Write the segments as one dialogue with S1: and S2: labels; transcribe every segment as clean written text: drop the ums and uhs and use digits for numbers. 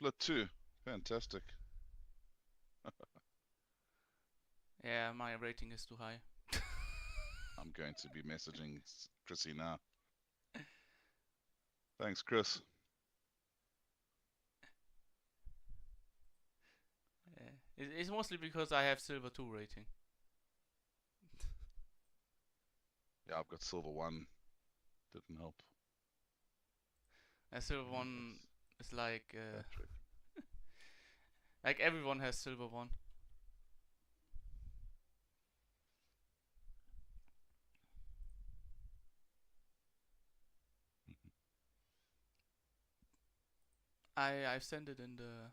S1: Split 2. Fantastic.
S2: Yeah, my rating is too high.
S1: I'm going to be messaging Chrissy now. Thanks, Chris.
S2: Yeah. It's mostly because I have silver 2 rating.
S1: Yeah, I've got silver 1. Didn't help.
S2: A silver 1 is like
S1: Patrick.
S2: like everyone has silver 1. I've sent it in the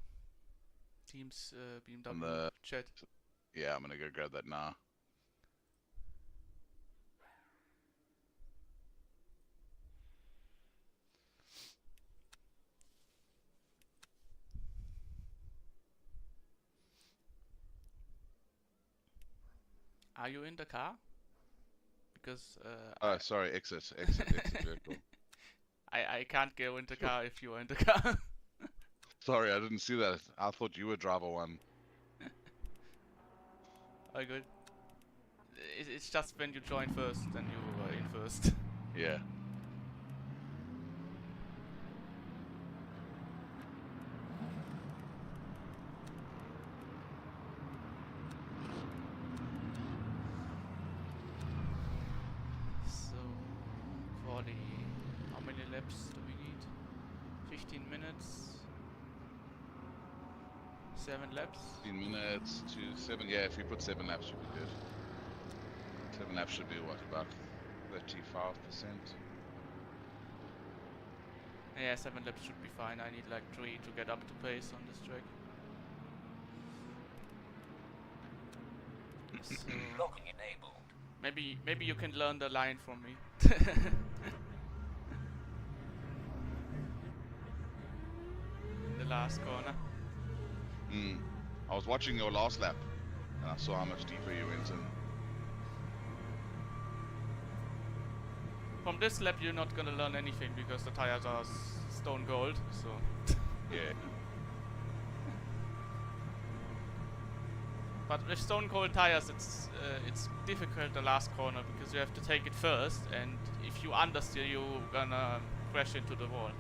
S2: Teams BMW chat.
S1: Yeah, I'm gonna go grab that now.
S2: Are you in the car? Because
S1: Oh, sorry, exit vehicle.
S2: I can't go in the car if you are in the car.
S1: Sorry, I didn't see that. I thought you were driver 1.
S2: All good. It's just when you join first, then you were in first.
S1: Yeah.
S2: So, quali. How many laps do we need? 15 minutes. 7 laps.
S1: 15 minutes to 7. Yeah, if we put 7 laps, should be good. 7 laps should be what, about 35%?
S2: Yeah, 7 laps should be fine. I need like 3 to get up to pace on this track. So
S3: Locking enabled.
S2: maybe you can learn the line from me. The last corner.
S1: I was watching your last lap, and I saw how much deeper you went in.
S2: From this lap you're not gonna learn anything because the tires are stone gold, so
S1: Yeah.
S2: but with stone cold tires it's difficult the last corner because you have to take it first, and if you understeer you're gonna crash into the wall.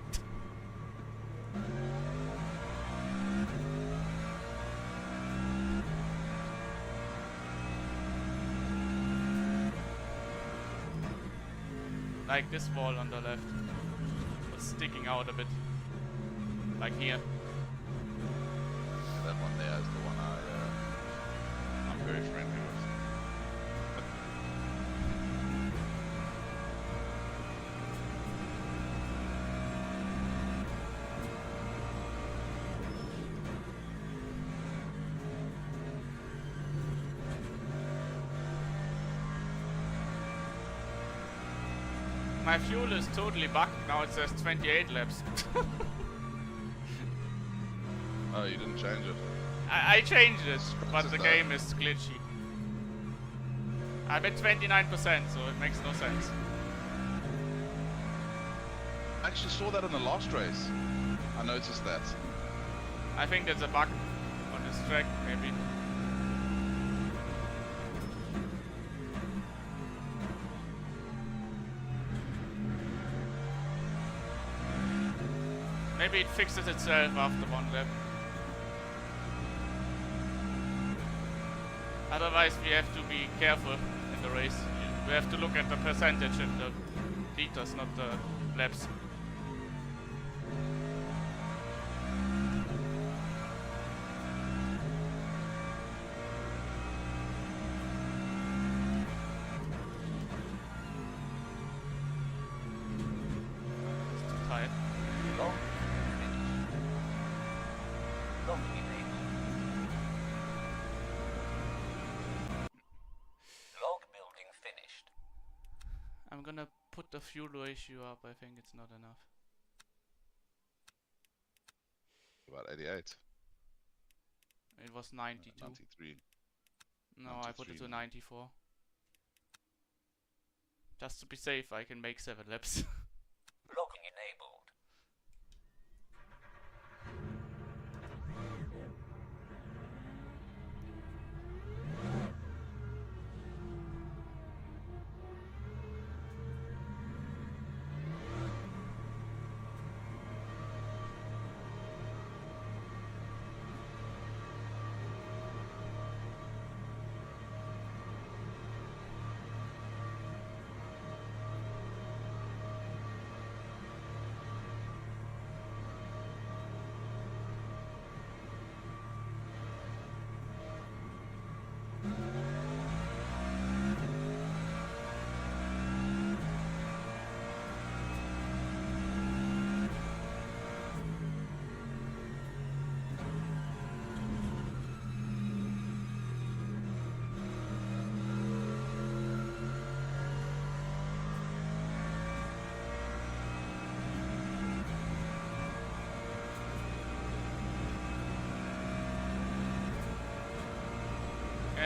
S2: Like this wall on the left was sticking out a bit, like here.
S1: That one there is the one I'm very friendly with.
S2: My fuel is totally bugged, now it says 28 laps.
S1: Oh, you didn't change it?
S2: I changed it, but the game is glitchy. I'm at 29%, so it makes no sense.
S1: I actually saw that in the last race. I noticed that.
S2: I think there's a bug on this track, maybe. Maybe it fixes itself after one lap. Otherwise we have to be careful in the race. We have to look at the percentage in the liters, not the laps. It's too tight.
S3: Lock finished. Locking enabled. Log building finished.
S2: I'm gonna put the fuel ratio up, I think it's not enough.
S1: About 88.
S2: It was 92.
S1: 93.
S2: No, I put it to 94. Just to be safe, I can make 7 laps.
S3: Locking enabled.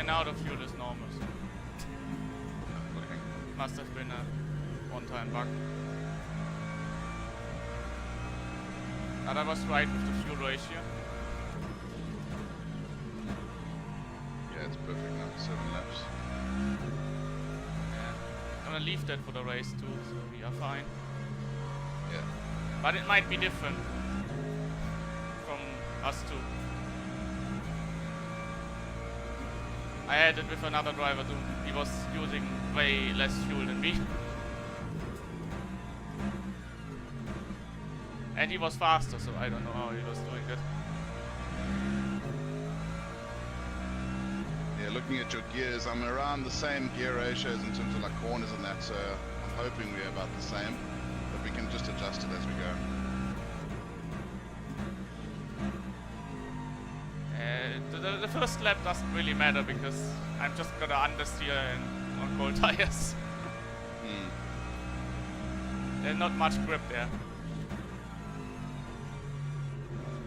S2: ran out of fuel is normal. So
S1: Okay.
S2: must have been a one-time bug. But I was right with the fuel ratio.
S1: Yeah, it's perfect now. 7 laps.
S2: Yeah. Gonna leave that for the race too, so we are fine.
S1: Yeah.
S2: But it might be different from us two. I had it with another driver too. He was using way less fuel than me. And he was faster, so I don't know how he was doing that.
S1: Yeah, looking at your gears, I'm around the same gear ratios in terms of like corners and that, so I'm hoping we're about the same, but we can just adjust it as we go.
S2: The first lap doesn't really matter because I'm just gonna understeer and on cold tires. There's not much grip there.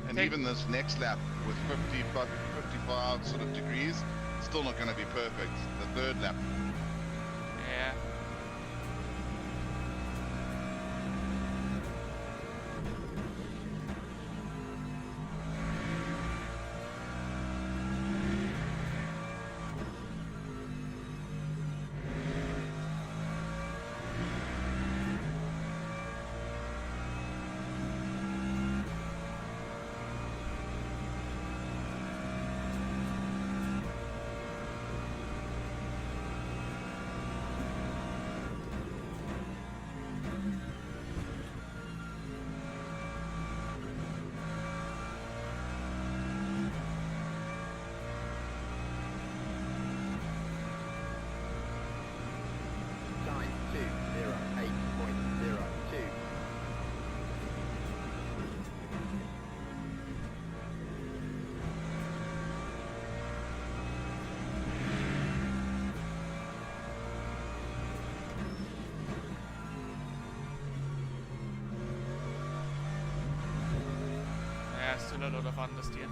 S1: And even this next lap with 55 sort of degrees, still not going to be perfect. The third lap.
S2: Yeah.
S4: Time 2:08.02.
S2: Yeah, still a lot of understeer.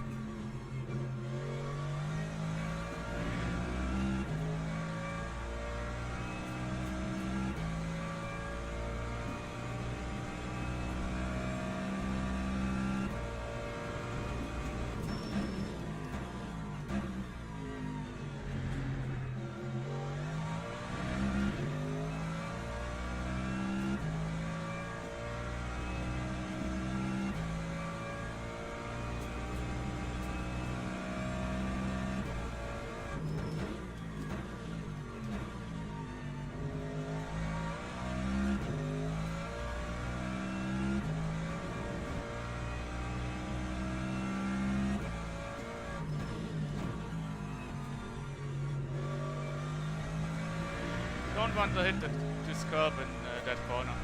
S2: Don't want to hit this curb in that corner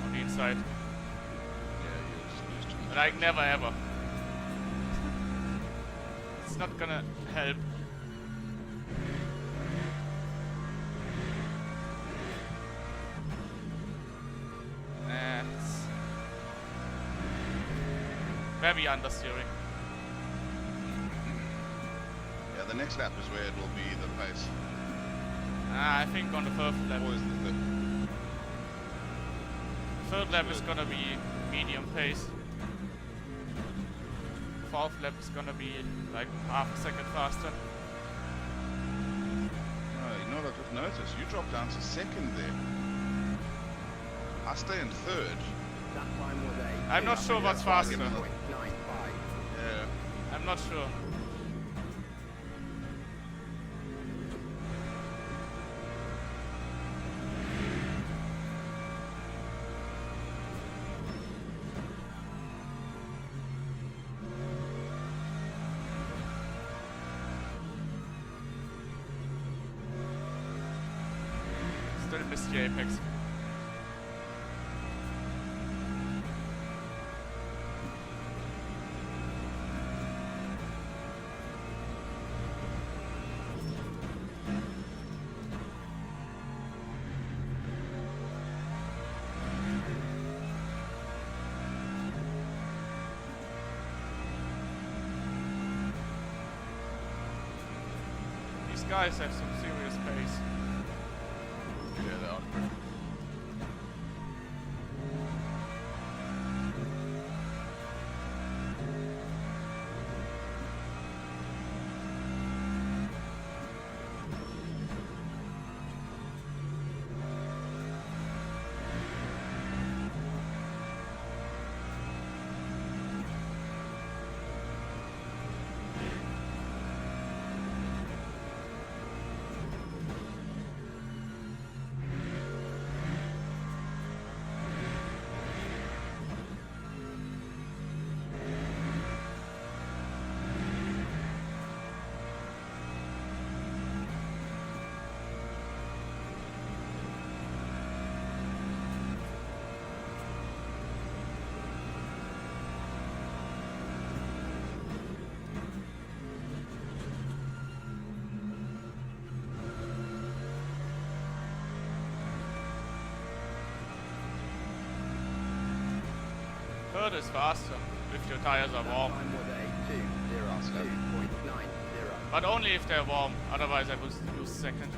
S2: on the inside.
S1: Yeah, you just lose too much.
S2: Like never ever. It's not gonna help. It's very understeering.
S1: Yeah, the next lap is where it will be the pace.
S2: I think on the first lap.
S1: Or is the third?
S2: Third lap is gonna be medium pace. Fourth lap is gonna be like half a second faster.
S1: You know what I've just noticed? You dropped down to second there. I stay in third.
S4: That time was a
S2: I'm not sure what's faster.
S4: 0.95.
S1: Yeah.
S2: I'm not sure. Still missed the apex. guys have some serious pace.
S1: Yeah, they are quick.
S2: Third is faster if your tires are
S4: That
S2: warm.
S4: time was a 2:02.90.
S2: But only if they're warm, otherwise I would use second.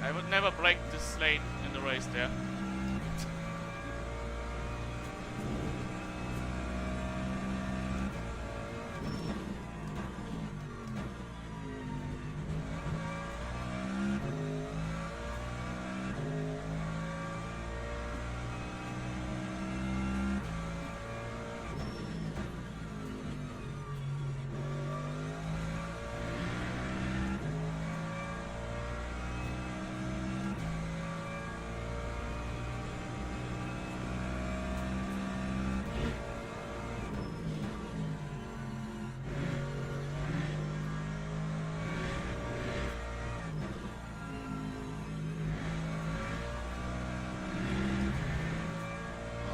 S2: I would never break this lane in the race there.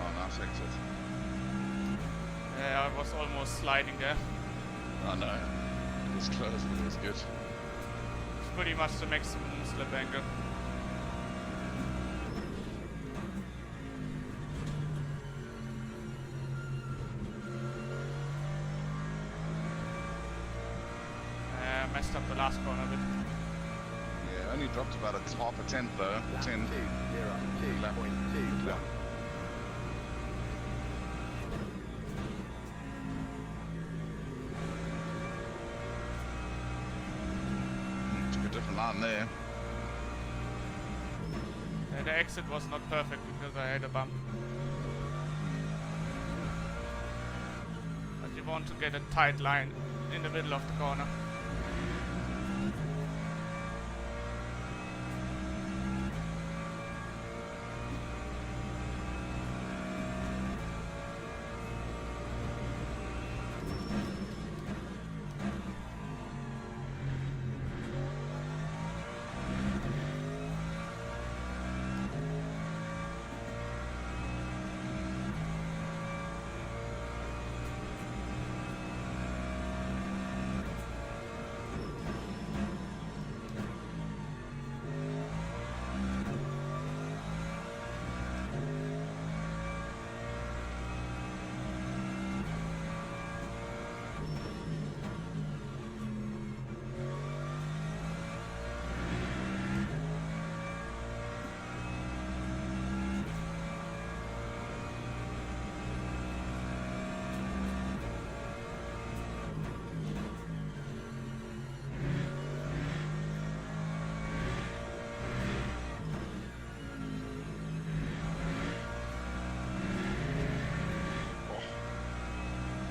S1: Oh, nice exit.
S2: Yeah, I was almost sliding there.
S1: Oh no. It was close, but it was good.
S2: It's pretty much the maximum slip angle. Messed up the last corner a bit.
S1: Yeah, only dropped about a half a tenth though.
S4: Lap
S1: 10.
S4: 2:02.21.
S1: Yeah. Took a different line there.
S2: The exit was not perfect because I had a bump. But you want to get a tight line in the middle of the corner.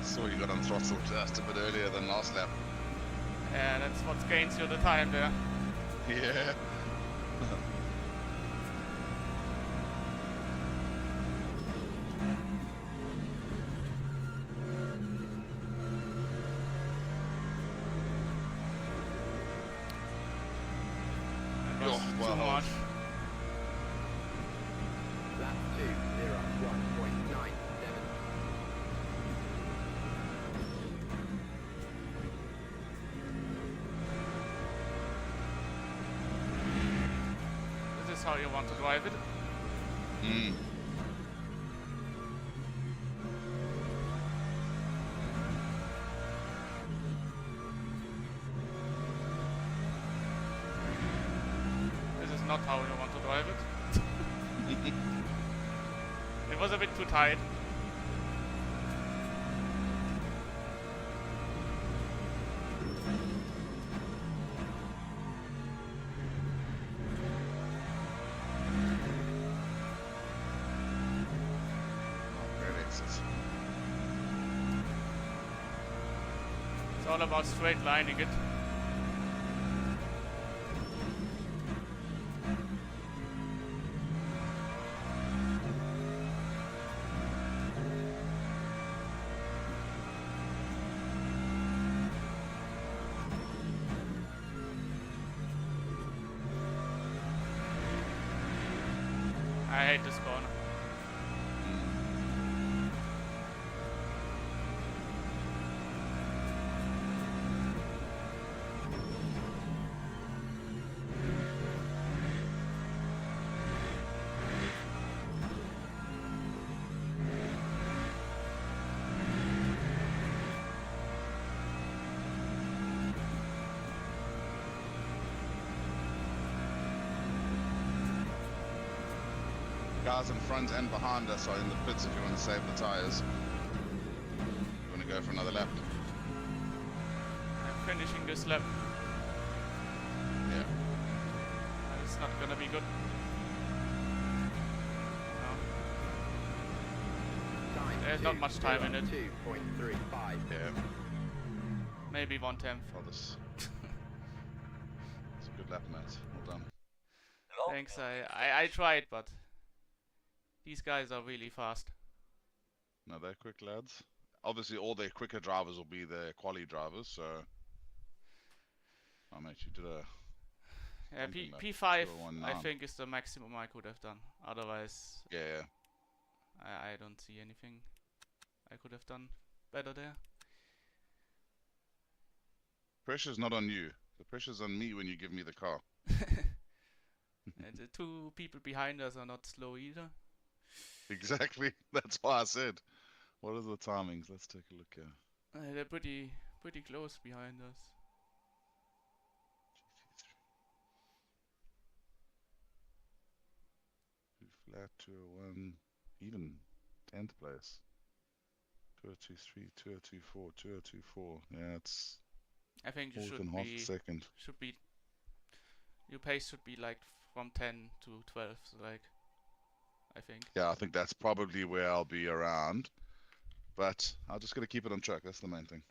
S1: Saw you got on throttle just a bit earlier than last lap.
S2: Yeah, that's what gains you the time there.
S1: Yeah.
S2: was
S1: Oh,
S2: too
S1: well.
S2: much.
S4: Lap 201.97.
S2: This is how you want to drive it.
S1: Mm.
S2: This is not how you want to drive it. It was a bit too tight.
S1: Oh, great exits.
S2: It's all about straight lining it. I hate this corner.
S1: Guys in front and behind us are in the pits if you want to save the tires. You want to go for another lap?
S2: I'm finishing this lap.
S1: Yeah.
S2: It's not gonna be good. No.
S4: Time
S2: There's not much time in it.
S4: 2.35.
S1: Yeah.
S2: Maybe 1/10.
S1: Oh, this. It's a good lap, mate. Well done.
S3: Log
S2: Thanks,
S3: building
S2: I tried, but these guys are really fast.
S1: No, they're quick lads. Obviously, all their quicker drivers will be their quali drivers, so. Oh, mate, you did a.
S2: Yeah,
S1: something like
S2: P5 I
S1: 2:19.
S2: think is the maximum I could have done. Otherwise,
S1: Yeah,
S2: I don't see anything I could have done better there.
S1: pressure's not on you. The pressure's on me when you give me the car.
S2: And the two people behind us are not slow either.
S1: Exactly. That's why I said. What are the timings? Let's take a look here.
S2: They're pretty close behind us.
S1: GT3. Flat 201, even 10th place. 2023, 2024, 2024. Yeah, it's
S2: I think you
S1: more
S2: should
S1: than half a
S2: be
S1: second.
S2: your pace should be like from 10 to 12, so like I think.
S1: Yeah, I think that's probably where I'll be around. But I'm just going to keep it on track. That's the main thing.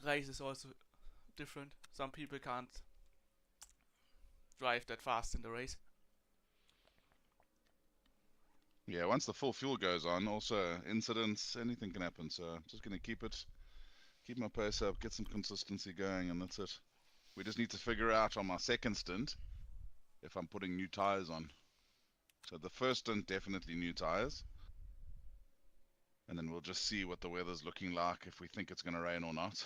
S2: Race is also different. Some people can't drive that fast in the race.
S1: Yeah, once the full fuel goes on, also incidents, anything can happen. So I'm just going to keep my pace up, get some consistency going, and that's it. We just need to figure out on my second stint if I'm putting new tires on. So the first stint, definitely new tires. And then we'll just see what the weather's looking like, if we think it's going to rain or not.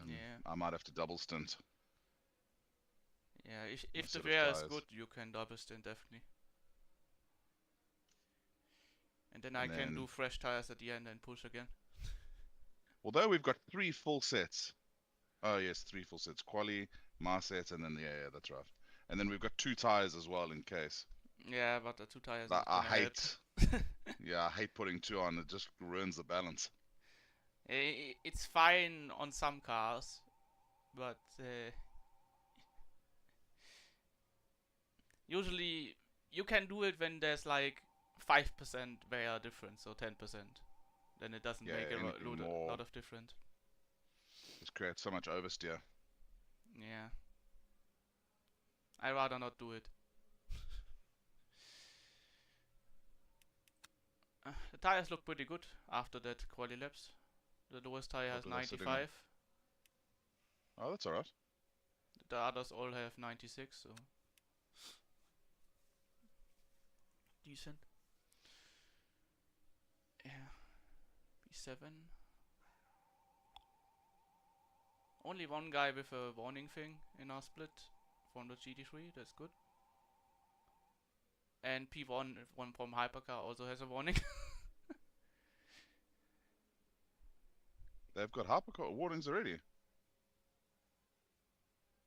S2: Yeah.
S1: I might have to double stint.
S2: Yeah, if the
S1: set of
S2: weather is
S1: tyres.
S2: good, you can double stint definitely. And then I
S1: And
S2: can
S1: then-
S2: do fresh tires at the end and push again.
S1: Although we've got 3 full sets. Oh yes, 3 full sets. Quali, my set, and then yeah, that's right. And then we've got 2 tires as well in case.
S2: Yeah, but the two tires.
S1: But
S2: not
S1: I
S2: gonna help.
S1: hate. Yeah, I hate putting 2 on. It just ruins the balance.
S2: It's fine on some cars, but usually you can do it when there's like 5% wear difference or 10%. Then it doesn't
S1: Yeah,
S2: make
S1: anything
S2: a
S1: more.
S2: lot of difference.
S1: Just creates so much oversteer.
S2: Yeah. I'd rather not do it. The tires look pretty good after that quali laps. The lowest tire
S1: What
S2: has
S1: were they sitting on?
S2: 95.
S1: Oh, that's alright.
S2: the others all have 96, so decent. Yeah, B7. Only one guy with a warning thing in our split from the GT3, that's good. And P1, one from Hypercar, also has a warning.
S1: They've got hypercar warnings already.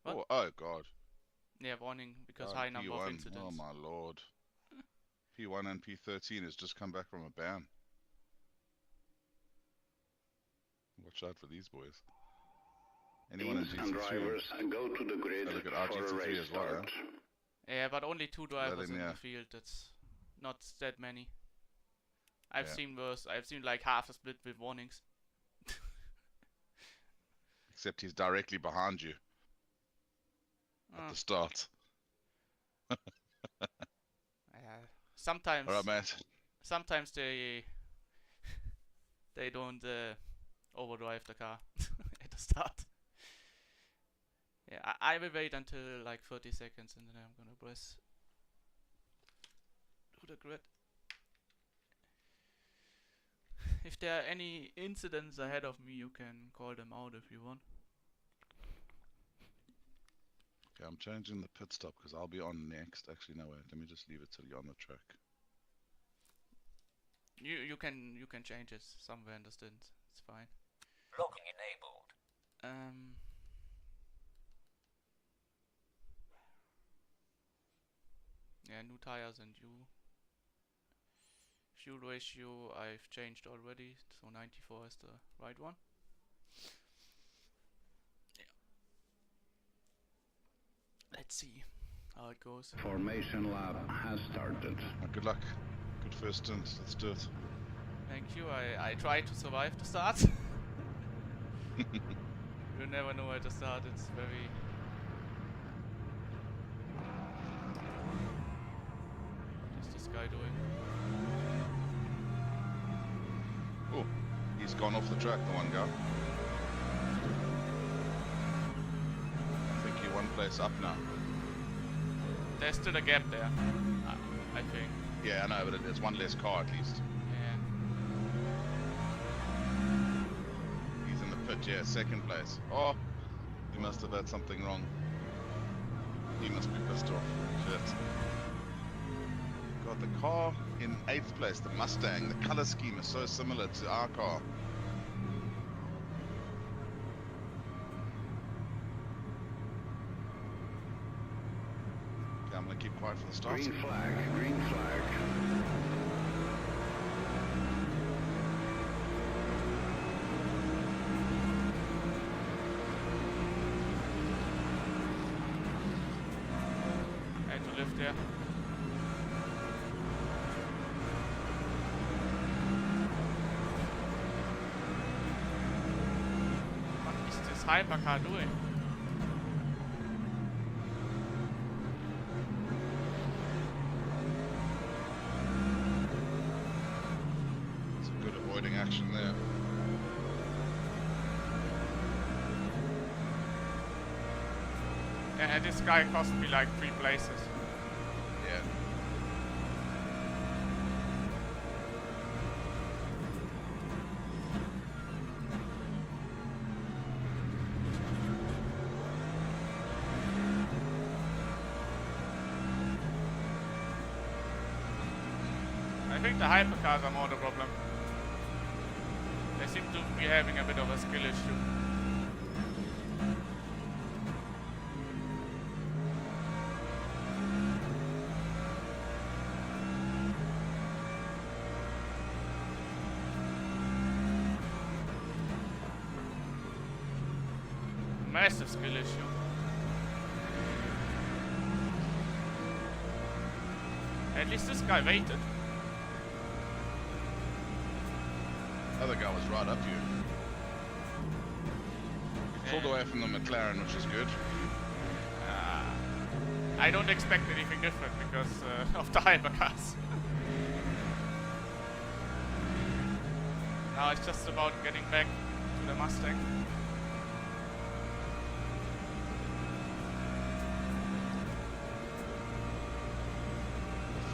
S2: What?
S1: Oh god.
S2: Yeah, warning because
S1: God,
S2: high number of
S1: P1.
S2: incidents.
S1: Oh my lord. P1 and P13 has just come back from a ban. Watch out for these boys. Anyone in
S5: Teams and
S1: GT3?
S5: drivers go to the grid
S1: Look at our
S5: for a
S1: GT3
S5: race
S1: as well,
S5: start.
S2: Yeah, but only 2 drivers in
S1: yeah.
S2: the field. That's not that many. I've
S1: Yeah.
S2: seen worse. I've seen like half a split with warnings.
S1: Except he's directly behind you at the start.
S2: Sometimes,
S1: Alright, mate.
S2: sometimes they don't overdrive the car at the start. Yeah, I will wait until like 30 seconds and then I'm gonna press to the grid. If there are any incidents ahead of me, you can call them out if you want.
S1: Okay, I'm changing the pit stop because I'll be on next. Actually, no wait. Let me just leave it till you're on the track.
S2: You can change it somewhere in the stint. It's fine.
S3: Logging enabled.
S2: Yeah, new tires and new fuel ratio I've changed already, so 94 is the right one. Yeah. Let's see how it goes.
S5: Formation lap has started.
S1: Good luck. Good first stint. Let's do it.
S2: Thank you. I tried to survive the start. You never know at the start. It's very... What is this guy doing?
S1: Oh, he's gone off the track, the one guy. I think you're one place up now.
S2: There's still a gap there, I think.
S1: Yeah, I know, but there's one less car at least.
S2: Yeah.
S1: He's in the pit, yeah, second place. Oh, he must have had something wrong. He must be pissed off. Shit. God, the car in 8th place, the Mustang, the color scheme is so similar to our car. Okay, I'm gonna keep quiet for the start.
S5: Green flag, green flag.
S2: I had to lift there. What is this hypercar doing?
S1: Some good avoiding action there.
S2: Yeah, this guy cost me like 3 places.
S1: Yeah.
S2: I think the hypercars are more the problem. They seem to be having a bit of a skill issue. Massive skill issue. At least this guy waited.
S1: Other guy was right up you. He pulled away from the McLaren, which is good.
S2: I don't expect anything different because of the hypercars. Now it's just about getting back to the Mustang.
S3: Logging enabled.
S2: Yeah, this guy cost me like 3 places.
S3: Logging enabled.
S2: This guy waited. At least this guy waited. Other guy was right up you. He pulled away from the McLaren, which is good. I don't expect anything different because of the hypercars. Now it's just about getting back to the Mustang.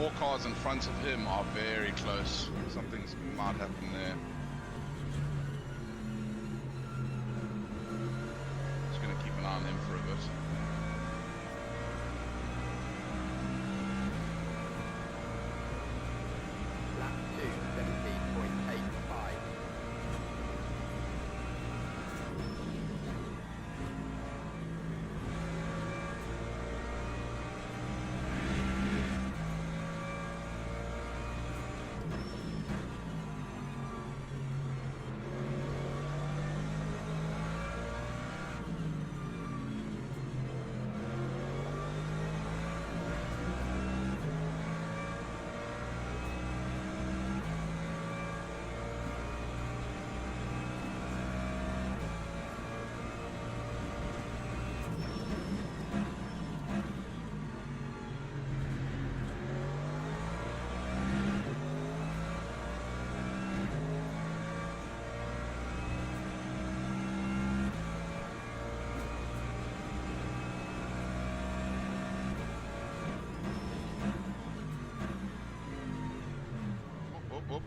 S1: 4 cars in front of him are very close. Something's might happen there. Just gonna keep an eye on him for a bit.
S4: Lap 2, 17.85.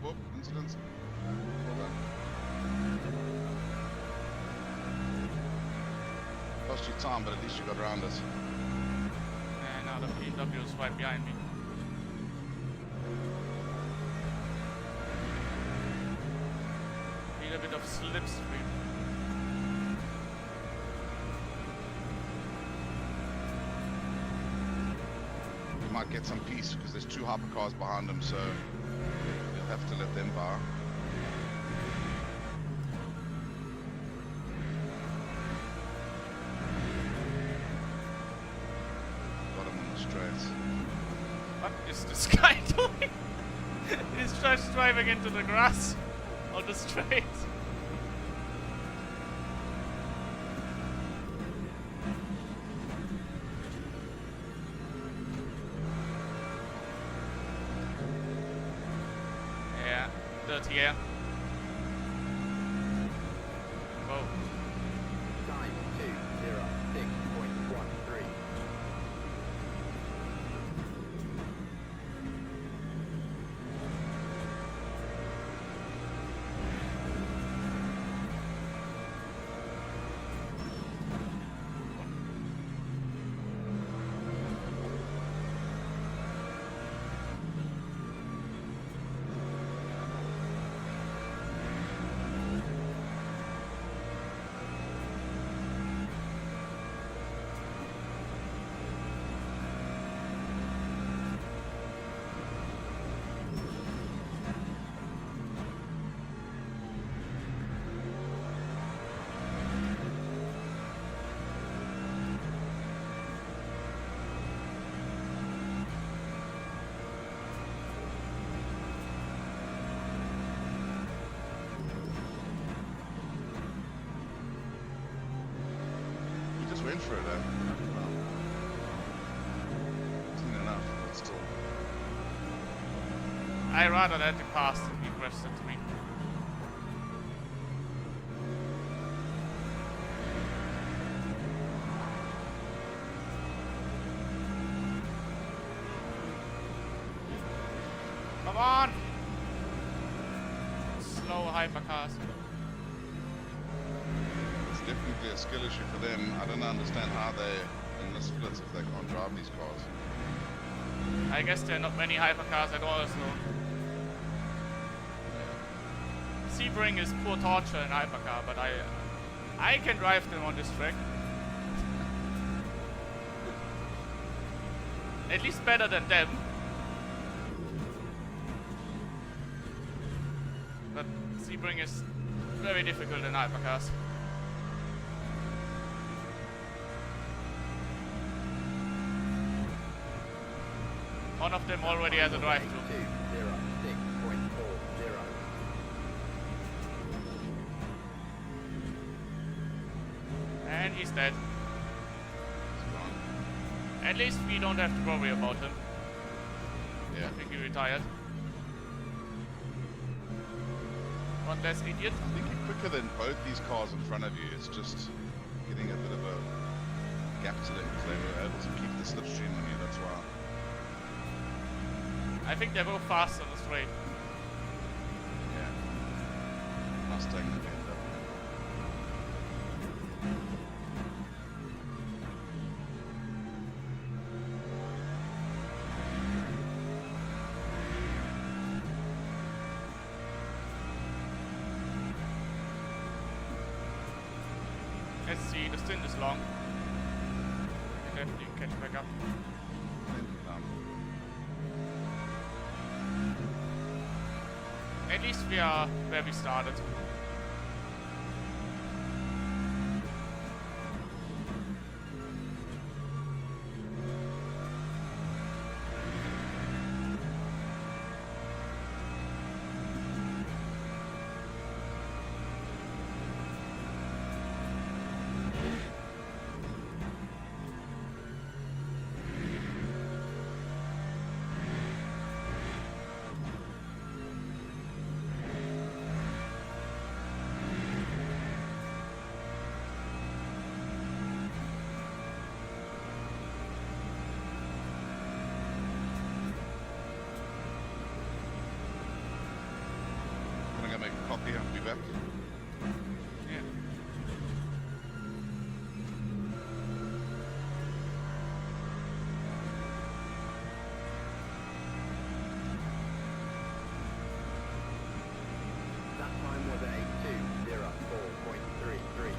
S1: Whoop, incidents. Well done. Lost you time, but at least you got around us.
S2: And now the BMW is right behind me. Need a bit of slipstream.
S1: We might get some peace because there's 2 hypercars behind him, so you'll have to let them by. Got him on the straight.
S2: What is this guy doing? He's just driving into the grass on the straight. Yeah, dirty air. Whoa.
S4: Time 2:06.13.
S1: You just went for it, though. Well, isn't enough, but still.
S2: I rather let it pass than be aggressive to me. Come on! Slow hypercars.
S1: It's definitely a skill issue for them. I don't understand how they in the splits if they can't drive these cars.
S2: I guess there are not many hypercars at all, so... Sebring is poor torture in hypercar, but I can drive them on this track. At least better than them. But Sebring is very difficult in hypercars. One of them already has a drive through.
S4: 2:06.40.
S2: And he's dead.
S1: It's gone.
S2: At least we don't have to worry about him.
S1: Yeah.
S2: I think he retired. One less idiot.
S1: I think you're quicker than both these cars in front of you. It's just getting a bit of a gap to them because they were able to keep the slipstream on you. That's why.
S2: I think they're both fast on the straight.
S1: Yeah. Mustang and BMW.
S2: Let's see, the stint is long. You definitely catch back up. At least we are where we started.
S1: Gonna go make a coffee, I'll be back.
S2: Yeah.
S4: That time was a 2:04.33.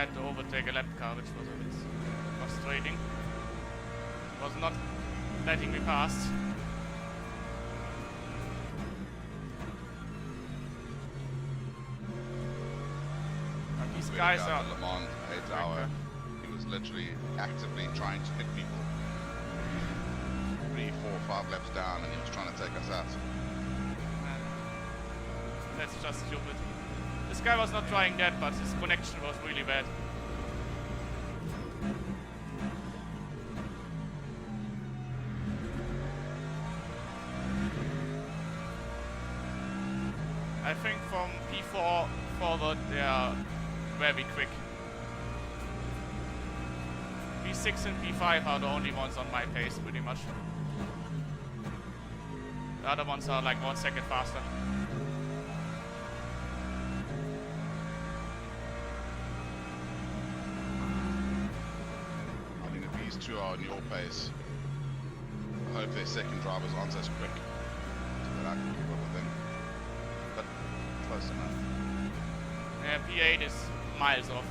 S2: had to overtake a lap car, which was a bit frustrating. It was not letting me past. But these guys are...
S1: Le Mans 8 hour. He was literally actively trying to hit people. 3, 4, 5 laps down, and he was trying to take us out.
S2: That's just stupid. This guy was not trying that, but his connection was really bad. I think from P4 forward they are very quick. P6 and P5 are the only ones on my pace, pretty much. The other ones are like 1 second faster.
S1: I think if these two are on your pace, I hope their second drivers aren't as quick so that I can keep up with them. But close enough.
S2: Yeah, P8 is miles off.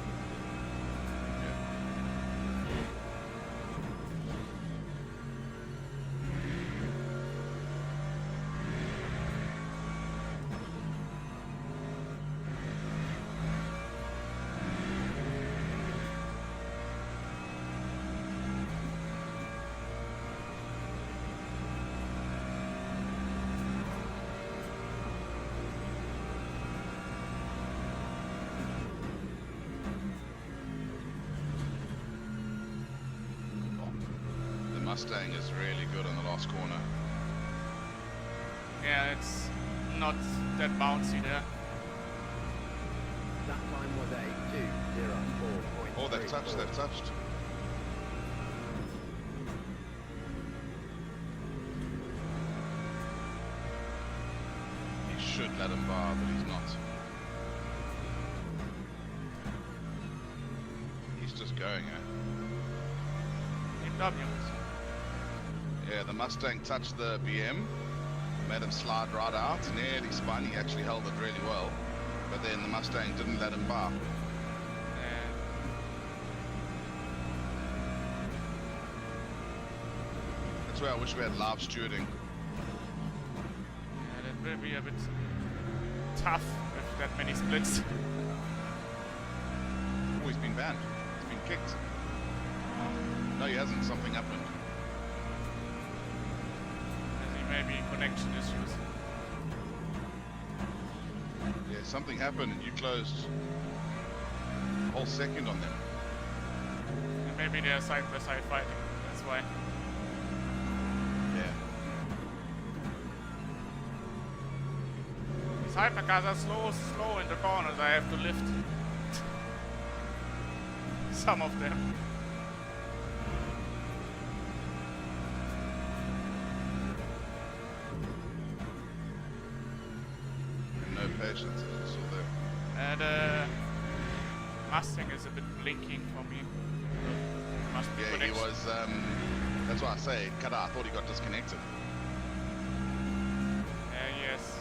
S1: Mustang is really good on the last corner.
S2: Yeah, it's not that bouncy there.
S4: That time was a 2:04.3.
S1: Oh, they've touched, they've touched. He should let him bar, but he's not. He's just going, eh?
S2: BMW.
S1: Yeah, the Mustang touched the BM, made him slide right out, nearly spun. He actually held it really well, but then the Mustang didn't let him bar. That's where I wish we had live stewarding.
S2: Yeah, that will be a bit tough with that many splits.
S1: Oh, he's been banned. He's been kicked. No, he hasn't. Something happened.
S2: Maybe connection issues.
S1: Yeah, something happened and you closed a whole second on them.
S2: And maybe they're side by side fighting. That's why.
S1: Yeah.
S2: These hypercars are slow in the corners. I have to lift some of them.
S1: Patience, it's all there.
S2: And Mustang is a bit blinking for me. Must be
S1: Yeah, he
S2: connection.
S1: was, that's why I say, Kada, I thought he got disconnected.
S2: Yes.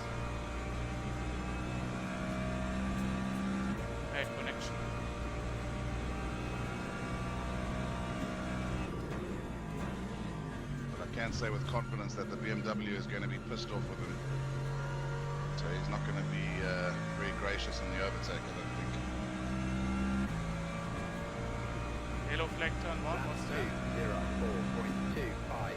S2: Bad connection.
S1: But I can say with confidence that the BMW is going to be pissed off with him. So he's not going to be very gracious in the overtake, I don't think.
S2: Yellow flag turn 1 was there.
S4: 2:04.25.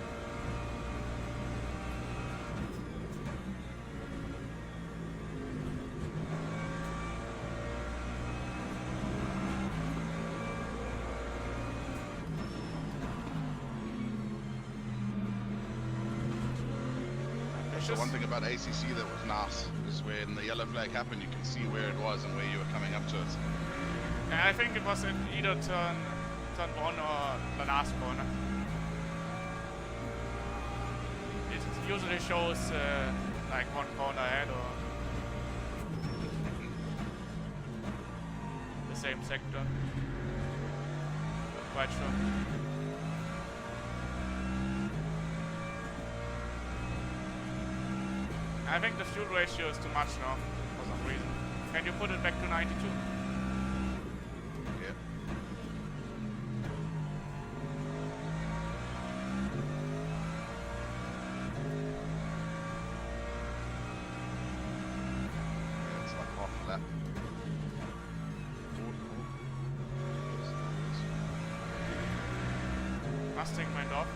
S1: The one thing about ACC that was nice is when the yellow flag happened, you can see where it was and where you were coming up to it.
S2: Yeah, I think it was in either turn 1 or the last corner. It usually shows like 1 corner ahead or the same sector. Not quite sure. I think the fuel ratio is too much now for some reason. Can you put it back to 92?
S1: Yeah.
S2: Mustang went off.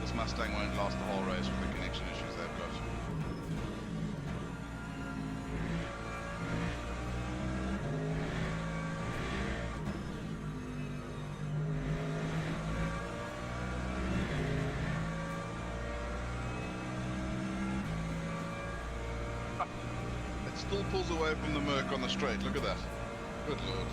S1: This Mustang won't last the whole race with the connection issues they've got. It still pulls away from the Merc on the straight. Look at that. Good lord.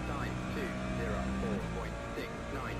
S4: Time 2:04.69.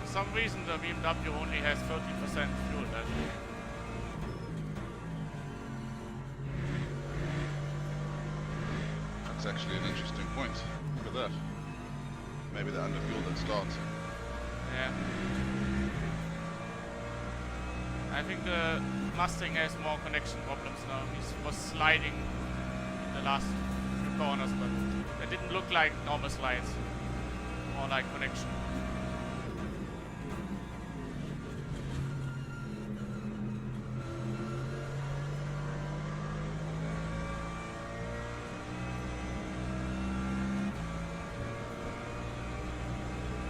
S2: For some reason the BMW only has 30% fuel left.
S1: That's actually an interesting point. Look at that. Maybe they're underfueled at start.
S2: Yeah. I think the Mustang has more connection problems now. He was sliding in the last few corners, but it didn't look like normal slides. More like connection.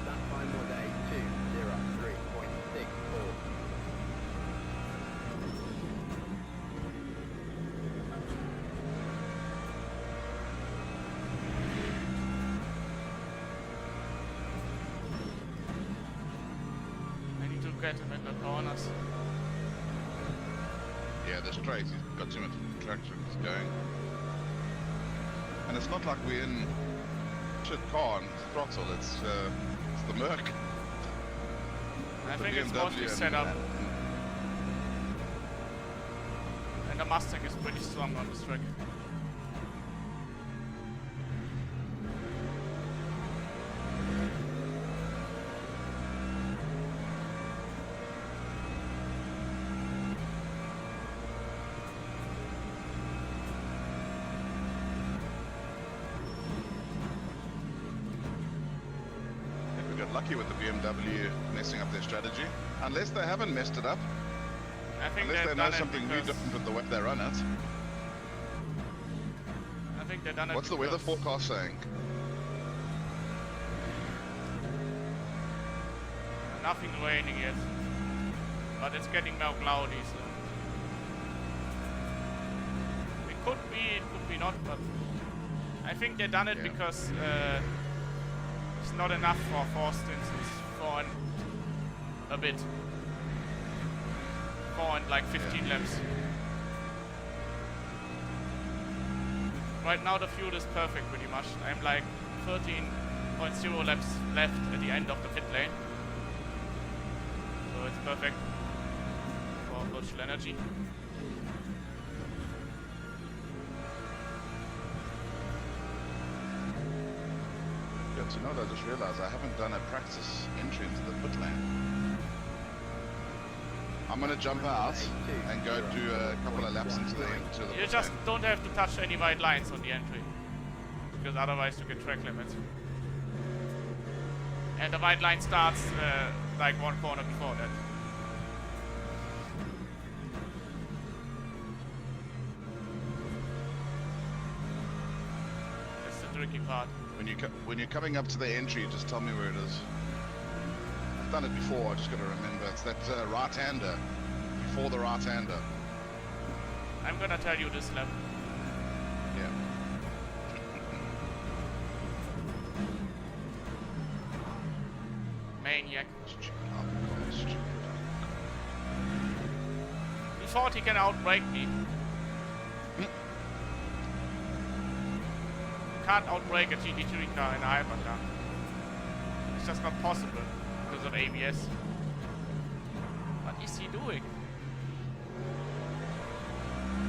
S4: That time was a 2:03.64.
S2: I need to get him in the corners.
S1: Yeah, the straight, he's got too much traction, he's going. And it's not like we're in shit car and throttle, it's the Merc.
S2: I
S1: The
S2: think it's
S1: BMW
S2: mostly
S1: and
S2: set up,
S1: that.
S2: and the Mustang is pretty strong on this track.
S1: I think we got lucky with the BMW messing up their strategy. Unless they haven't messed it up.
S2: I think
S1: Unless they
S2: they've
S1: know
S2: done it
S1: something new
S2: because
S1: different with the way they run it.
S2: I think they've done it.
S1: What's the weather
S2: because
S1: forecast saying?
S2: Nothing raining yet, but it's getting now cloudy, so it could be not, but I think they done it
S1: Yeah.
S2: because it's not enough for forced instance for a bit. 4 and like 15 laps. Right now the fuel is perfect pretty much. I'm like 13.0 laps left at the end of the pit lane. So it's perfect for virtual energy.
S1: Yeah, to note, I just realized I haven't done a practice entry into the pit lane. I'm gonna jump out and go do a couple of laps into the
S2: You just don't have to touch any white lines on the entry, because otherwise you get track limits. And the white line starts like one corner before that. That's the tricky part.
S1: When you're coming up to the entry, just tell me where it is. I've done it before. I just got to remember. It's that right-hander before the right-hander.
S2: I'm gonna tell you this lap.
S1: Yeah.
S2: Maniac.
S1: Stupid alcohol, stupid
S2: He thought he can outbrake me. You can't outbrake a GT3 car in a hypercar. It's just not possible because of ABS. What is he doing?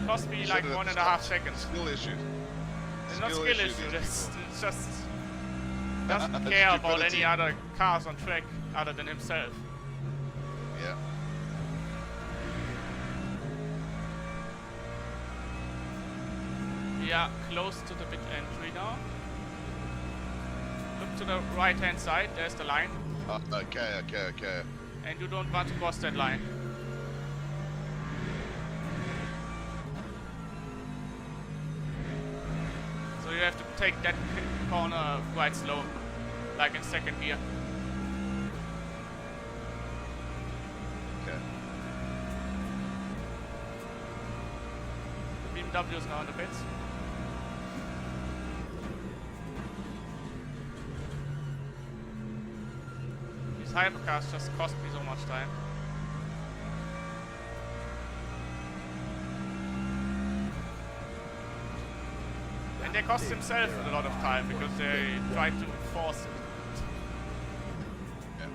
S2: Cost me like 1.5 seconds.
S1: Skill issue.
S2: It's not skill issue, it's just doesn't
S1: It's
S2: care about
S1: stupidity.
S2: any other cars on track other than himself.
S1: Yeah.
S2: We are close to the pit entry now. Look to the right hand side, there's the line.
S1: Okay.
S2: And you don't want to cross that line. So you have to take that corner quite slow, like in second gear.
S1: Okay.
S2: The BMW is now in the pits. These hypercars just cost me so much time. And they cost themselves a lot of time because they try to force it.
S1: Yeah.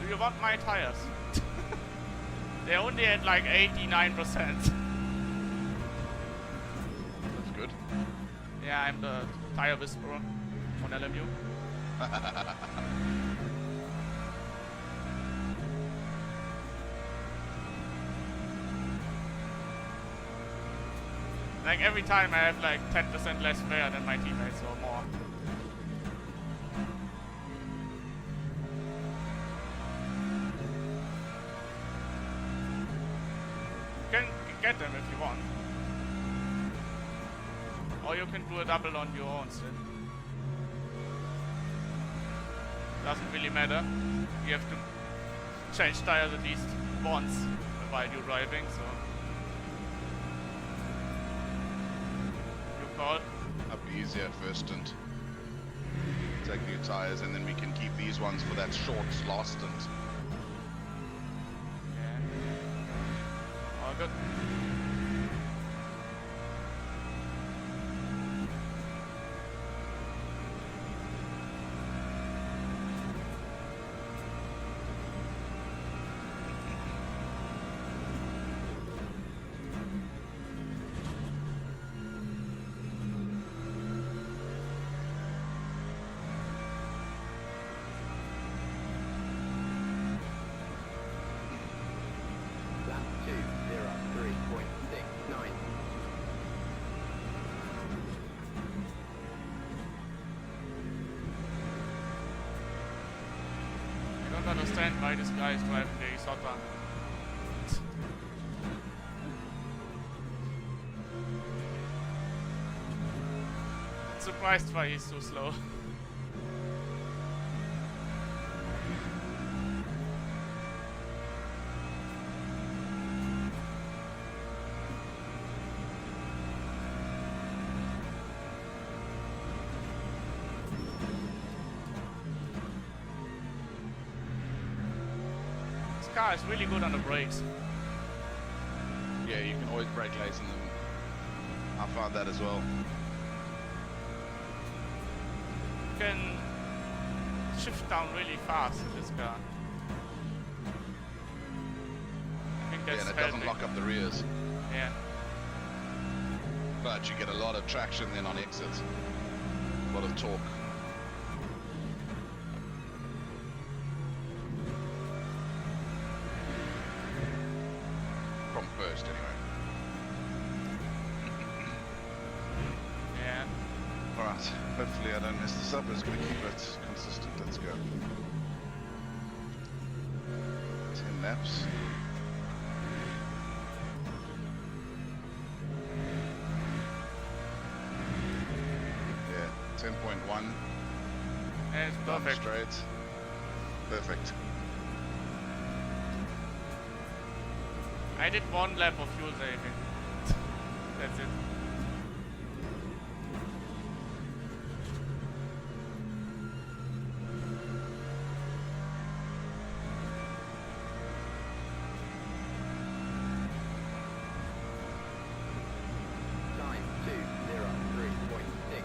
S2: Do you want my tires? They're only at like 89%.
S1: That's good.
S2: Yeah, I'm the tire whisperer on LMU. Like every time I have like 10% less wear than my teammates or more. You can get them if you want. Or you can do a double on your own still. Doesn't really matter. You have to change tires at least once while you're driving, so. You call.
S1: That'd be easier first stint. Take new tires and then we can keep these ones for that short last stint.
S2: Yeah. All good.
S4: Lap 2:03.69.
S2: I don't understand why this guy is driving the Isota. Surprised why he's so slow. This car is really good on the brakes.
S1: Yeah, you can always brake lace in them. I found that as well.
S2: can shift down really fast in this car. I think
S1: Yeah,
S2: that's
S1: and it doesn't
S2: helping.
S1: lock up the rears.
S2: Yeah.
S1: But you get a lot of traction then on exits. A lot of torque. From first, anyway.
S2: Yeah.
S1: Alright, hopefully I don't mess this up. I'm just going to keep it consistent. Let's go. 10 laps. Yeah, 10.1.
S2: And it's
S1: Down
S2: perfect.
S1: straight. Perfect.
S2: I did 1 lap of fuel saving. That's it.
S4: Time 2:03.67.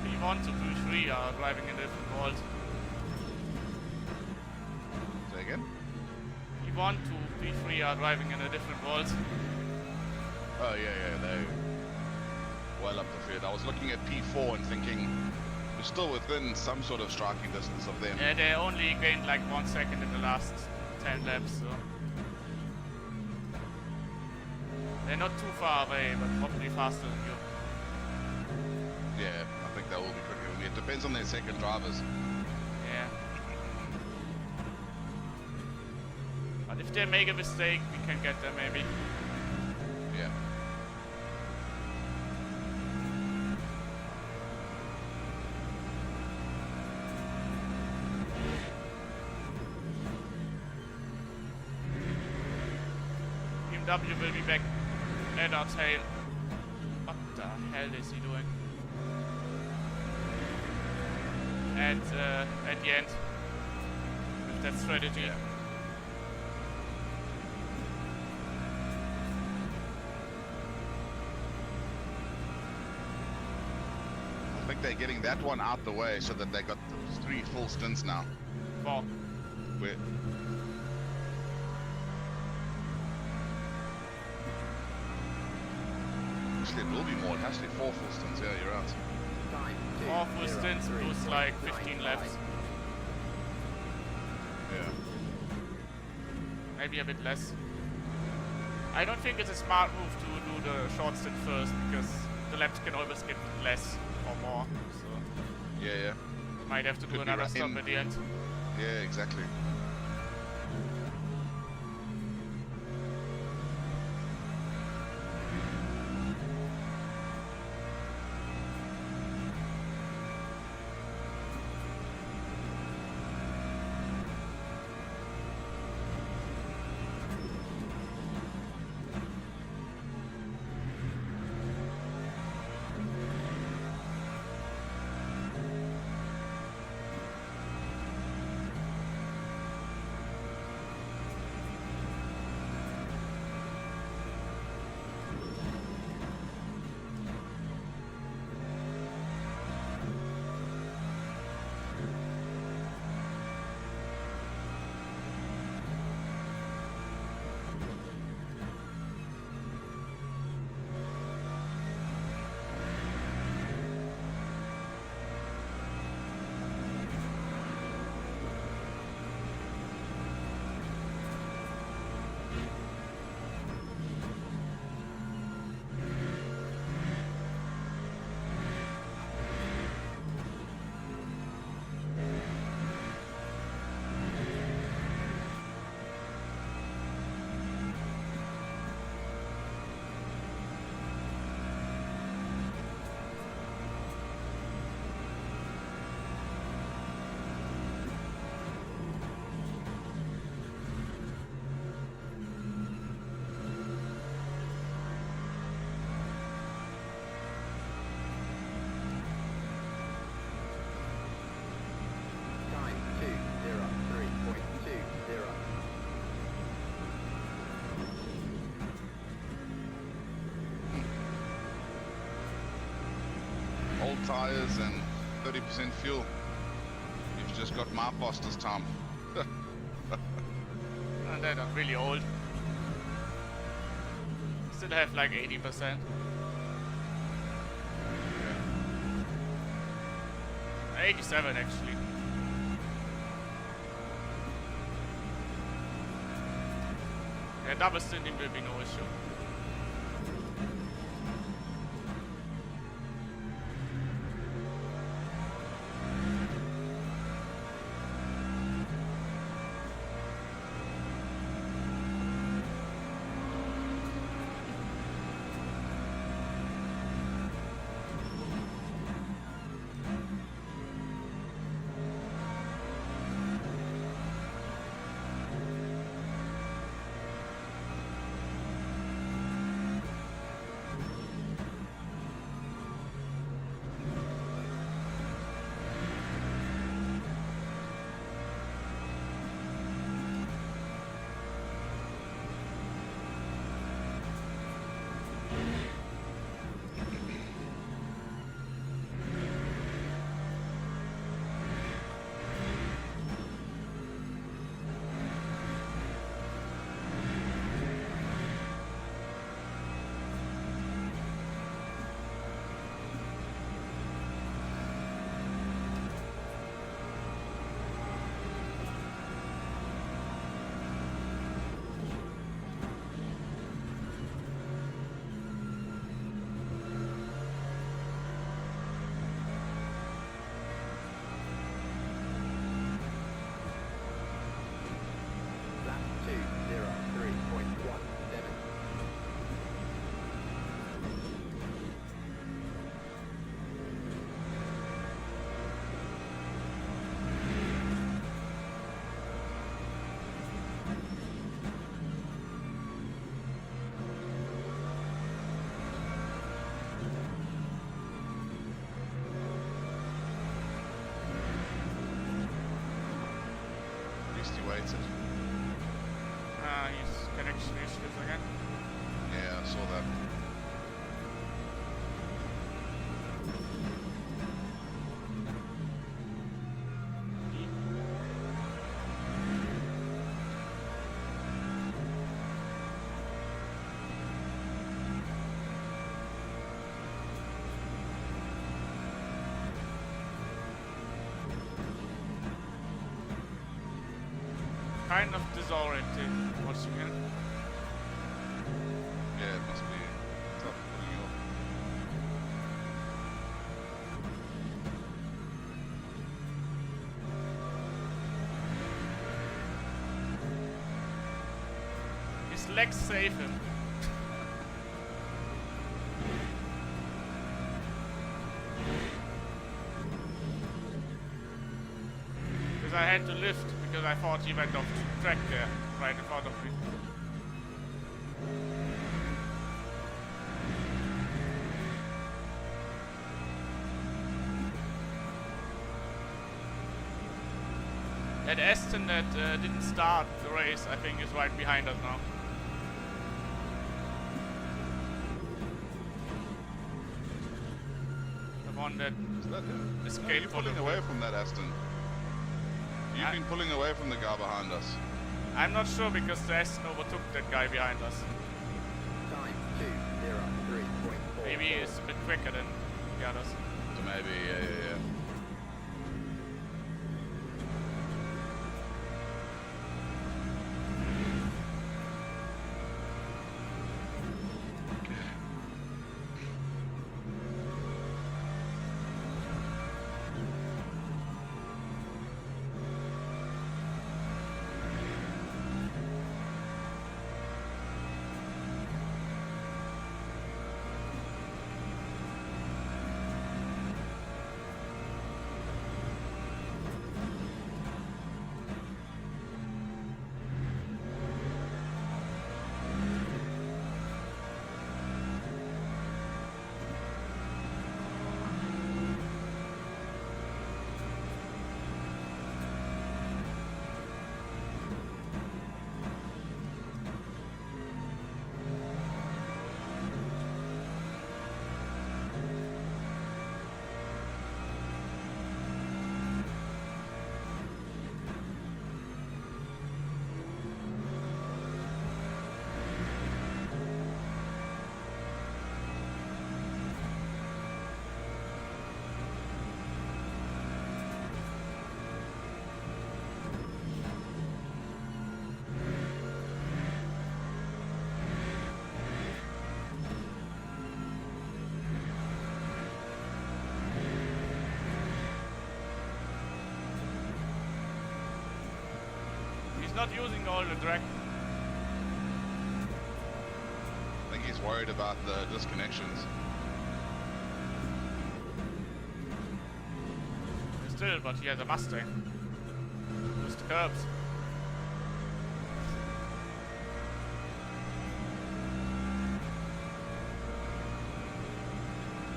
S2: P1 to P3 are driving in different worlds.
S1: Say again?
S2: P1 to P3 are driving in a different world.
S1: Oh, yeah, they well up the field. I was looking at P4 and thinking we're still within some sort of striking distance of them.
S2: Yeah, they only gained like 1 second in the last 10 laps, so they're not too far away, but probably faster than you.
S1: Yeah, I think that will be quicker than me. It depends on their second drivers.
S2: Yeah. But if they make a mistake, we can get them maybe.
S1: Yeah.
S2: BMW will be back at our tail. What the hell is he doing? At the end. With that strategy.
S1: Yeah. I think they're getting that one out the way so that they got 3 full stints now.
S2: 4.
S1: Where actually it will be more. It has to be 4 full stints. Yeah, you're right.
S4: Time
S2: 4 full stints plus like 15
S4: 2:03.95.
S2: laps.
S1: Yeah.
S2: Maybe a bit less. I don't think it's a smart move to do the short stint first because the laps can always get less or more. So
S1: Yeah.
S2: might have to do
S1: Could be
S2: another
S1: right
S2: stop
S1: in.
S2: at the end.
S1: Yeah, exactly. tires and 30% fuel. You've just got my fastest time.
S2: And they're not really old. Still have like 80%. 87 actually. Yeah, double stinting will be no issue.
S4: Lap 203.17.
S1: At least he waited.
S2: His connection issues again.
S1: Yeah, I saw that.
S2: Kind of disoriented watching it.
S1: Yeah, it must be tough putting you off.
S2: His legs save him. Because I had to lift because I thought he went off track there, right in front of me. That Aston that didn't start the race, I think, is right behind us now. The one that
S1: Is that him? No,
S2: escaped
S1: you're
S2: for the
S1: pulling away from that Aston. You've been pulling away from the guy behind us.
S2: I'm not sure because the Aston overtook that guy behind us.
S4: Time 203.4.
S2: Maybe he's a bit quicker than the others.
S1: So maybe, yeah.
S2: not using all the drag.
S1: I think he's worried about the disconnections.
S2: Still, but he has a Mustang. Just curbs.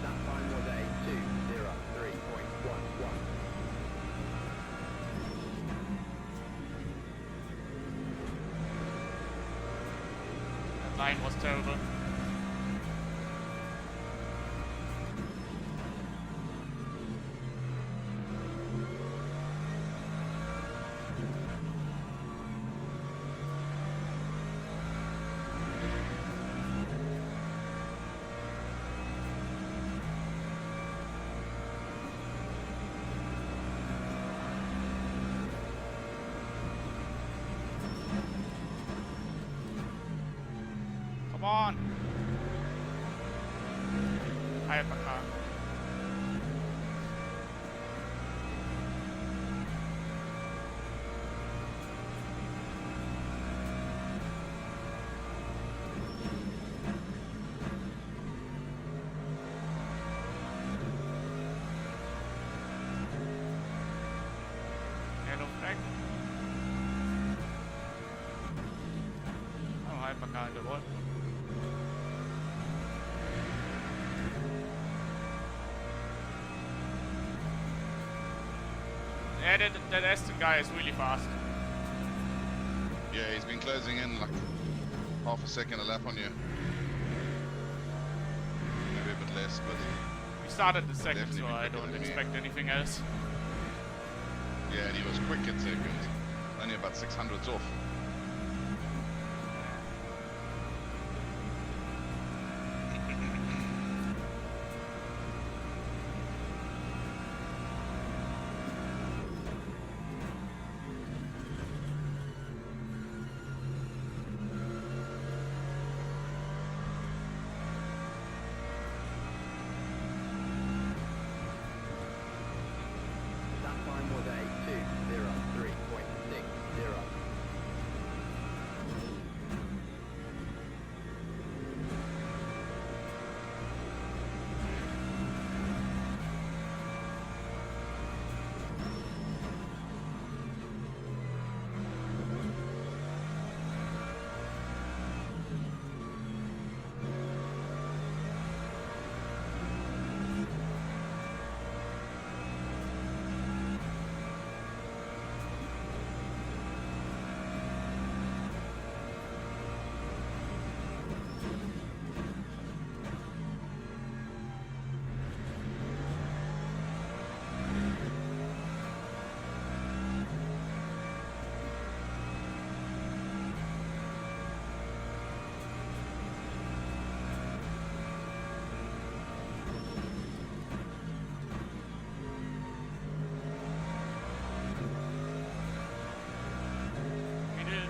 S4: That time was a 2:03.11.
S2: That line was terrible. Come on! Hypercar. Yellow flag. Oh, Hypercar in the wall. Yeah, that Aston guy is really fast.
S1: Yeah, he's been closing in like half a second a lap on you. Maybe a bit less, but
S2: We started the second,
S1: Definitely
S2: so
S1: been
S2: I
S1: quicker
S2: don't
S1: than me.
S2: expect anything else.
S1: yeah, and he was quick at second. Only about 600s off.
S4: That time was a 2:03.60.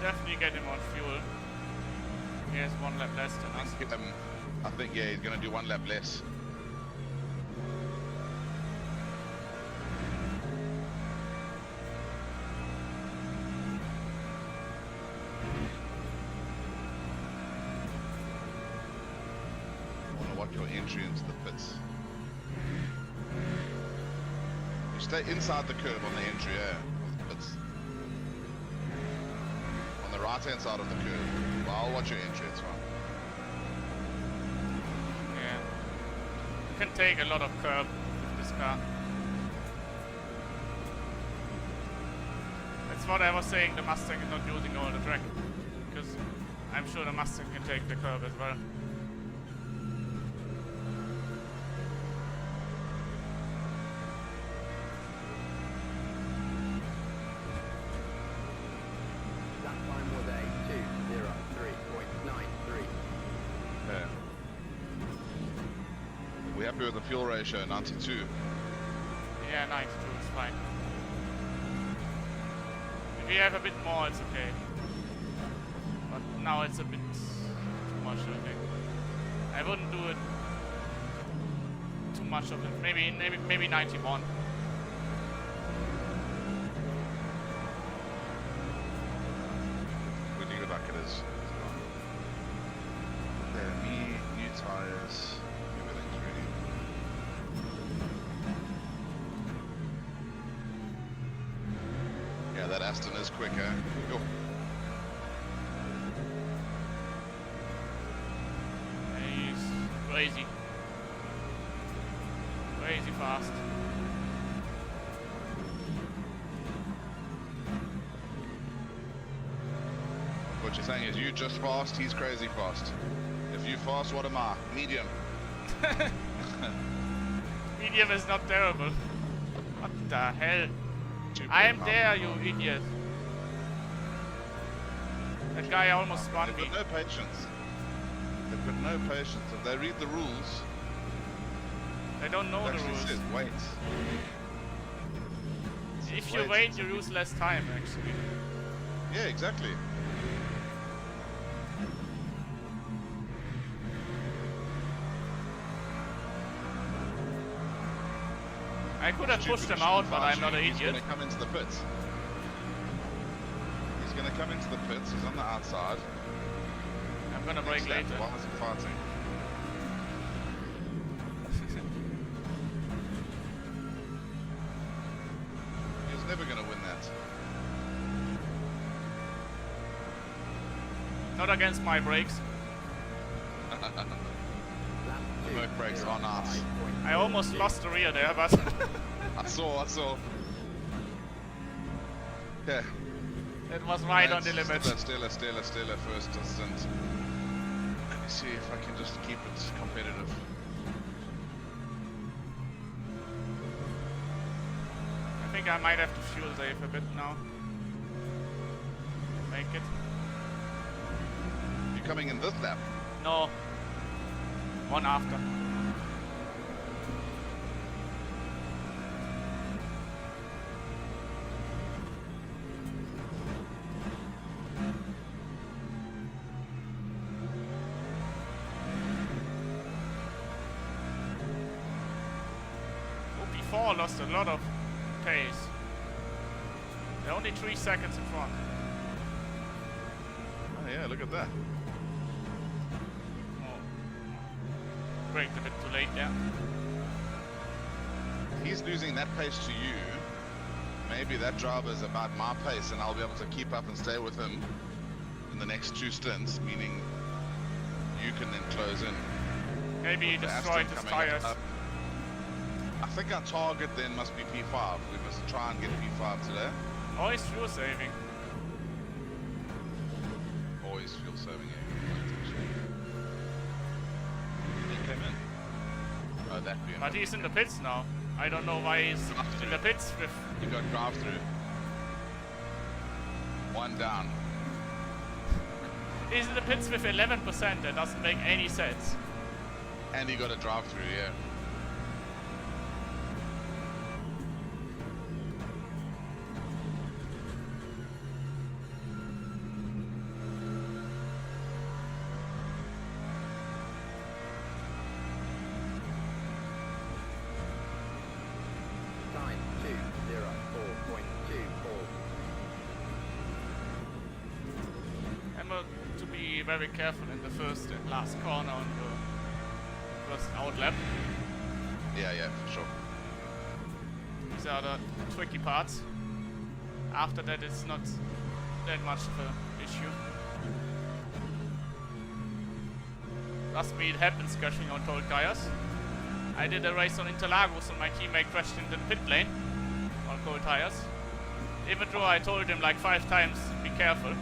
S2: Definitely get him on fuel. He has one lap less than us.
S1: I think, yeah, he's going to do one lap less. I want to watch your entry into the pits. You stay inside the curve on the entry, yeah, of the pits. On the right-hand side of the curve. Well, I'll watch your entry, it's fine.
S2: Yeah. You can take a lot of curb with this car. That's what I was saying, the Mustang is not using all the track. Because I'm sure the Mustang can take the curb as well.
S4: That time was a 2:03.93.
S1: Yeah. We happy with the fuel ratio, 92.
S2: Yeah, 92 is fine. If we have a bit more, it's okay. But now it's a bit too much, I think. I wouldn't do it too much of it. Maybe 91.
S1: wheels. There, new tyres, everything's ready. Yeah, that Aston is quicker. Yo.
S2: He's crazy. Crazy fast.
S1: What you're saying is you just fast, he's crazy fast. If you fast, what am I? Medium.
S2: Medium is not terrible. What the hell? I am there, you idiot. That guy almost spun
S1: They've
S2: me.
S1: got no patience. They've got no patience. If they read the rules,
S2: I don't know
S1: it
S2: the
S1: actually
S2: rules.
S1: says wait.
S2: If you wait, you lose less time, actually.
S1: Yeah, exactly.
S2: I could have pushed
S1: Stupid
S2: him out,
S1: machine
S2: but I'm
S1: finds
S2: not
S1: you,
S2: an
S1: He's
S2: idiot.
S1: going to come into the pits. He's going to come into the pits. He's on the outside.
S2: I'm gonna
S1: Next
S2: brake
S1: lap,
S2: later.
S1: why is he fighting? He was never going to win that.
S2: Not against my brakes.
S4: Lap
S1: The
S4: 2,
S1: Merc brakes are nice.
S4: 5.2.
S2: I almost lost the rear there, but
S1: I saw. Yeah.
S2: it was right on the
S1: Let's
S2: limit.
S1: Stiller first stint. Let me see if I can just keep it competitive.
S2: I think I might have to fuel save a bit now. Make it.
S1: You're coming in this lap.
S2: No. One after. OP4 lost a lot of pace. They're only 3 seconds in front.
S1: Oh yeah, look at that.
S2: Oh. Braked a bit too late there.
S1: He's losing that pace to you. Maybe that driver is about my pace and I'll be able to keep up and stay with him in the next 2 stints, meaning you can then close in.
S2: Maybe he
S1: The
S2: destroyed
S1: Aston
S2: his
S1: coming
S2: tires.
S1: up. I think our target then must be P5. We must try and get P5 today.
S2: Oh, he's fuel saving.
S1: Always fuel saving. He came in. Oh, that BMW.
S2: But he's in the pits now. I don't know why he's in the pits with...
S1: You got drive through. 1 down.
S2: He's in the pits with 11%. That doesn't make any sense.
S1: And he got a drive through, yeah.
S4: Time 2:04.24.
S2: I'm to be very careful in the first and last corner on the first out lap.
S1: Yeah, for sure.
S2: These are the tricky parts. After that, it's not that much of an issue. Trust me, it happens crashing on cold tires. I did a race on Interlagos and my teammate crashed in the pit lane on cold tires. Even though I told him like 5 times, be careful.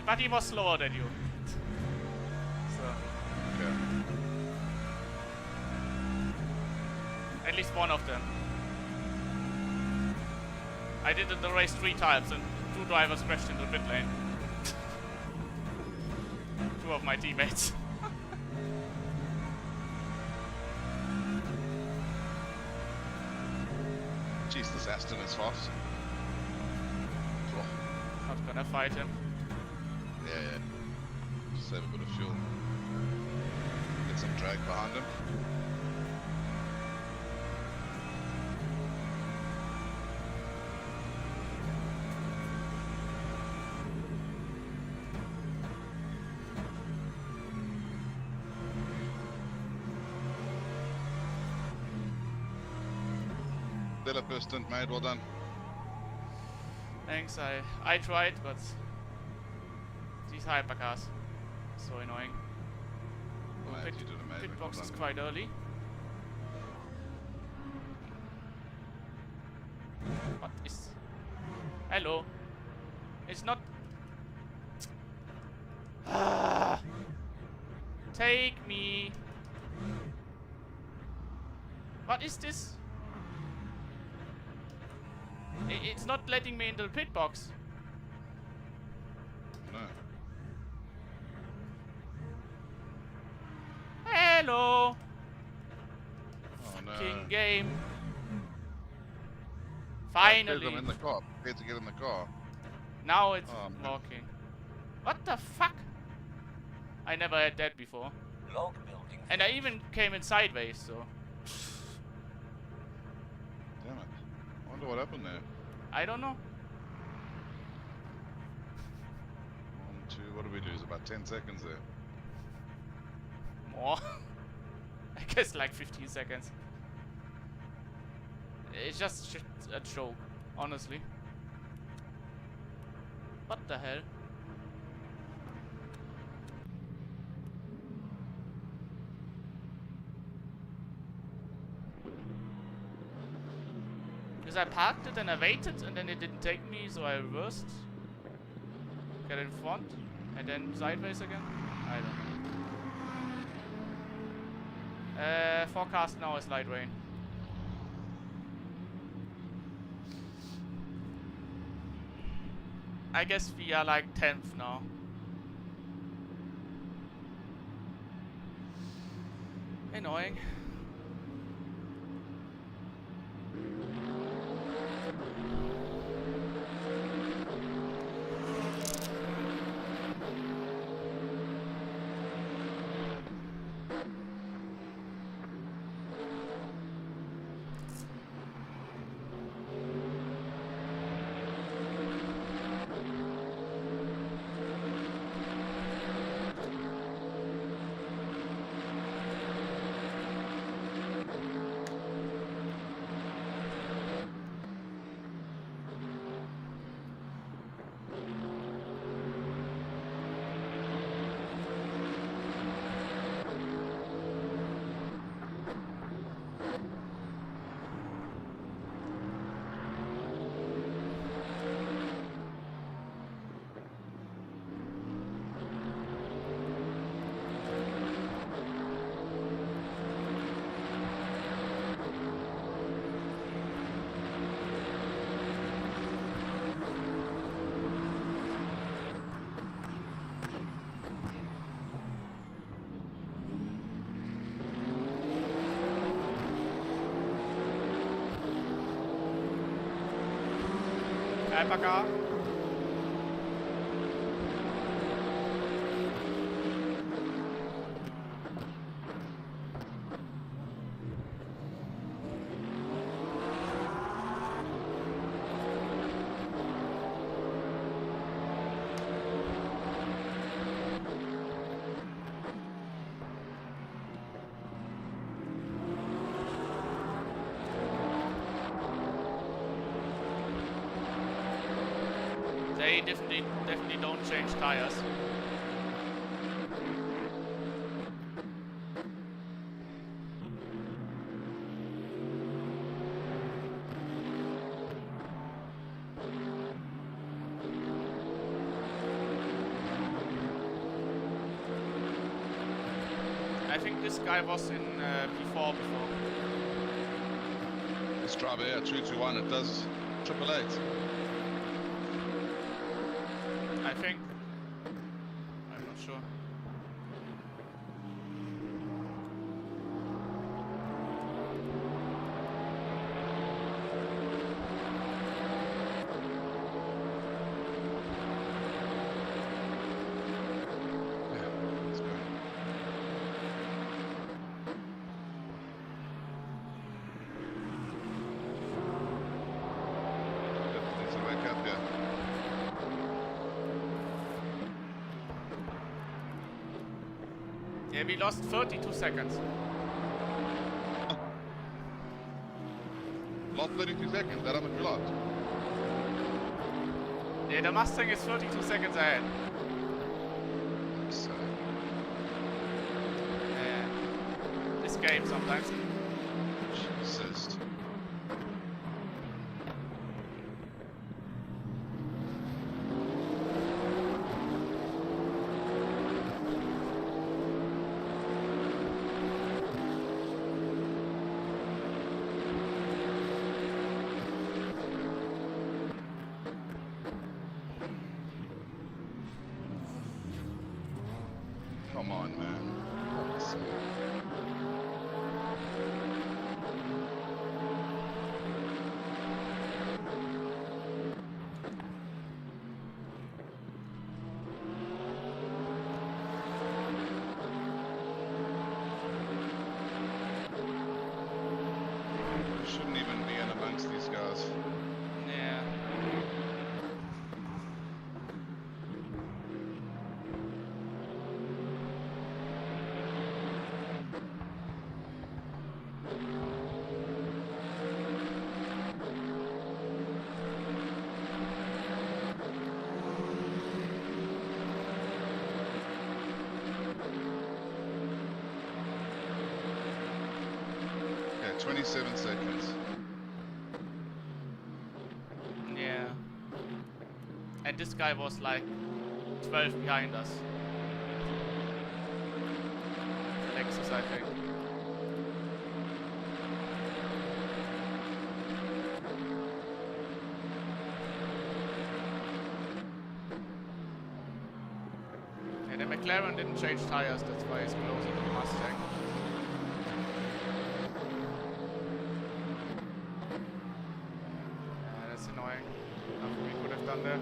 S2: But he was slower than you. So,
S1: Okay.
S2: at least one of them. I did the race 3 times and 2 drivers crashed in the pit lane. 2 of my teammates.
S1: Jeez, this Aston is fast. Oh,
S2: Not gonna fight him.
S1: yeah. Just save a bit of fuel. Get some drag behind him. Stellar first stint, mate. Well done.
S2: Thanks, I tried, but these hypercars so annoying. Oh,
S1: Mate, you did amazing.
S2: pit box
S1: Well
S2: is
S1: done.
S2: quite early. What is? Hello. It's not. Take me. What is this? It's not letting me into the pit box.
S1: No.
S2: Hello.
S1: Oh
S2: Fucking
S1: no.
S2: game.
S1: I'm
S2: Finally.
S1: in the car. Prepared to get in the car.
S2: Now it's
S1: Oh, man.
S2: working. What the fuck? I never had that before.
S3: Log building.
S2: And I even came in sideways, so.
S1: Damn it. I wonder what happened there.
S2: I don't know.
S1: 1, 2, what do we do? It's about 10 seconds there.
S2: More. I guess like 15 seconds. It's just a joke, honestly. What the hell? Because I parked it and I waited and then it didn't take me, so I reversed. Get in front and then sideways again. I don't know. Forecast now is light rain. I guess we are like 10th now. Annoying. Alpaca. They definitely don't change tires. I think this guy was in P4 before.
S1: This driver here, 221, it does 888.
S2: I think. I'm not sure.
S1: Yeah, let's go. Needs to wake up here.
S2: Yeah, we lost 32 seconds.
S1: About 32 seconds, that haven't realized.
S2: Yeah, the Mustang is 32 seconds ahead.
S1: So,
S2: Yeah. This game sometimes.
S1: Jesus. Come on, man. Shouldn't even be in amongst these guys.
S2: Yeah.
S1: Yeah, 27 seconds.
S2: Yeah. And this guy was like 12 behind us. Lexus, I think. Yeah, the McLaren didn't change tires, that's why he's closer to the Mustang. Yeah, that's annoying. Nothing we could have done there.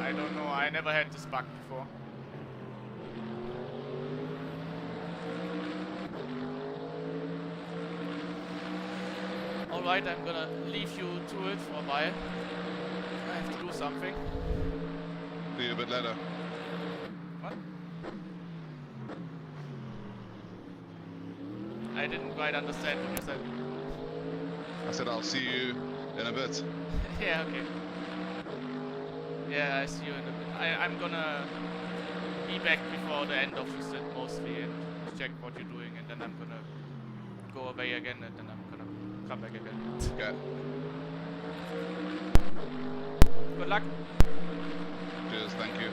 S2: I don't know, I never had this bug before. Alright, I'm gonna leave you to it for a while. I have to do something.
S1: See you a bit later.
S2: What? I didn't quite understand what you said.
S1: I said I'll see you in a bit.
S2: Yeah, okay. Yeah, I see you in a bit. I'm gonna be back before the end of the set mostly and check what you're doing, and then I'm gonna go away again, and then I'm gonna come back again.
S1: Okay.
S2: Good luck.
S1: Cheers, thank you.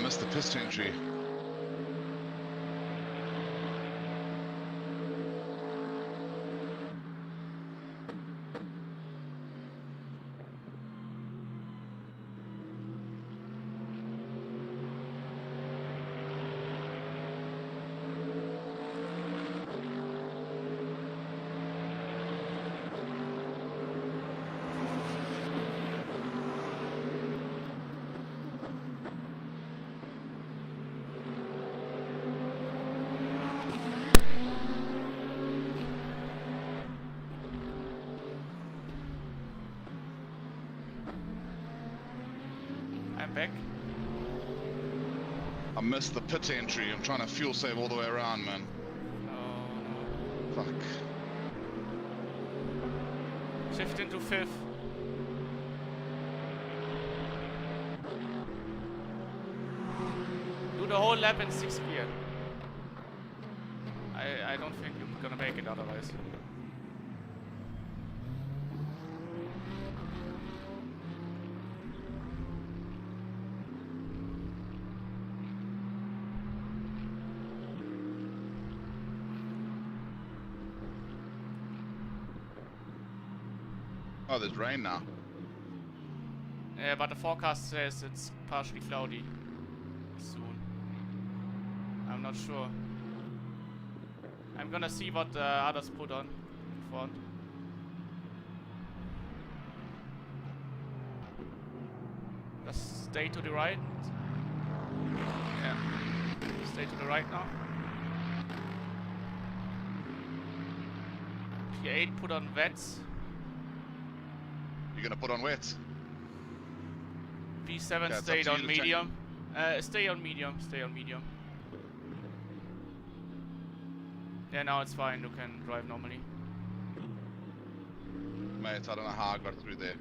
S1: missed the pit entry.
S2: I'm back.
S1: I missed the pit entry. I'm trying to fuel save all the way around, man.
S2: Oh
S1: Fuck.
S2: no. Shift into 5th. Do the whole lap in 6th gear. I don't think you're gonna make it otherwise.
S1: Oh, there's rain now.
S2: Yeah, but the forecast says it's partially cloudy soon. I'm not sure. I'm gonna see what the others put on in front. Just stay to the right. Yeah. Stay to the right now. P8 put on wets.
S1: You're gonna put on wet.
S2: P7
S1: Okay, it's
S2: stayed
S1: up to
S2: on
S1: you to check.
S2: medium. Stay on medium. Stay on medium. Yeah, now it's fine. You can drive normally.
S1: Mate, I don't know how I got through there.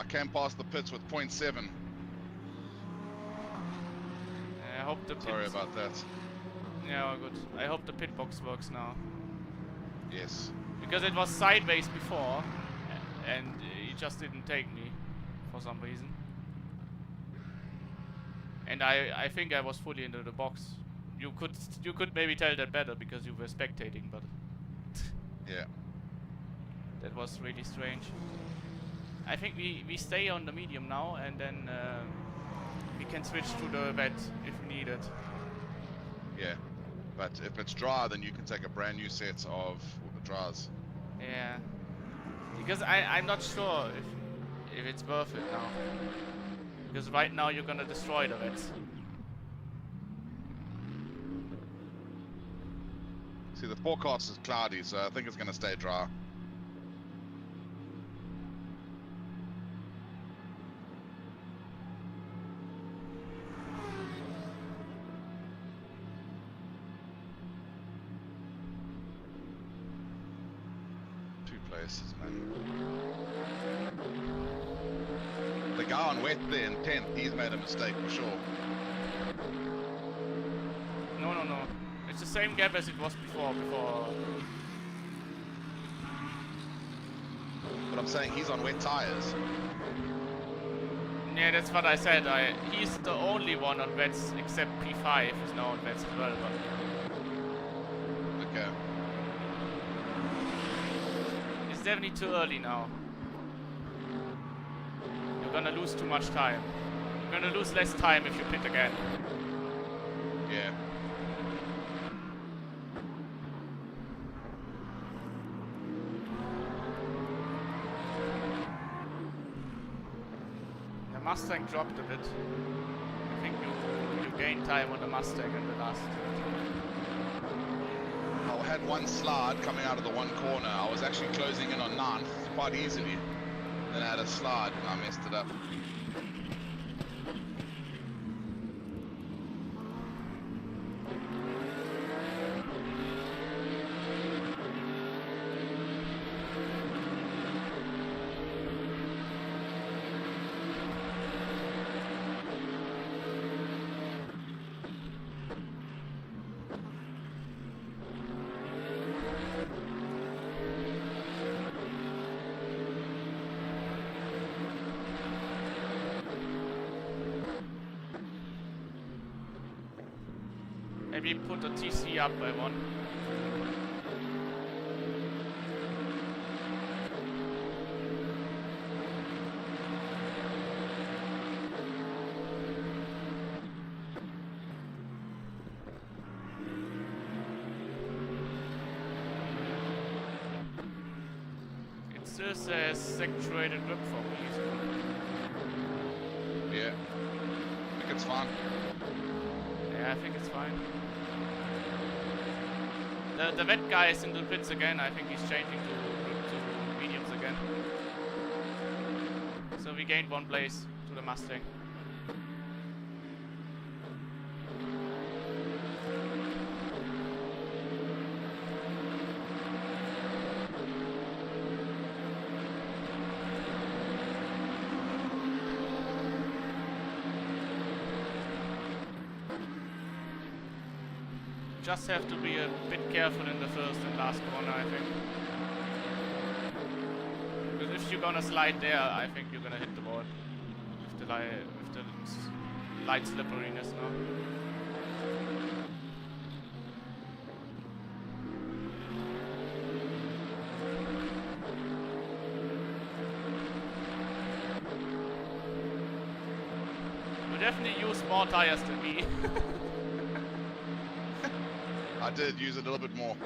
S1: I came past the pits with 0.7.
S2: I hope the
S1: Sorry
S2: pit.
S1: about that.
S2: Yeah, all good. I hope the pit box works now.
S1: Yes.
S2: Because it was sideways before, and it just didn't take me for some reason. And I think I was fully into the box. You could maybe tell that better because you were spectating, but
S1: Yeah.
S2: that was really strange. I think we stay on the medium now, and then we can switch to the wet if needed.
S1: Yeah. But if it's dry, then you can take a brand new set of dries.
S2: Yeah. Because I'm not sure if it's worth it now. Because right now you're gonna destroy the wets.
S1: See, the forecast is cloudy, so I think it's gonna stay dry. Places, man. The guy on wet there in 10th, he's made a mistake for sure.
S2: No. It's the same gap as it was before.
S1: But I'm saying he's on wet tires.
S2: Yeah, that's what I said. He's the only one on wets except P5 is now on wets as well. But
S1: Okay.
S2: it's definitely too early now. You're gonna lose too much time. You're gonna lose less time if you pit again.
S1: Yeah.
S2: The Mustang dropped a bit. I think you gained time on the Mustang in the last.
S1: I had one slide coming out of the one corner. I was actually closing in on 9th quite easily. Then I had a slide and I messed it up.
S2: Maybe put the TC up by 1. It still says saturated grip for me. So.
S1: Yeah. I think it's fine.
S2: Yeah, I think it's fine. The vet guy is in the pits again. I think he's changing to mediums again. So we gained 1 place to the Mustang. Just have to be a bit careful in the first and last corner, I think. Because if you're gonna slide there, I think you're gonna hit the wall. With the light slipperiness now. You definitely use more tires than me.
S1: I did use it a little bit more.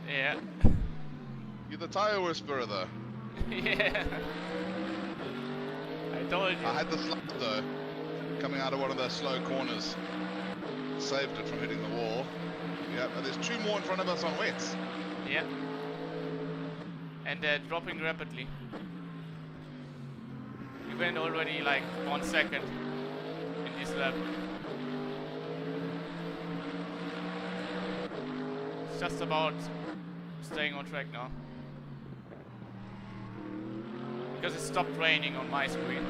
S2: Yeah.
S1: You're the tire whisperer though.
S2: Yeah. I told you.
S1: I had the slide though, coming out of one of those slow corners. Saved it from hitting the wall. Yeah, and there's 2 more in front of us on wets.
S2: Yeah. And they're dropping rapidly. We went already like 1 second in this lap. It's just about staying on track now. Because it stopped raining on my screen.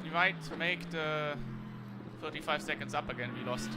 S2: We might make the 35 seconds up again we lost.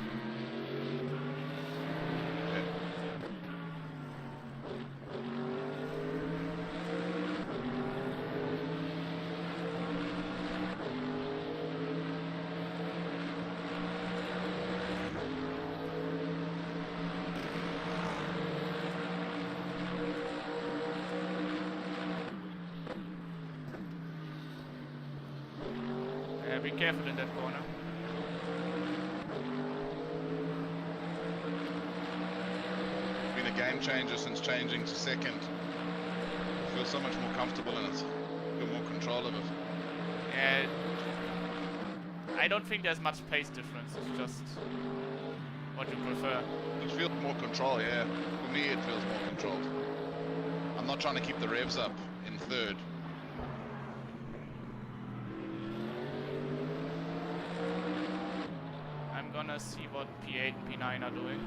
S2: Be careful in that corner.
S1: Been a game changer since changing to second. I feel so much more comfortable in it. Got more control of it.
S2: Yeah. I don't think there's much pace difference. It's just what you prefer.
S1: It feels more control, yeah. For me, it feels more controlled. I'm not trying to keep the revs up in third.
S2: Gonna see what P8 and P9 are doing.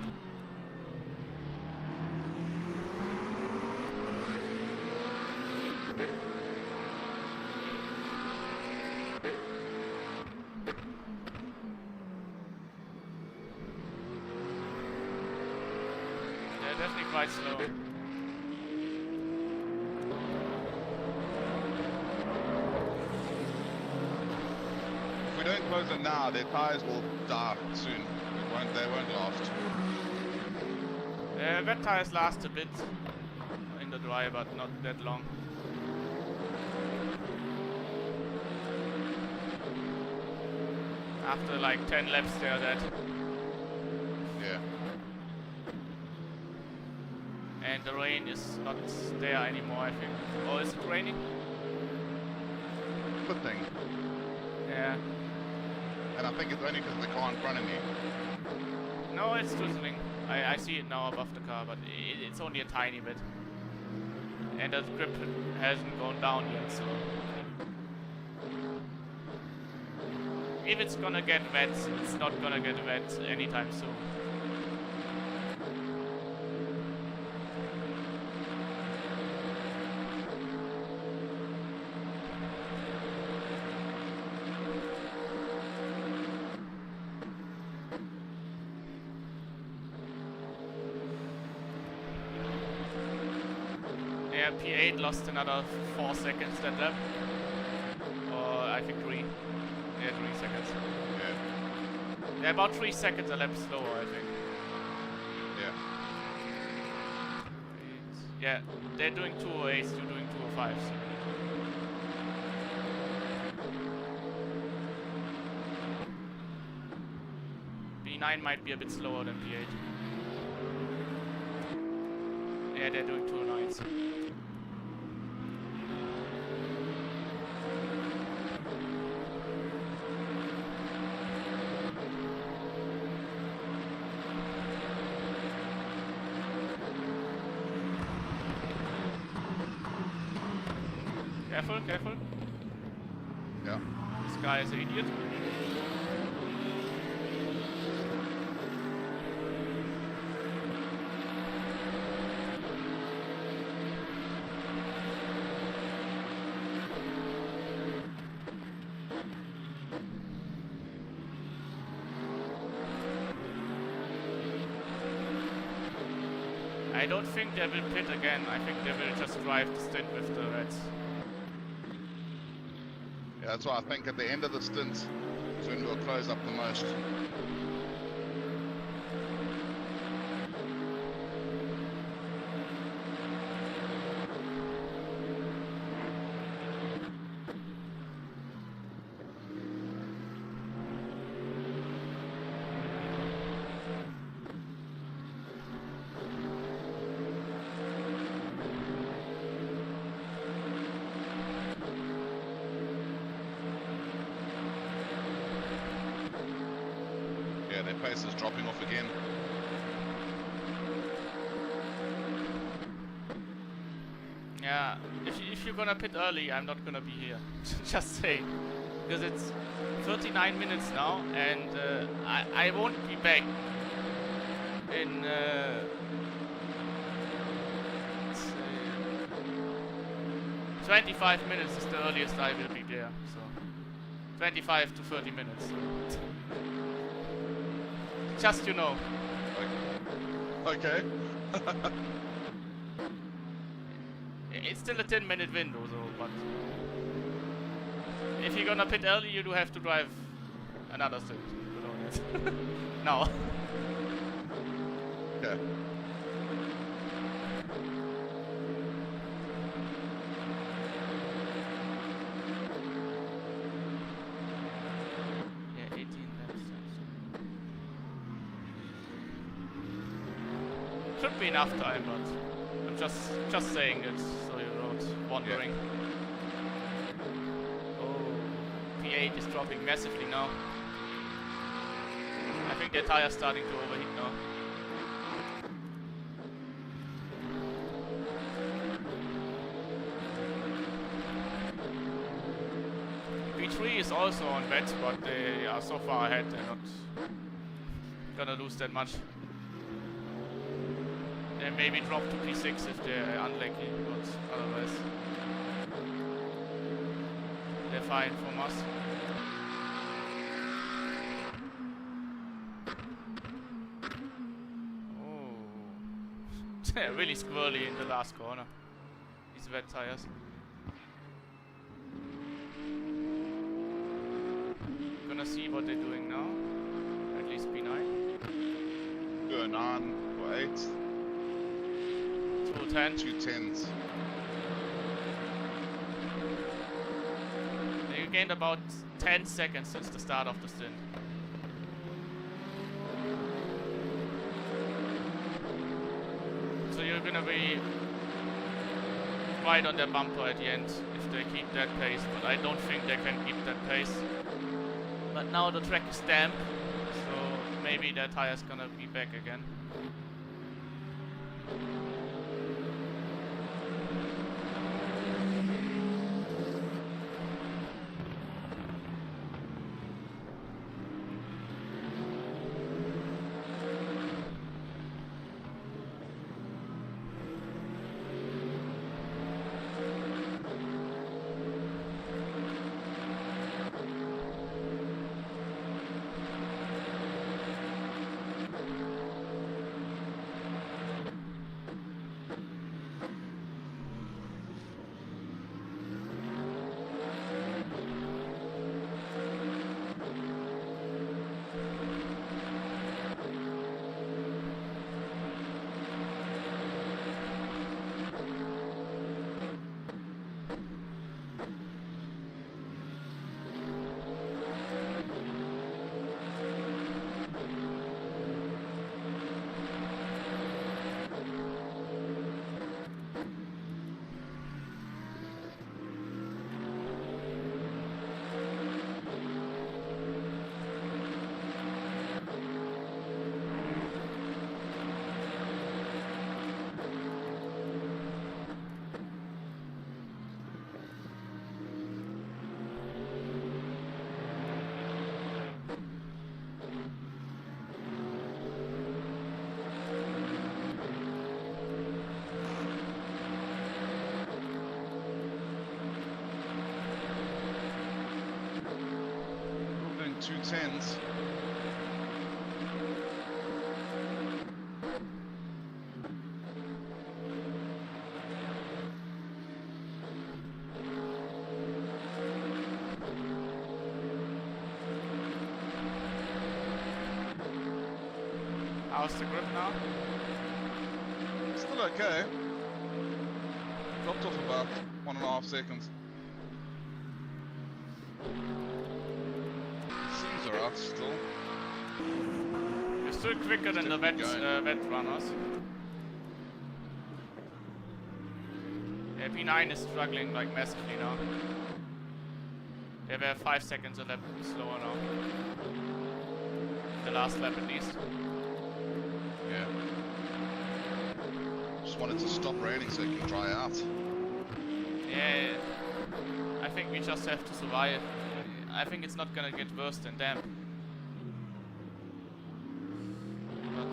S2: They're definitely quite slow.
S1: If we don't close it now, their tires will die soon. They won't last.
S2: Wet tires last a bit in the dry, but not that long. After like 10 laps they're dead.
S1: Yeah.
S2: And the rain is not there anymore, I think. Or is it raining?
S1: Good thing.
S2: Yeah.
S1: And I think it's only because of the car in front of me.
S2: No, it's drizzling. I see it now above the car, but it's only a tiny bit. And the grip hasn't gone down yet, so... If it's gonna get wet, it's not gonna get wet anytime soon. Yeah, P8 lost another 4 seconds that lap. Or I think 3. Yeah, 3 seconds.
S1: Yeah.
S2: Yeah, about 3 seconds a lap slower, I think.
S1: Yeah.
S2: Yeah, they're doing 208s, you're doing 205s. B9 might be a bit slower than P8. Yeah, they're doing 209s. Careful, careful.
S1: Yeah.
S2: This guy is an idiot. I don't think they will pit again. I think they will just drive the stint with the reds.
S1: Yeah, that's why I think at the end of the stint is when we'll close up the most. Yeah, their pace is dropping off again.
S2: Yeah, if you're gonna pit early, I'm not gonna be here. Just saying. Because it's 39 minutes now, and I won't be back in 25 minutes is the earliest I will be there. So 25 to 30 minutes. So. Just you know.
S1: Okay.
S2: It's still a 10-minute window, though, but if you're gonna pit early, you do have to drive another stint. You know that. Now.
S1: Yeah.
S2: Yeah, 18 laps. Should be enough time, but I'm just saying it so you're not wondering. Oh, P8 is dropping massively now. I think their tire's starting to overheat now. P3 is also on wet, but they are so far ahead they're not gonna lose that much. They maybe drop to P6 if they're unlucky, but otherwise they're fine from us. Oh, they're really squirrely in the last corner. These wet tires. Gonna see what they're doing now. At least P9.
S1: Go 9 or 8.
S2: 210.
S1: 2 10s.
S2: They gained about 10 seconds since the start of the stint. So you're gonna be right on their bumper at the end if they keep that pace, but I don't think they can keep that pace. But now the track is damp, so maybe their tire's gonna be back again.
S1: 210s.
S2: How's the grip now?
S1: Still okay. Dropped off about 1.5 seconds. Seems alright still.
S2: You're still quicker than the wet runners. Yeah, P9 is struggling like massively now. They were 5 seconds a lap slower now. The last lap at least.
S1: Yeah. Just wanted to stop raining so it can dry out.
S2: Yeah, I think we just have to survive. I think it's not gonna get worse than damp. But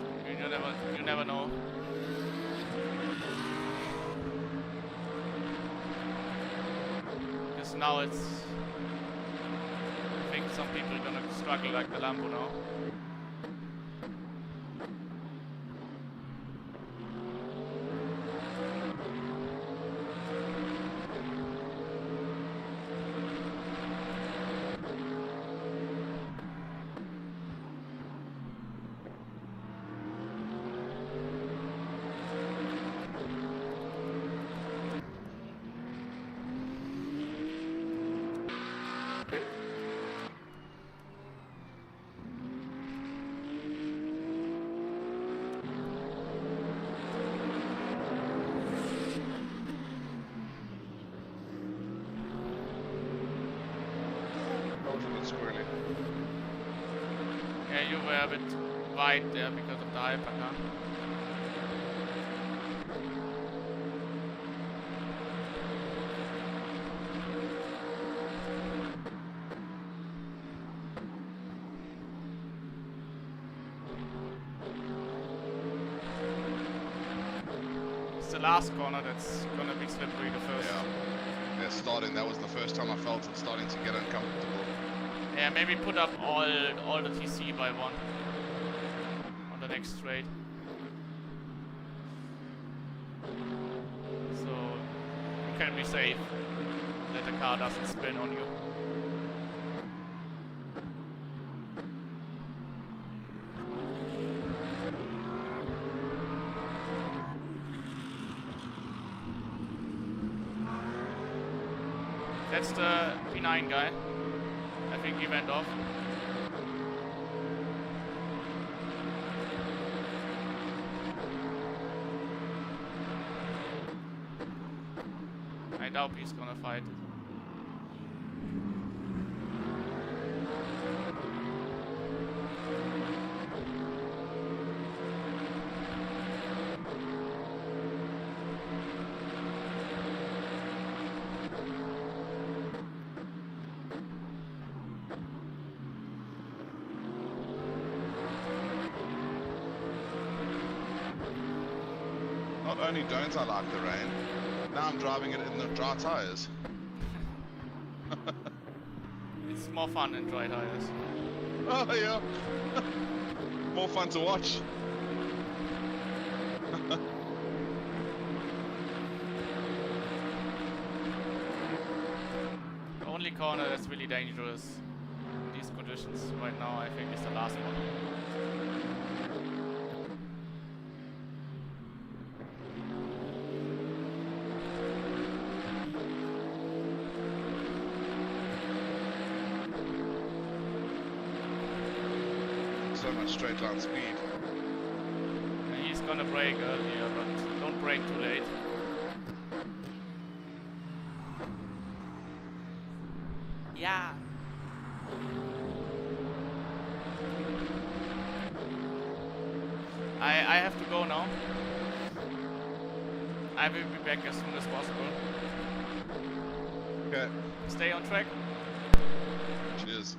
S2: you never know. Because now it's... I think some people are gonna struggle like the Lambo now.
S1: Squirrely.
S2: Yeah, you were a bit wide there because of the hypercar. It's the last corner that's gonna be slippery the first.
S1: Yeah, starting, that was the first time I felt it starting to get uncomfortable.
S2: Yeah, maybe put up all the TC by one on the next straight. So you can be safe that the car doesn't spin on you. That's the P9 guy. I think he went off. I doubt he's gonna fight.
S1: Not only don't I like the rain, now I'm driving it in the dry tires.
S2: It's more fun than dry tires.
S1: Oh yeah. More fun to watch.
S2: The only corner that's really dangerous in these conditions right now, I think, is the last one.
S1: So much straight line speed.
S2: And he's gonna brake earlier, but don't brake too late. Yeah. I have to go now. I will be back as soon as possible.
S1: Okay.
S2: Stay on track.
S1: Cheers.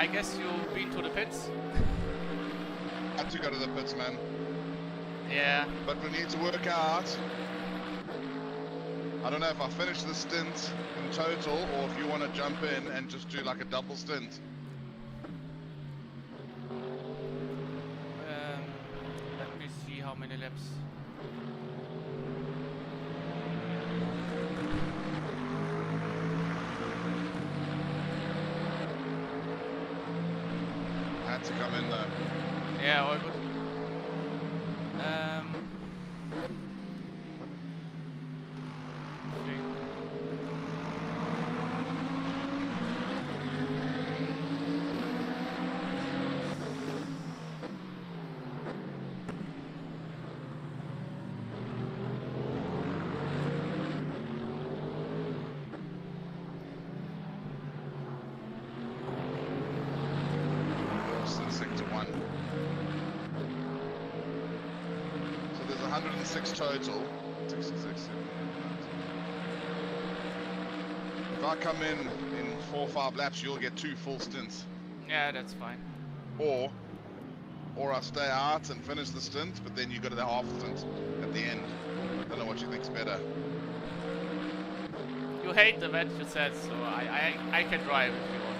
S2: I guess you've been to the pits?
S1: Had to go to the pits, man.
S2: Yeah.
S1: But we need to work out. I don't know if I finish the stint in total or if you want to jump in and just do like a double stint.
S2: Let me see how many laps.
S1: I had to come in though.
S2: Yeah, all good. Okay.
S1: Still sector 1. So there's 106 total. 66. If I come in 4 or 5 laps, you'll get 2 full stints.
S2: Yeah, that's fine.
S1: Or I stay out and finish the stint, but then you go to the half stint at the end. Don't know what you think's better.
S2: You hate the vet, you said, so I can drive if you want.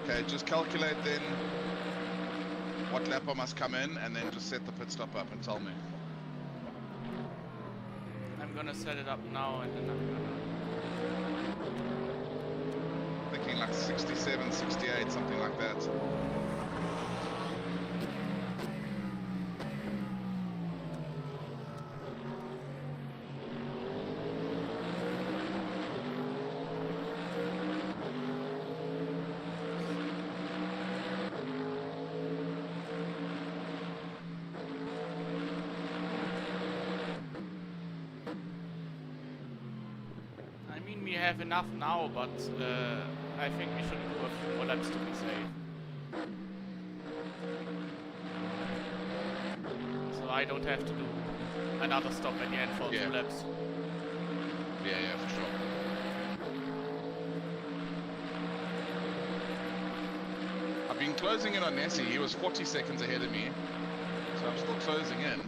S1: Okay, just calculate then what lap I must come in, and then just set the pit stop up and tell me.
S2: I'm gonna set it up now and then I'm gonna...
S1: Thinking like 67, 68, something like that.
S2: I mean, we have enough now, but I think we should do a few more laps to be safe. So I don't have to do another stop at the end for 2 laps.
S1: Yeah, for sure. I've been closing in on Nessie. He was 40 seconds ahead of me, so I'm still closing in.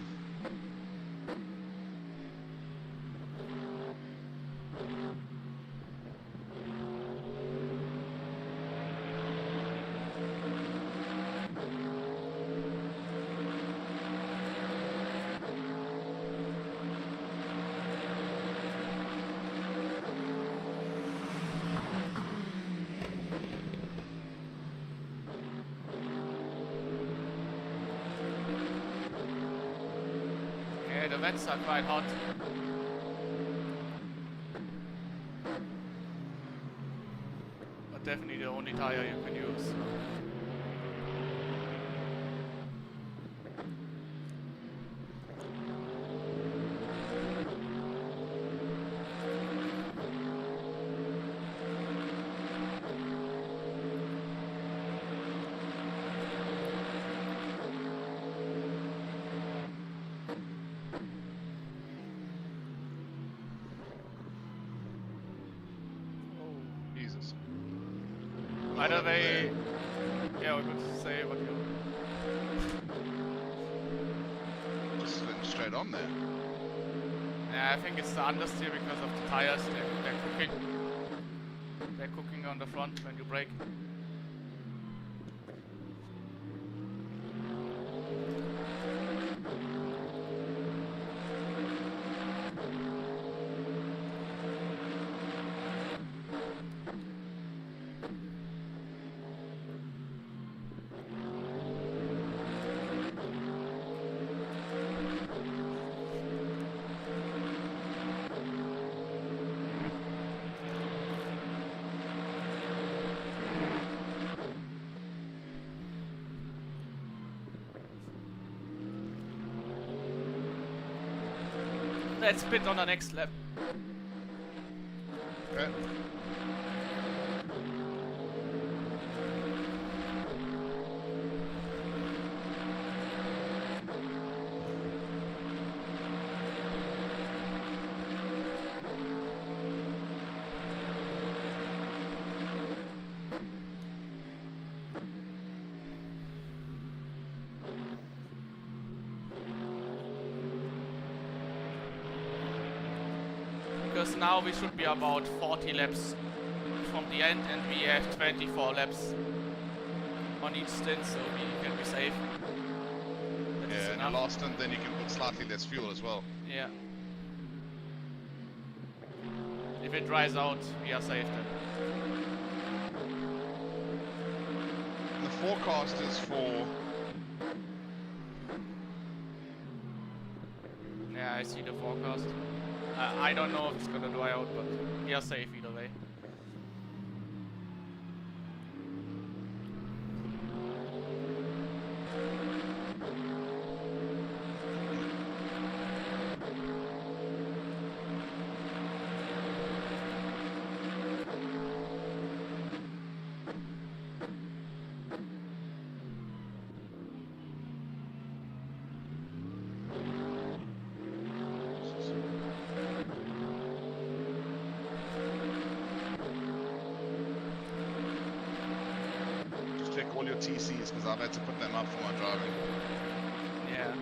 S2: Yeah, the vents are quite hot. But definitely the only tire you can use.
S1: Jesus.
S2: By the way, yeah, we could say what you...
S1: Just went straight on there.
S2: Yeah, I think it's the understeer because of the tires. They're cooking. They're cooking on the front when you brake. Let's pit on the next lap.
S1: Okay.
S2: because now we should be about 40 laps from the end, and we have 24 laps on each stint, so we can be safe. That is
S1: Yeah, and the
S2: enough.
S1: last stint, then you can put slightly less fuel as well.
S2: Yeah. If it dries out, we are safe then.
S1: The forecast is for...
S2: Yeah, I see the forecast. I don't know if it's gonna dry out, but we are safe either way.
S1: Just check all your TCs, because I've had to put them up for my driving.
S2: Yeah.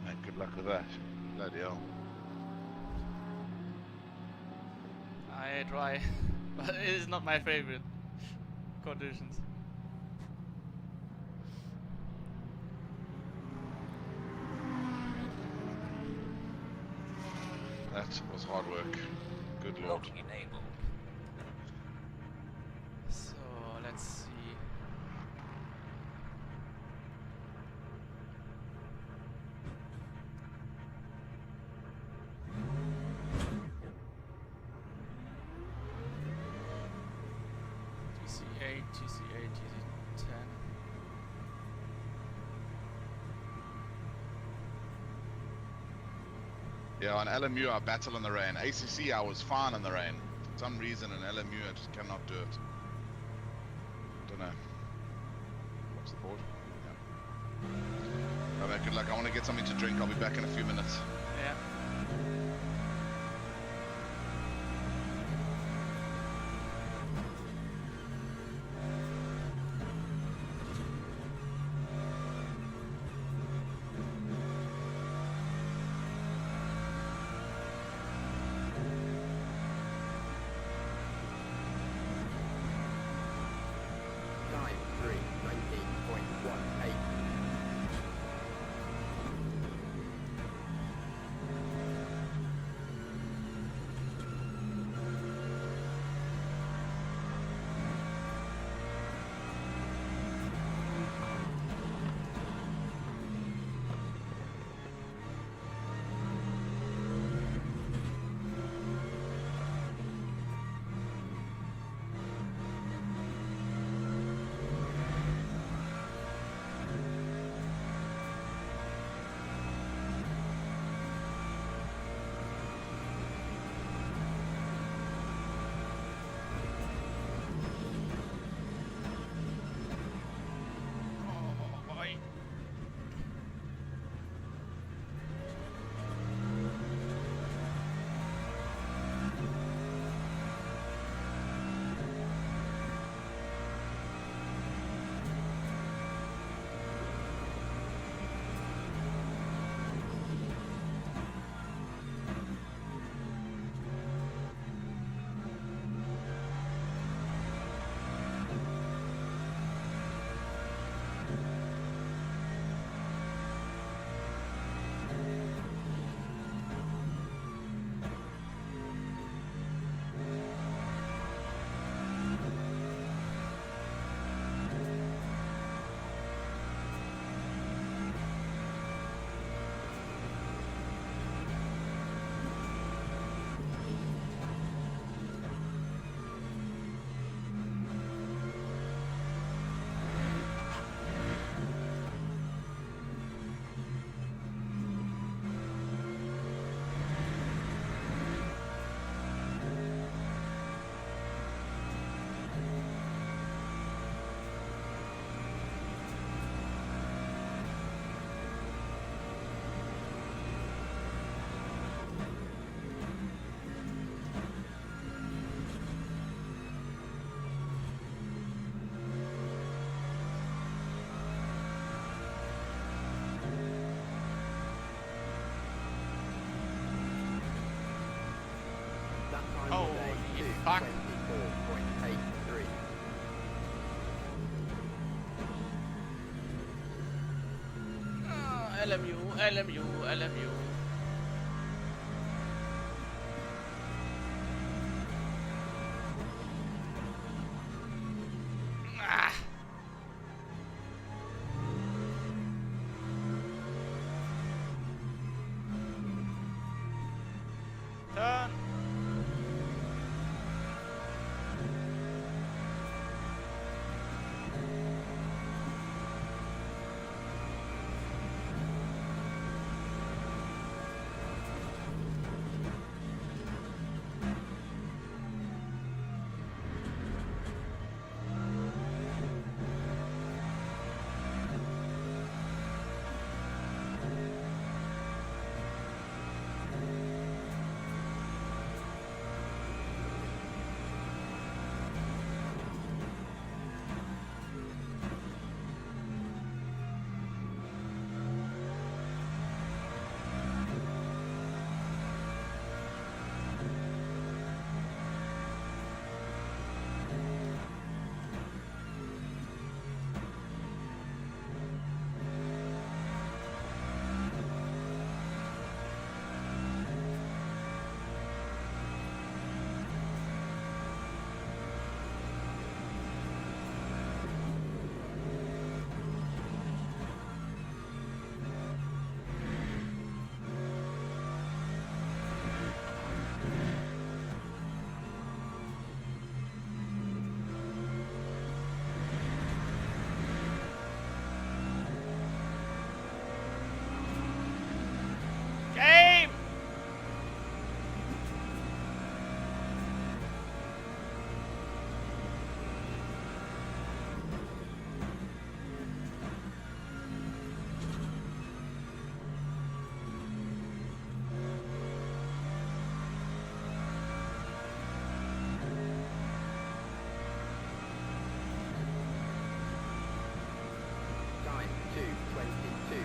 S1: Man, good luck with that. Bloody hell.
S2: I try, but it is not my favorite conditions.
S1: That was hard work. Good lord.
S3: Locking enabled.
S2: So let's see. TC8, TC8, TC10.
S1: Yeah, on LMU I battle in the rain. ACC I was fine in the rain. For some reason in LMU I just cannot do it. Don't know. What's the board? Yeah. Alright, good luck. I want to get something to drink. I'll be back in a few minutes.
S2: Yeah.
S6: Time 3:19.18.
S2: Fuck.
S4: 24.83.
S2: LMU, LMU, LMU. Ah. Turn. Game!
S4: Time 2:22.15.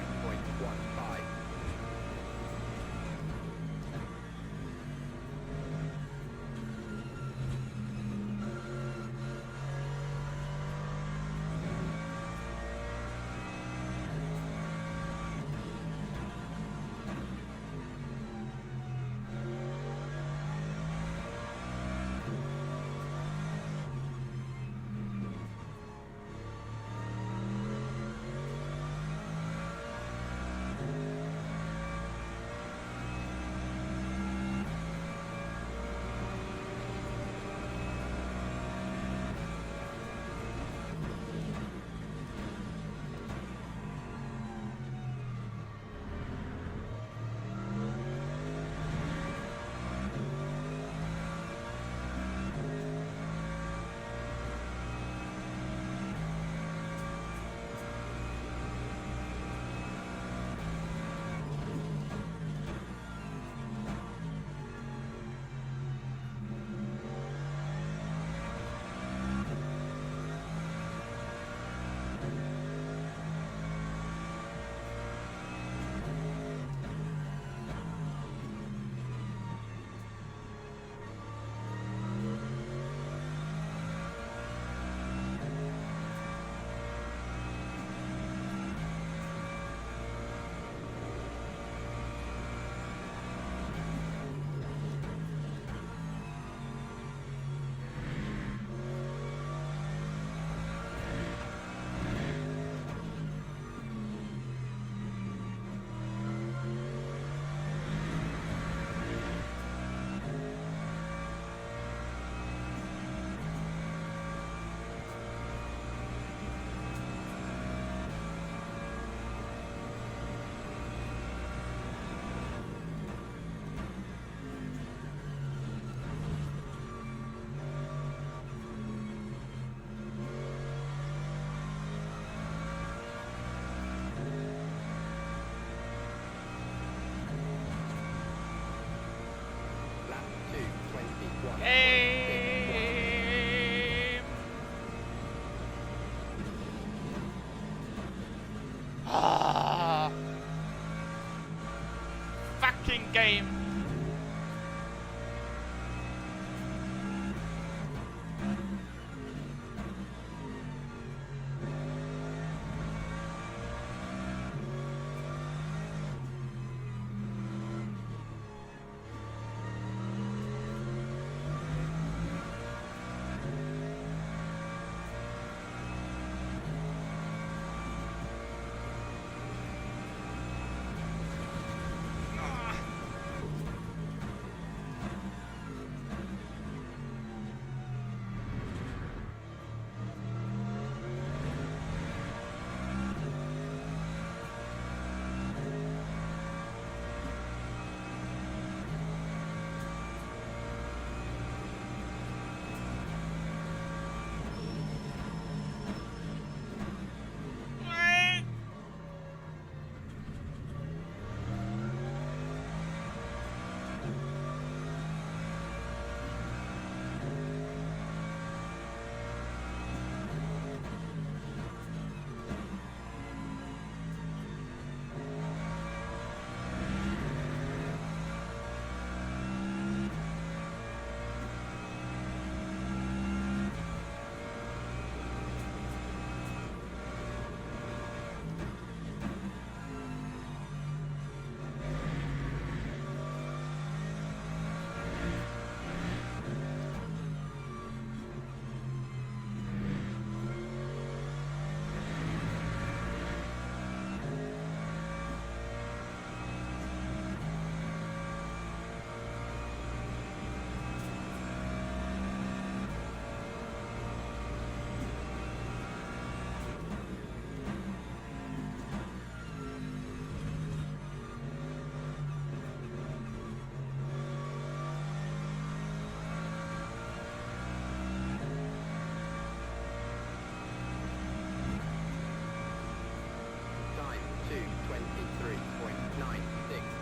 S4: Lap 2:21.
S2: Game! Ah! Fucking game!
S4: 223.96.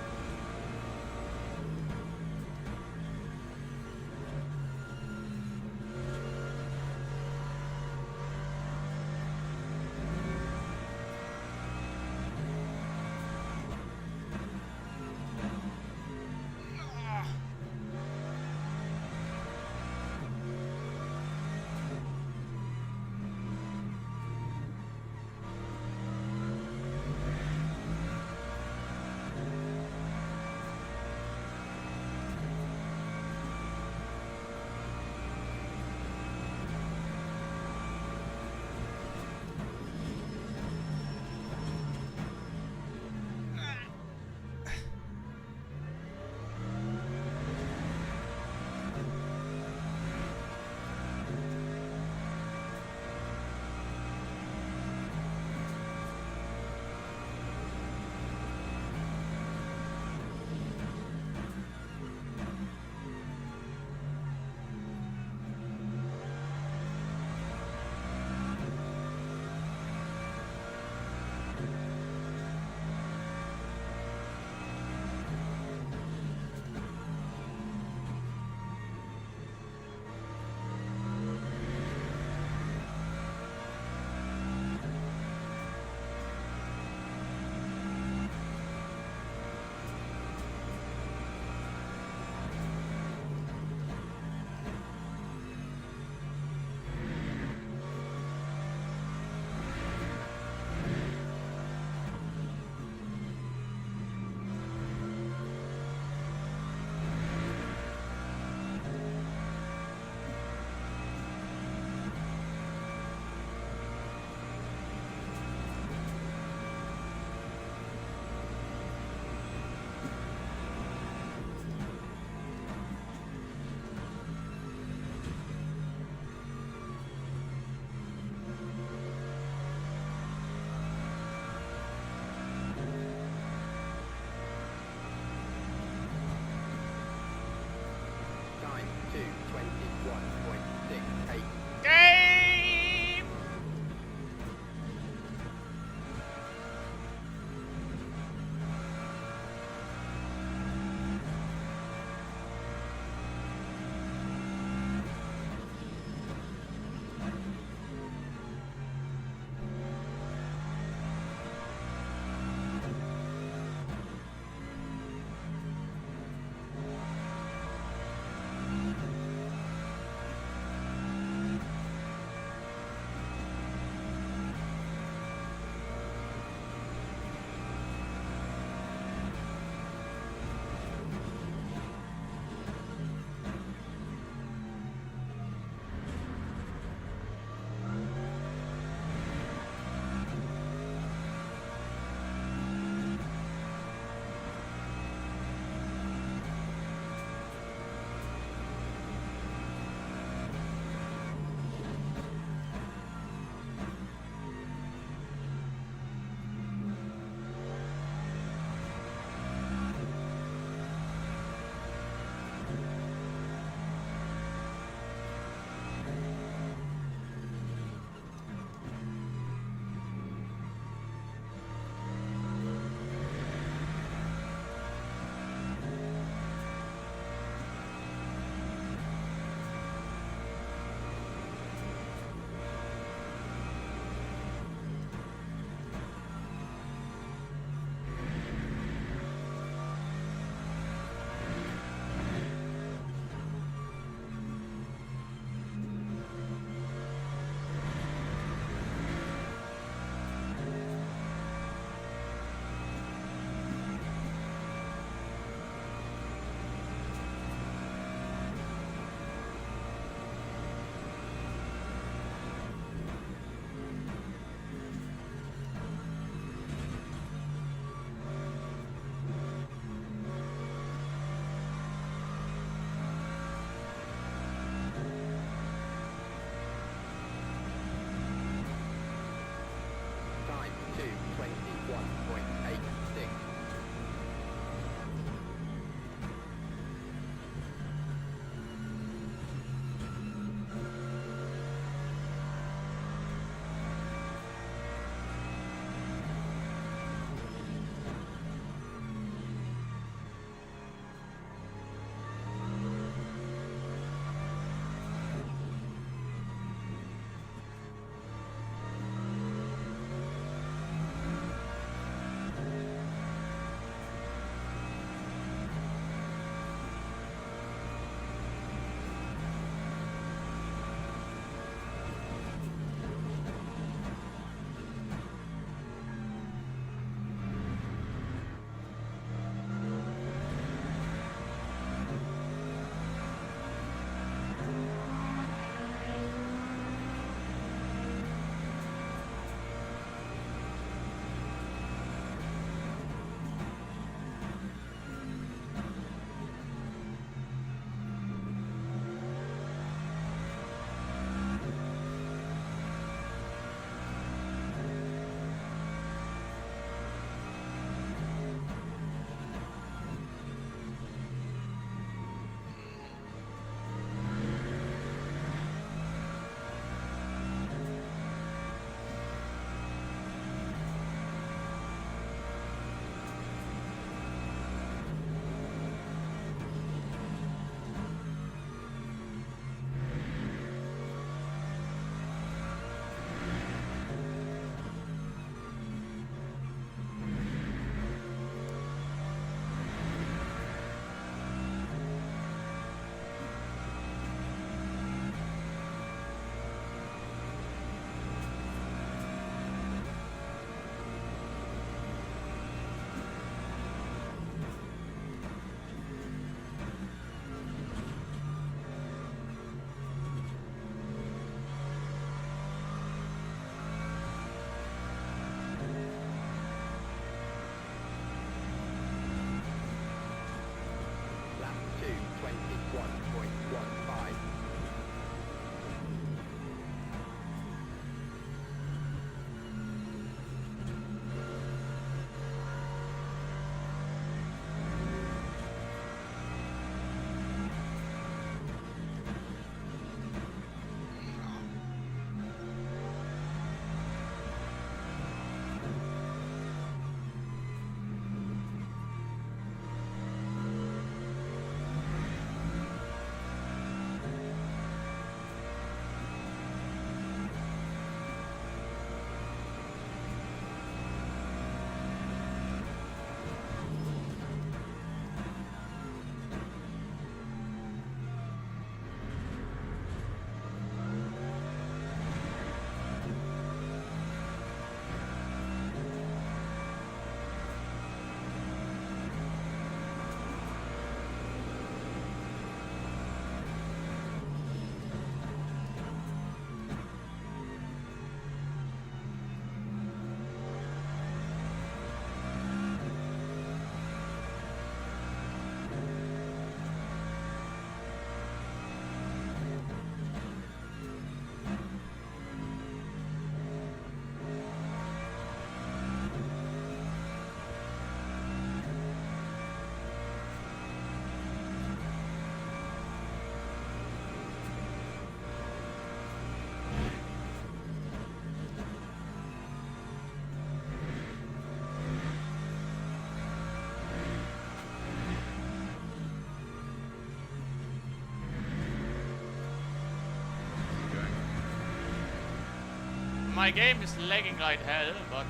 S2: my game is lagging like hell, but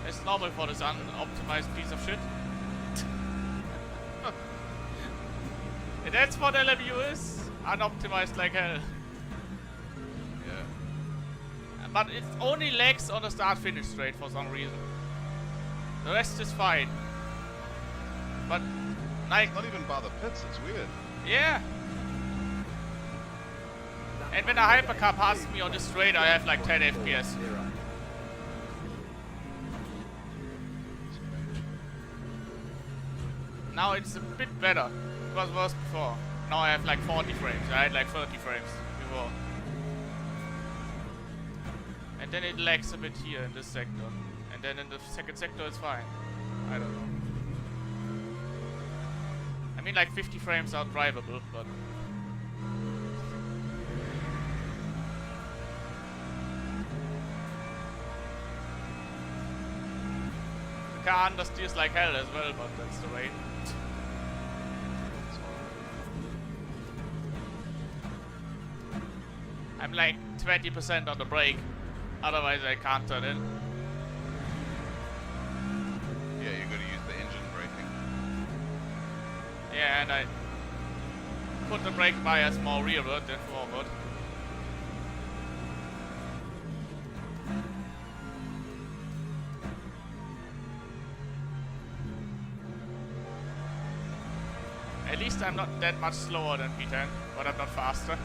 S2: it's normal for this unoptimized piece of shit. And that's what LMU is, unoptimized like hell.
S1: Yeah.
S2: But it only lags on the start-finish straight for some reason. The rest is fine. But like,
S1: Not even by the pits, it's weird.
S2: yeah. And when a hypercar passes me on the straight, I have like 10 FPS. Now it's a bit better. It was worse before. Now I have like 40 frames. I had like 30 frames before. And then it lags a bit here in this sector. And then in the second sector it's fine. I don't know. I mean, like 50 frames are drivable, but the car understeers like hell as well, but that's the way. I'm like 20% on the brake, otherwise I can't turn in.
S1: Yeah, you gotta use the engine braking.
S2: Yeah, and I put the brake bias more rearward than forward. At least I'm not that much slower than P10, but I'm not faster.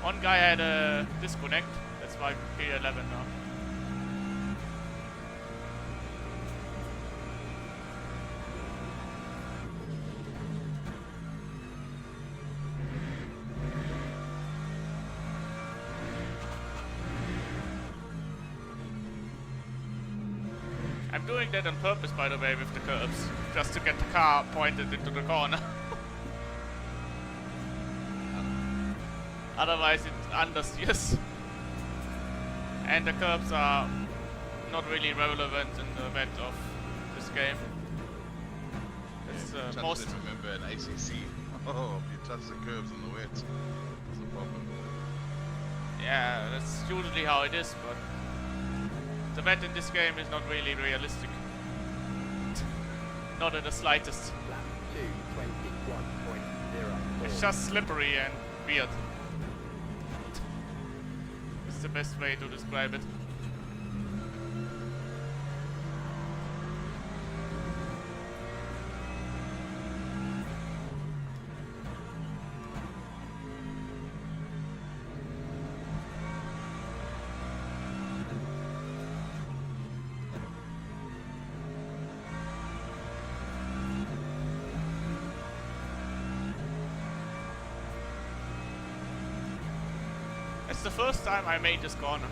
S2: One guy had a disconnect, that's why P11 now. I'm doing that on purpose, by the way, with the curbs, just to get the car pointed into the corner. Otherwise it understeers. And the curbs are not really relevant in the event of this game. It's most...
S1: remember an ACC. Oh, if you touch the curves in the wet, that's a problem.
S2: Yeah, that's usually how it is, but the wet in this game is not really realistic. Not in the slightest.
S4: Lap 2:21.04.
S2: It's just slippery and weird. It's the best way to describe it. It's the first time I made this corner.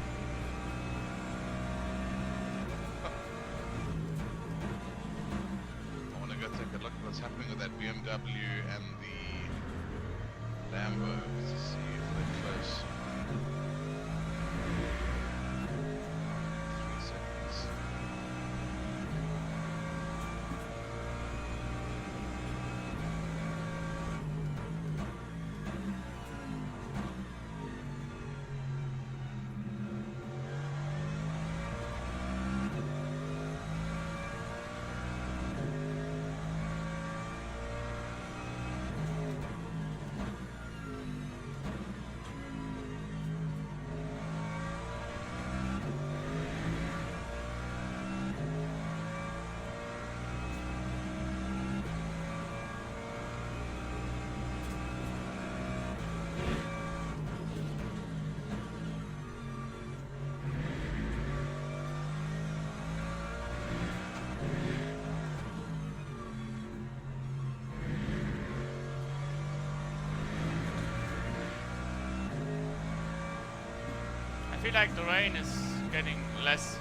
S1: I want to go take a look at what's happening with that BMW and the Lambo to see if they're close. 3 seconds. I feel like the rain is getting less.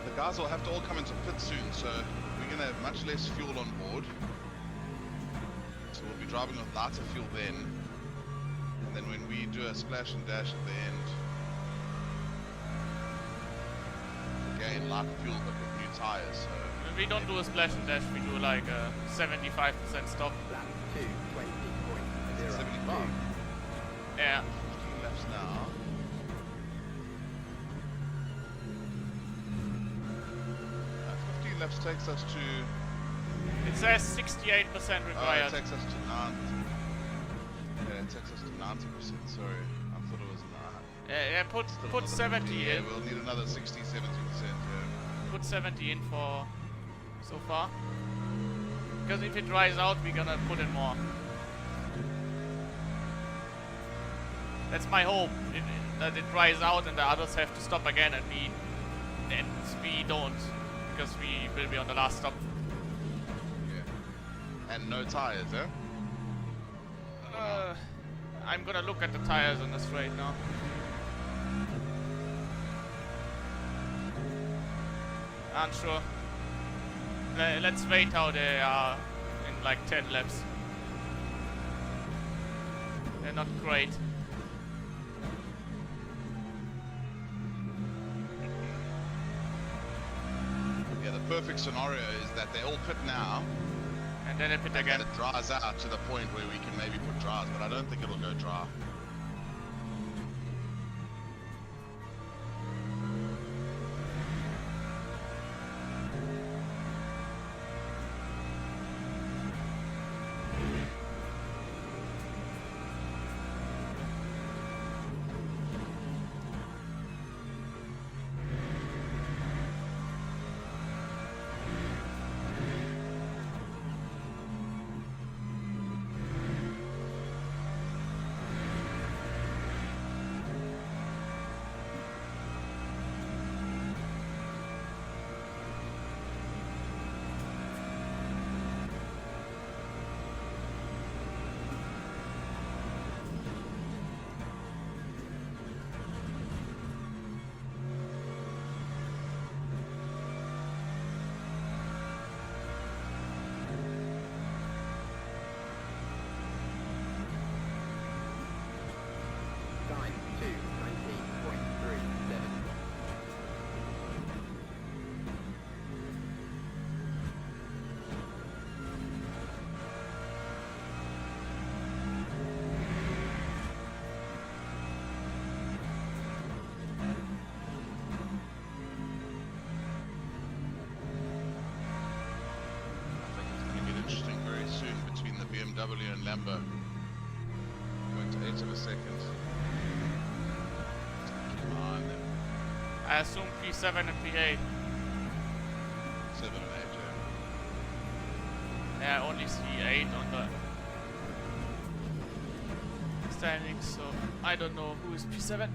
S1: The guys will have to all come into pit soon, so we're going to have much less fuel on board. So we'll be driving with lighter fuel then. And then when we do a splash and dash at the end, gain light fuel but with new tires. So
S2: We don't do a splash and dash, we do like a 75% stop.
S4: Lap 2, 20.02.
S1: 75.
S2: Yeah.
S1: 15 laps now. Uh, 15 laps takes us to.
S2: It says 68% required.
S1: It takes us to 90. Yeah, it takes us to 90%. Sorry, I thought it was 9.
S2: Yeah, put 70
S1: Yeah,
S2: in.
S1: we'll need another 60, 70%. Yeah.
S2: Put 70 in for so far. Because if it dries out, we're gonna put in more. That's my hope. That it dries out and the others have to stop again and we don't. Because we will be on the last stop.
S1: Yeah. And no tires, eh?
S2: I'm gonna look at the tires on the straight now. Unsure. Let's wait how they are in like 10 laps. They're not great.
S1: Yeah, the perfect scenario is that they all pit now.
S2: And then they pit
S1: And
S2: again.
S1: then it dries out to the point where we can maybe put dries, but I don't think it'll go dry.
S4: Time 2, 19.37.
S1: I think it's going to get interesting very soon between the BMW and Lambo. Went to 8 of a second. Keep an eye on them.
S2: I assume P7 and P8.
S1: 7 and 8, yeah.
S2: Yeah, I only see 8 on the standings, so I don't know who is P7.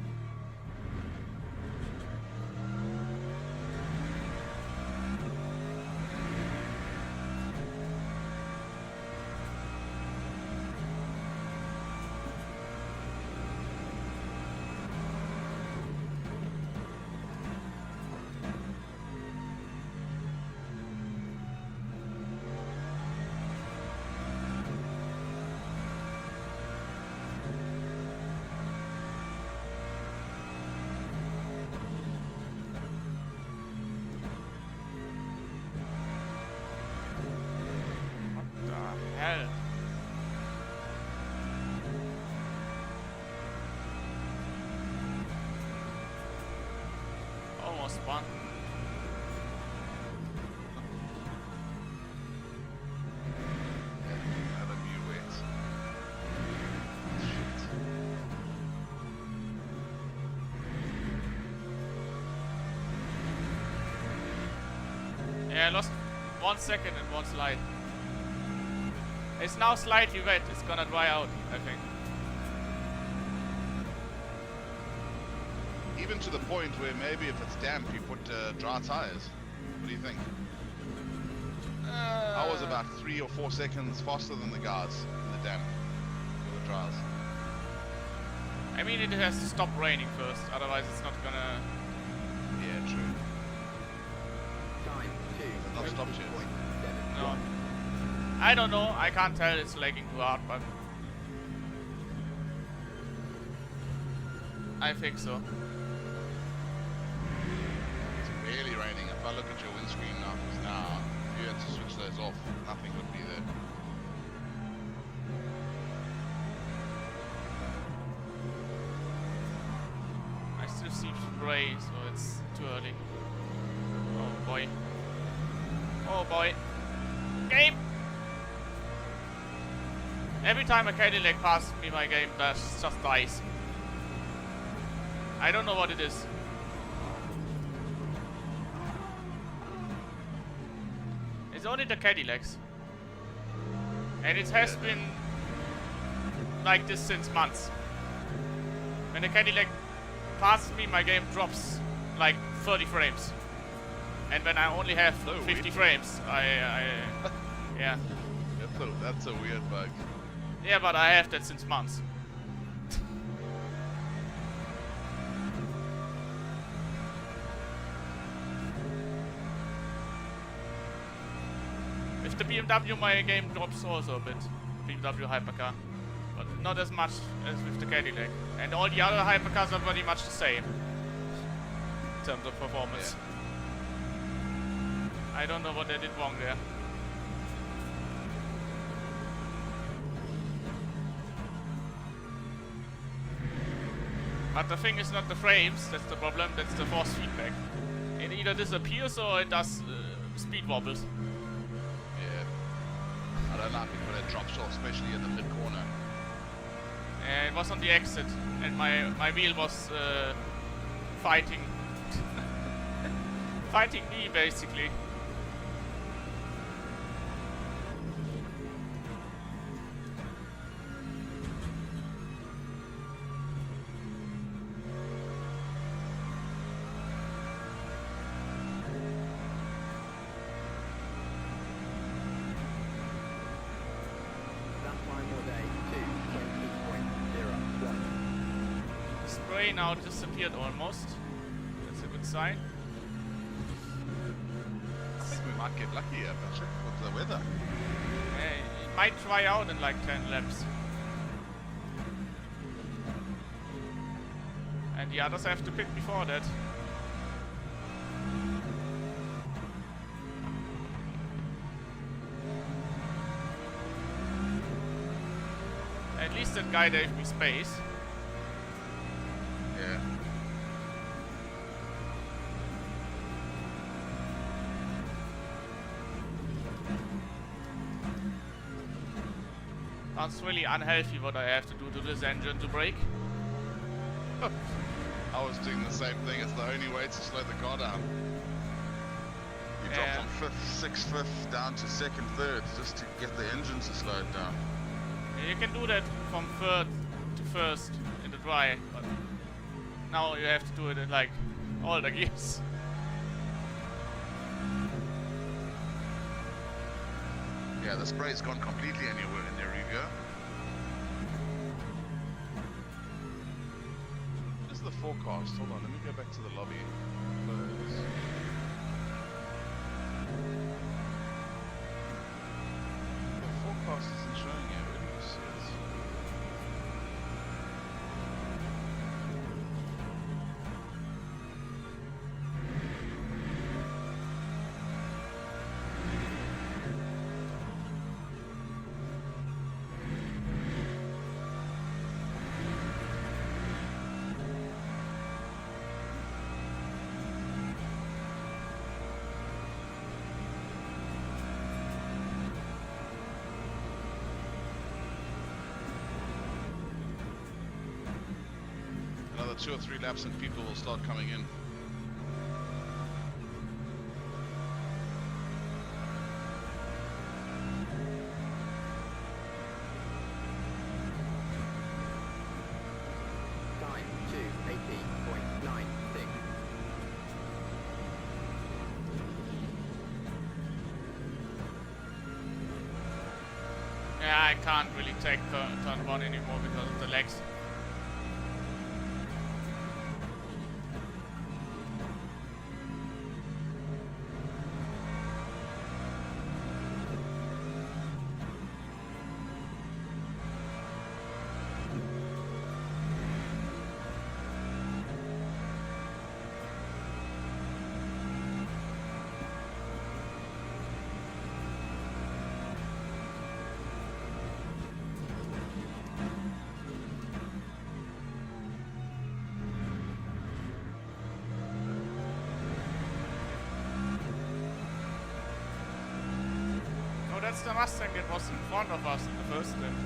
S2: Hell. Almost one.
S1: Another new wet. Shit.
S2: Yeah, I lost 1 second in one slide. It's now slightly wet, it's gonna dry out, I think.
S1: Even to the point where maybe if it's damp, you put dry tires. What do you think? I was about 3 or 4 seconds faster than the guys in the damp with the dries.
S2: I mean, it has to stop raining first, otherwise it's not gonna...
S1: Yeah, true.
S4: Time 2,
S1: Not stopped yet.
S4: 20.71.
S2: No. I don't know, I can't tell, it's lagging too hard, but... I think so.
S1: It's barely raining. If I look at your windscreen now, if you had to switch those off, nothing would be there.
S2: I still see spray, so it's too early. Oh boy. Oh boy. Game! Every time a Cadillac passes me, my game just dies. I don't know what it is. It's only the Cadillacs. And it has been like this since months. When a Cadillac passes me, my game drops like 30 frames. And when I only have 50 frames, yeah.
S1: That's a weird bug.
S2: Yeah, but I have that since months. With the BMW, my game drops also a bit. BMW hypercar. But not as much as with the Cadillac. And all the other hypercars are pretty much the same. In terms of performance.
S1: Yeah.
S2: I don't know what they did wrong there. But the thing is not the frames, that's the problem, that's the force feedback. It either disappears or it does speed wobbles.
S1: Yeah. I don't like it when it drops off, especially in the mid corner.
S2: And it was on the exit, and my wheel was fighting fighting me basically. Spray now disappeared almost. That's a good sign.
S1: I think we might get lucky here, Patrick, with the weather.
S2: It might dry out in like 10 laps. And the others have to pit before that. At least that guy gave me space.
S1: Yeah.
S2: Sounds really unhealthy what I have to do to this engine to brake.
S1: I was doing the same thing. It's the only way to slow the car down. You drop
S2: Yeah.
S1: from fifth, sixth, fifth down to second, third, just to get the engine to slow it down.
S2: You can do that from third to first in the dry, but now you have to do it in like all the gears.
S1: Yeah, the spray's gone completely anywhere in there you go. What is the forecast? Hold on, let me go back to the lobby. Close. The forecast isn't showing it. Where do you see it? Another 2 or 3 laps and people will start coming in.
S4: Time 2:18.96.
S2: Yeah, I can't really take turn 1 anymore because of the legs. that's the Mustang that was in front of us in the first stint.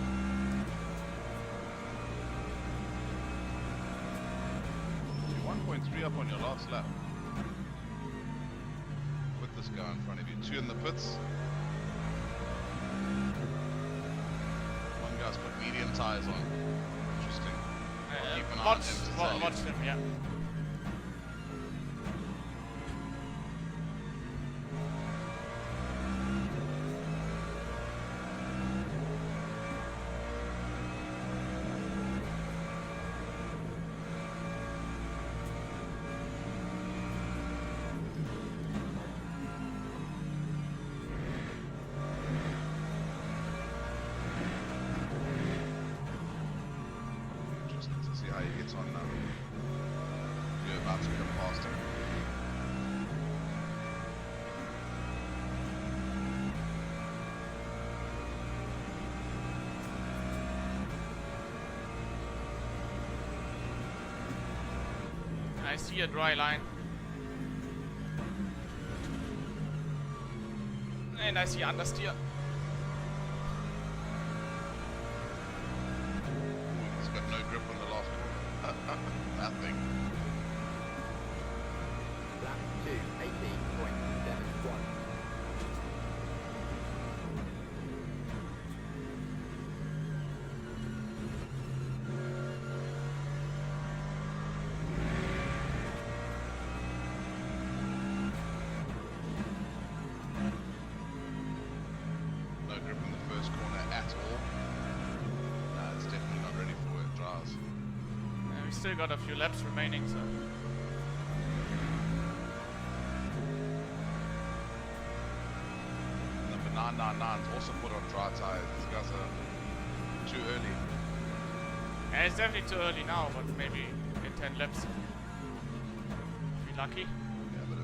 S1: 1.3 up on your last lap. With this guy in front of you. 2 in the pits. One guy's put medium tyres on. Interesting. I'll keep an eye on him to tell you.
S2: Watch him, yeah.
S1: Interesting to see how he gets on now. You're about to come past him.
S2: I see a dry line. And I see understeer.
S1: He's got no grip on the last corner. Nothing.
S4: Lap 2, 18.71.
S1: No grip in the first corner at all. Nah, it's definitely not ready for it. Drives.
S2: We still got a few laps remaining, so.
S1: Number 999's also put on dry tyres. These guys are too early.
S2: Yeah, it's definitely too early now, but maybe in 10 laps. If we're lucky.
S1: Yeah, but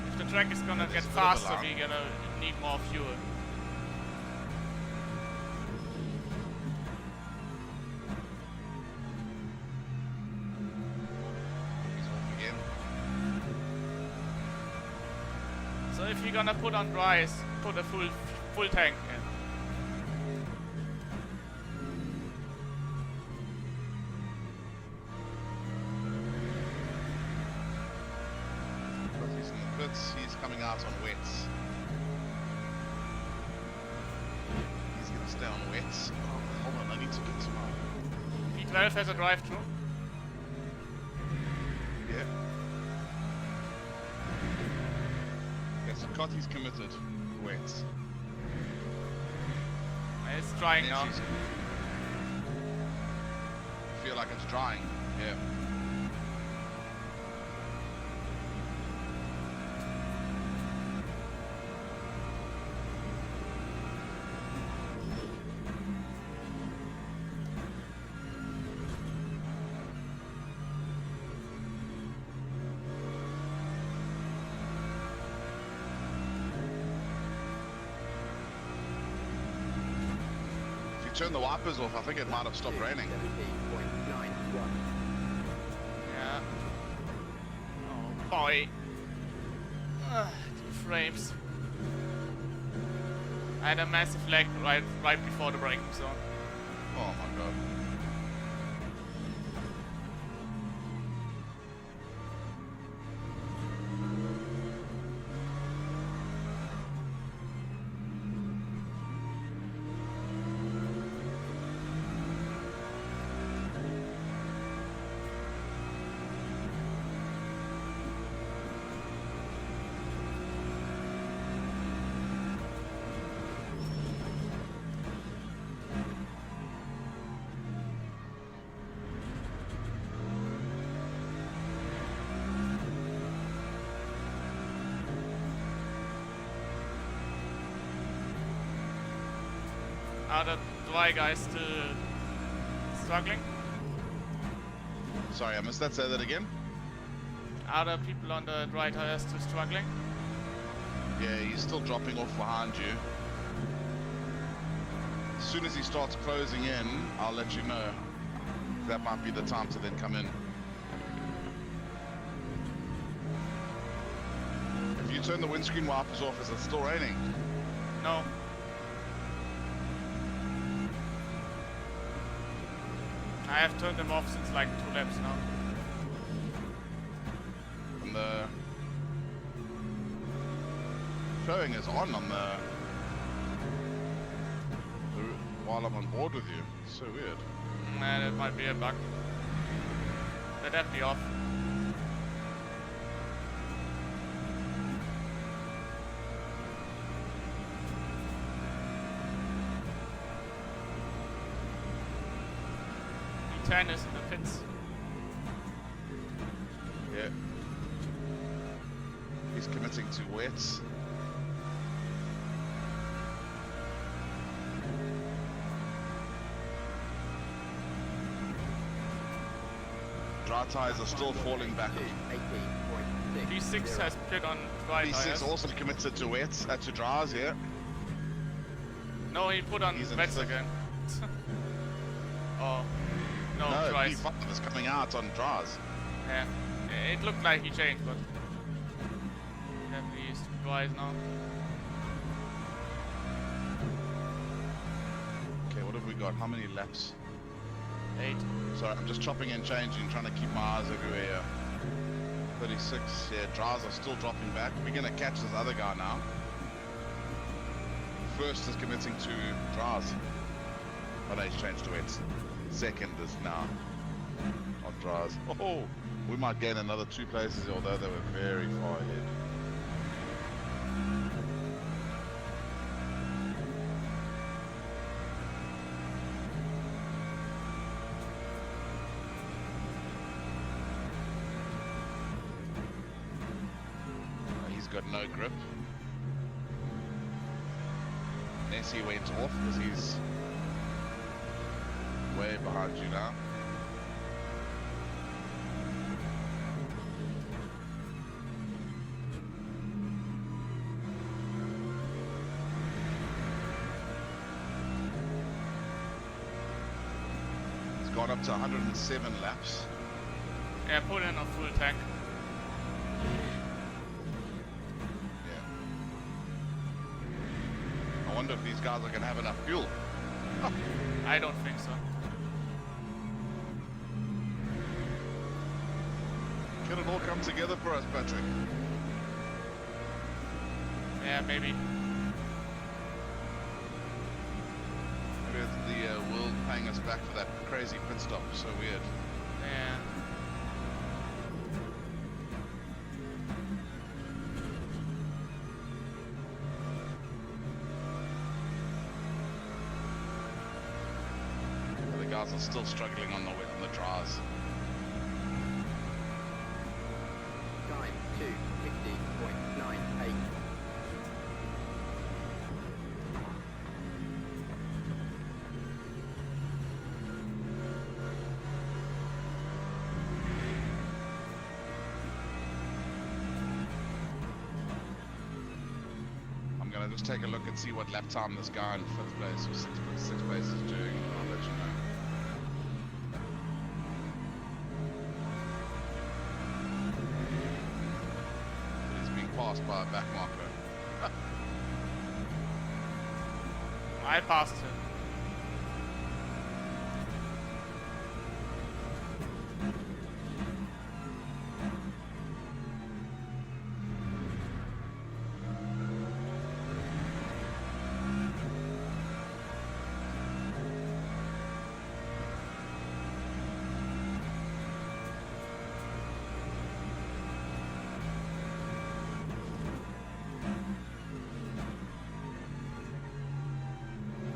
S2: If the track is gonna get
S1: It's a bit of a
S2: faster,
S1: lag.
S2: we're gonna need more fuel.
S1: he's off again.
S2: So if you're gonna put on dries, put a full tank in.
S1: He's in the pits. He's coming out on wets. He's gonna stay on wets. Oh, hold on, I need to get some
S2: P12 has a drive-through.
S1: Yeah. Yeah, so Cotty's committed. Wets.
S2: It's drying now.
S1: Nancy's- Feel like it's drying. Yeah. If you turn the wipers off, I think it might have stopped raining.
S4: 17.91.
S2: Yeah. Oh boy. 2 frames. I had a massive lag right before the braking zone.
S1: Oh my god.
S2: Are the dry guys still struggling?
S1: Sorry, I missed that. Say that again.
S2: Are the people on the dry tires still struggling?
S1: Yeah, he's still dropping off behind you. As soon as he starts closing in, I'll let you know. that might be the time to then come in. If you turn the windscreen wipers off, is it still raining?
S2: No. I have turned them off since like 2 laps now.
S1: And the showing is on while I'm on board with you. It's so weird.
S2: Nah, that might be a bug. Let that be off. E10 is in the pits.
S1: Yeah. He's committing to wets. Dry tires are still falling back.
S4: 18.6.
S2: P6 has put on dry tires.
S1: P6 also committed to wets, to dries, yeah.
S2: No, he put on
S1: He's in
S2: wets
S1: fifth.
S2: again. Oh. No,
S1: No,
S2: dries.
S1: P5 is coming out on dries.
S2: Yeah. It looked like he changed, but definitely is dries now.
S1: Okay, what have we got? How many laps?
S2: 8.
S1: Sorry, I'm just chopping and changing, trying to keep my eyes everywhere here. 36, yeah, dries are still dropping back. We're gonna catch this other guy now. First is committing to dries. Oh no, he's changed to wets. Second is now on dries. Oh, we might gain another 2 places, although they were very far ahead. He's got no grip. Nessie went off because he's way behind you now. He's gone up to 107 laps.
S2: Yeah, put in a full tank.
S1: Yeah. I wonder if these guys are going to have enough fuel.
S2: I don't think so.
S1: Can it all come together for us, Patrick?
S2: Yeah, maybe.
S1: Maybe it's the world paying us back for that crazy pit stop. So weird.
S2: Yeah.
S1: The guys are still struggling on the dries.
S4: Time 2:15.98.
S1: I'm gonna just take a look and see what lap time this guy in 5th place or 6th place is doing. I'll let you know. He's being passed by a back marker.
S2: I passed him.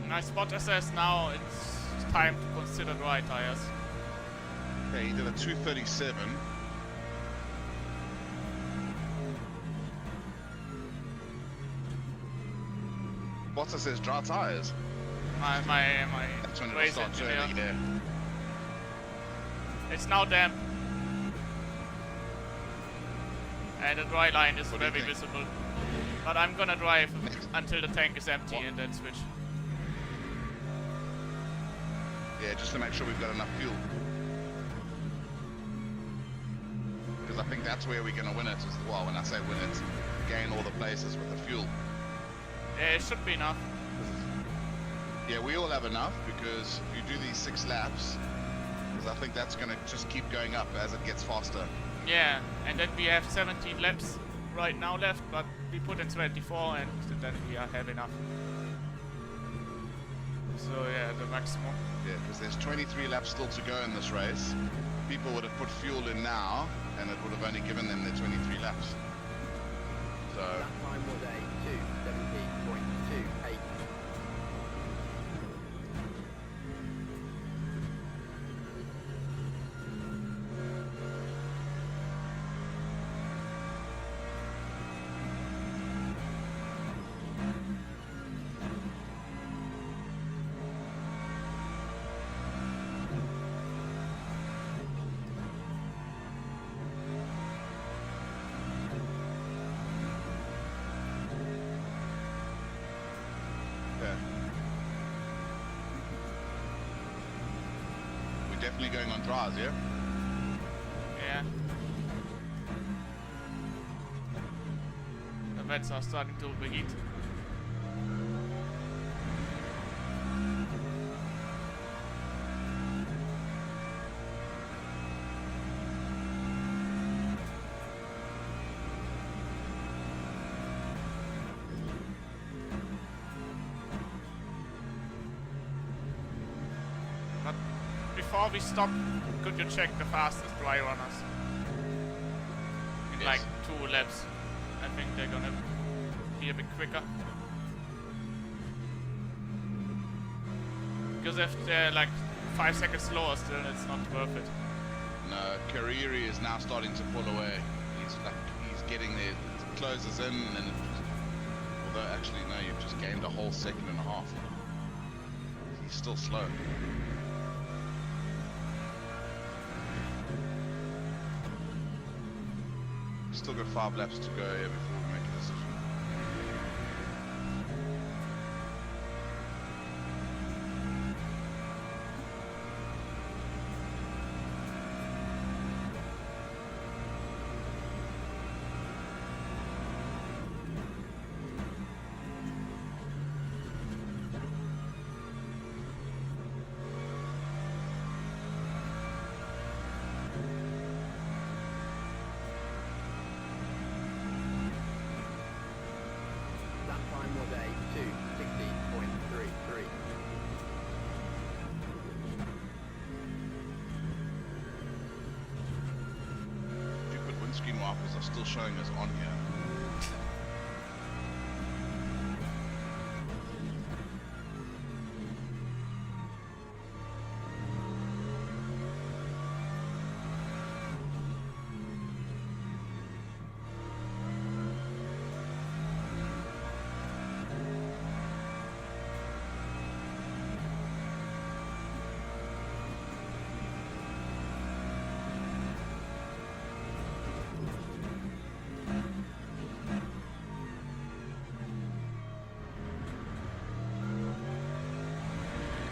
S2: My spot assess now, it's time to consider dry tires.
S1: Okay, he did a 237. Bottas says dry tires.
S2: My
S1: That's when it'll
S2: race
S1: start
S2: engineer.
S1: turning there.
S2: It's now damp. And the dry line is
S1: What do you
S2: very
S1: think?
S2: visible. But I'm gonna drive
S1: Next.
S2: until the tank is empty
S1: What?
S2: and then switch.
S1: Yeah, just to make sure we've got enough fuel. think that's where we're going to win it as well. When I say win it, gain all the places with the fuel.
S2: Yeah, it should be enough.
S1: Yeah, we all have enough because if you do these 6 laps, because I think that's going to just keep going up as it gets faster.
S2: Yeah, and then we have 17 laps right now left, but we put in 24 and then we have enough. So yeah, the maximum.
S1: Yeah, because there's 23 laps still to go in this race. People would have put fuel in now, and it would have only given them their 23 laps. So
S4: That time was a 2:17.28.
S1: yeah, we're definitely going on dries, yeah.
S2: Yeah. The vents are starting to overheat. But before we stop, could you check the fastest dry runners? In
S1: Yes.
S2: like 2 laps. I think they're gonna be a bit quicker. Because if they're like 5 seconds slower still, it's not worth it.
S1: No, Kariri is now starting to pull away. He's getting there. It closes in, and then it just, although actually no, you've just gained a whole 1.5 seconds. He's still slow. Still got 5 laps to go here before we make a decision.
S4: That time was a 2:16.33.
S1: Stupid windscreen wipers are still showing us on here.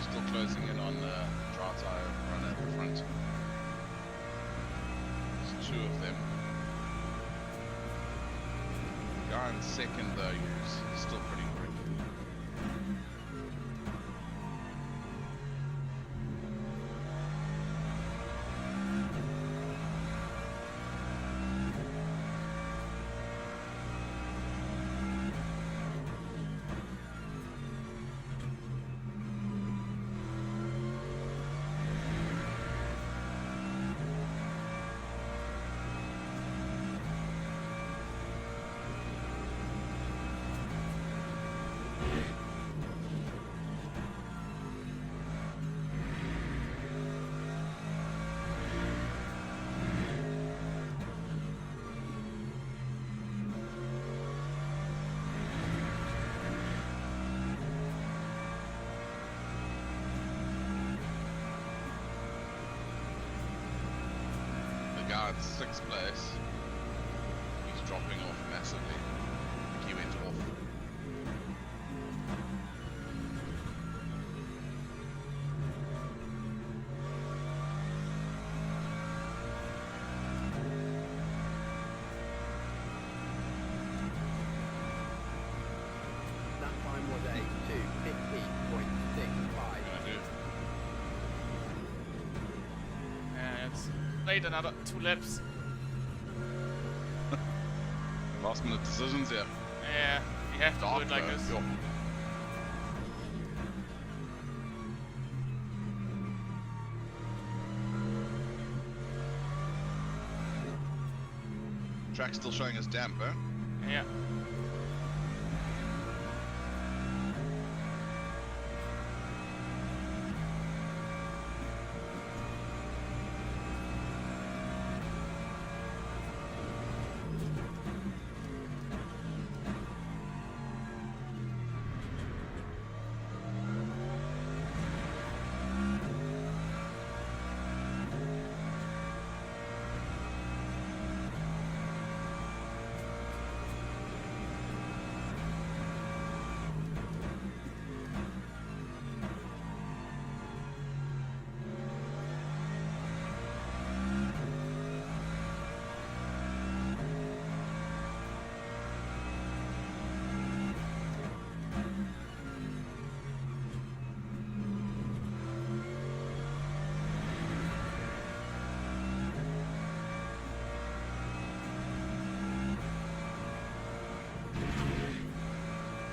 S1: Still closing in on the dry tire runner at the front. There's 2 of them. The guy in second though, he's still pretty quick. Guy in 6th place, he's dropping off massively. I think he went off.
S2: wait another 2 laps.
S1: Last minute decisions here.
S2: Yeah, you have to
S1: Dark
S2: do it like
S1: though.
S2: this.
S1: Yo. Track's still showing us damp, eh?
S2: Yeah.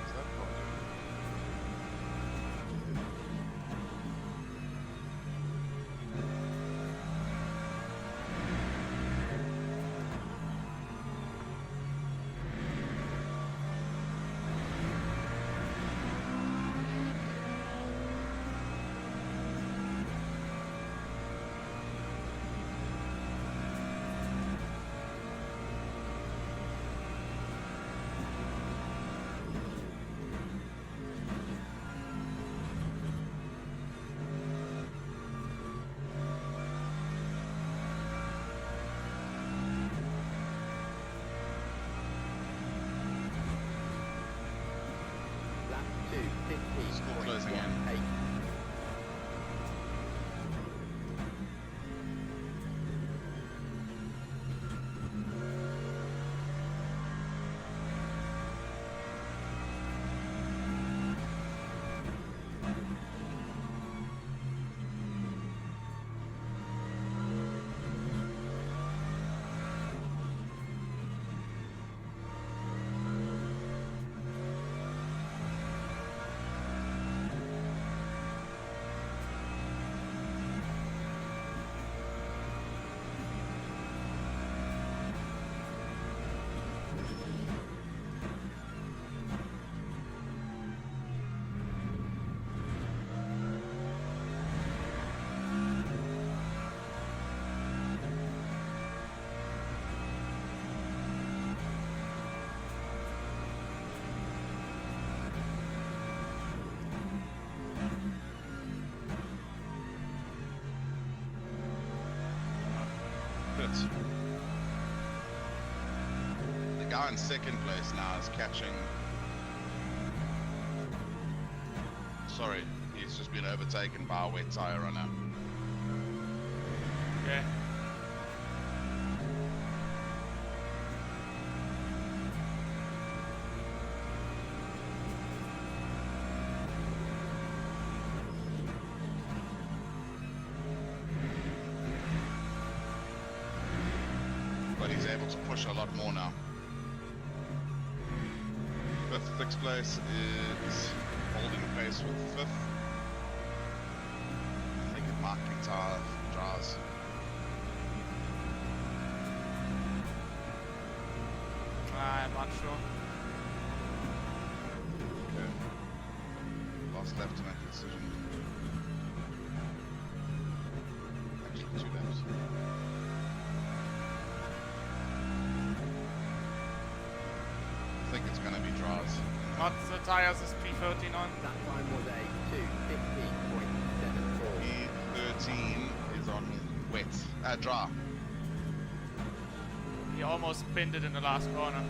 S1: Is that probably?
S4: Lap 2,
S1: Still closing
S4: 15.18.
S1: Pits. The guy in second place now is catching. Sorry, he's just been overtaken by a wet tire runner.
S2: Okay.
S1: But he's able to push a lot more now. Sixth place is holding pace with fifth. I think it might be Jars.
S2: I'm not sure.
S1: Okay. Last lap to make a decision. Actually, 2 laps. I think it's going to be Draws.
S2: Not the tires is P13 on.
S4: That time was a 2:15.74.
S1: E13 is on wet. Draw.
S2: He almost pinned it in the last corner.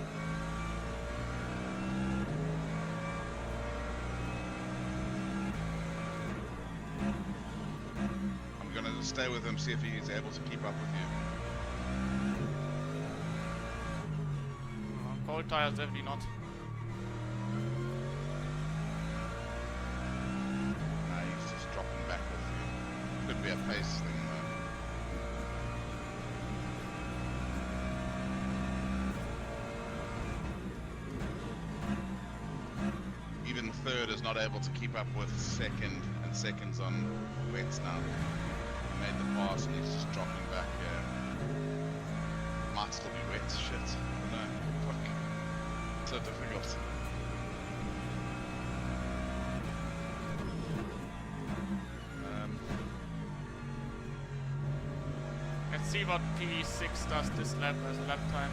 S1: I'm going to stay with him, see if he's able to keep up with you.
S2: Cold tires definitely not.
S1: Nah, he's just dropping back with you. Could be a pace thing though. not able to keep up with second and seconds on wets now. He made the pass and he's just dropping back. Might still be wet. Shit. I don't know. Fuck. So difficult.
S2: Let's see what P6 does this lap as a lap time.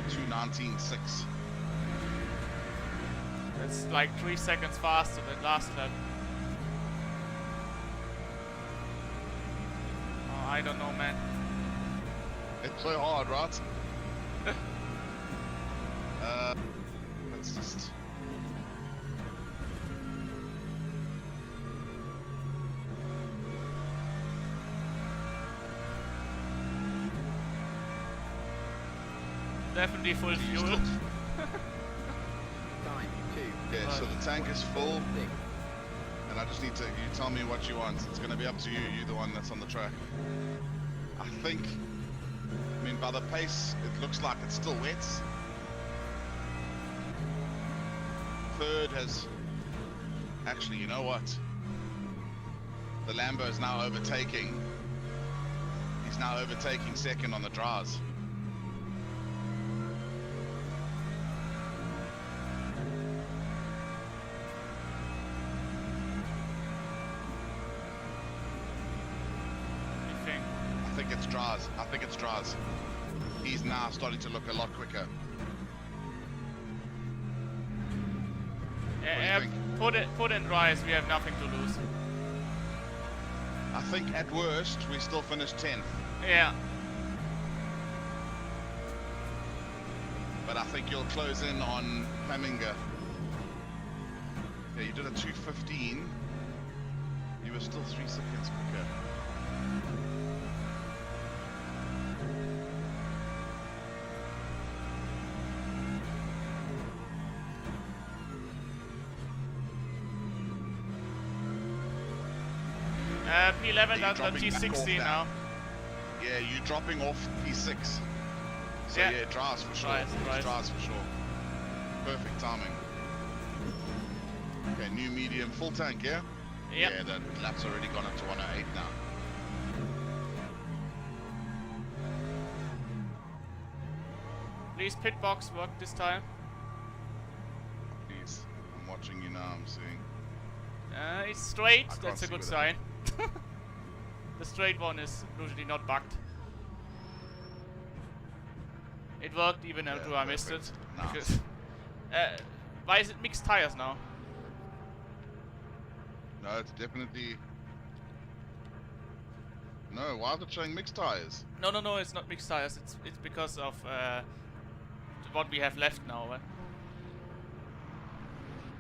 S1: Two 19.6.
S2: It's like 3 seconds faster than last lap. Oh, I don't know, man.
S1: It's so hard, right? Let's just.
S2: Definitely full fuel.
S4: Time 2.
S1: Yeah, so the tank is full,
S4: 6.
S1: and I just need to. You tell me what you want. It's going to be up to you. You're the one that's on the track. I think. I mean, by the pace, it looks like it's still wet. Third has. Actually, you know what? The Lambo is now overtaking. He's now overtaking second on the dries. I think it's dries. He's now starting to look a lot quicker.
S2: Yeah, put in rise, we have nothing to lose.
S1: I think at worst we still finish 10th,
S2: Yeah.
S1: but I think you'll close in on Heminger. Yeah, you did a 2:15. You were still 3 seconds quicker.
S2: P11
S1: You're
S2: at
S1: dropping back
S2: G60
S1: off
S2: now.
S1: Yeah, you're dropping off P6. So
S2: Yeah.
S1: yeah, dries for sure.
S2: Dries.
S1: Dries for sure. Perfect timing. Okay, new medium, full tank, yeah?
S2: Yep.
S1: Yeah, the lap's already gone up to 108 now.
S2: Please pit box work this time.
S1: Please, I'm watching you now, I'm seeing.
S2: It's straight,
S1: I can't
S2: that's a
S1: see
S2: good
S1: with
S2: sign. The straight one is usually not bugged. It worked even
S1: Yeah,
S2: though I missed it.
S1: perfect. Nice.
S2: Because, why is it mixed tires now?
S1: No, it's definitely... No, why is it showing mixed tires?
S2: No, it's not mixed tires. It's because of what we have left now.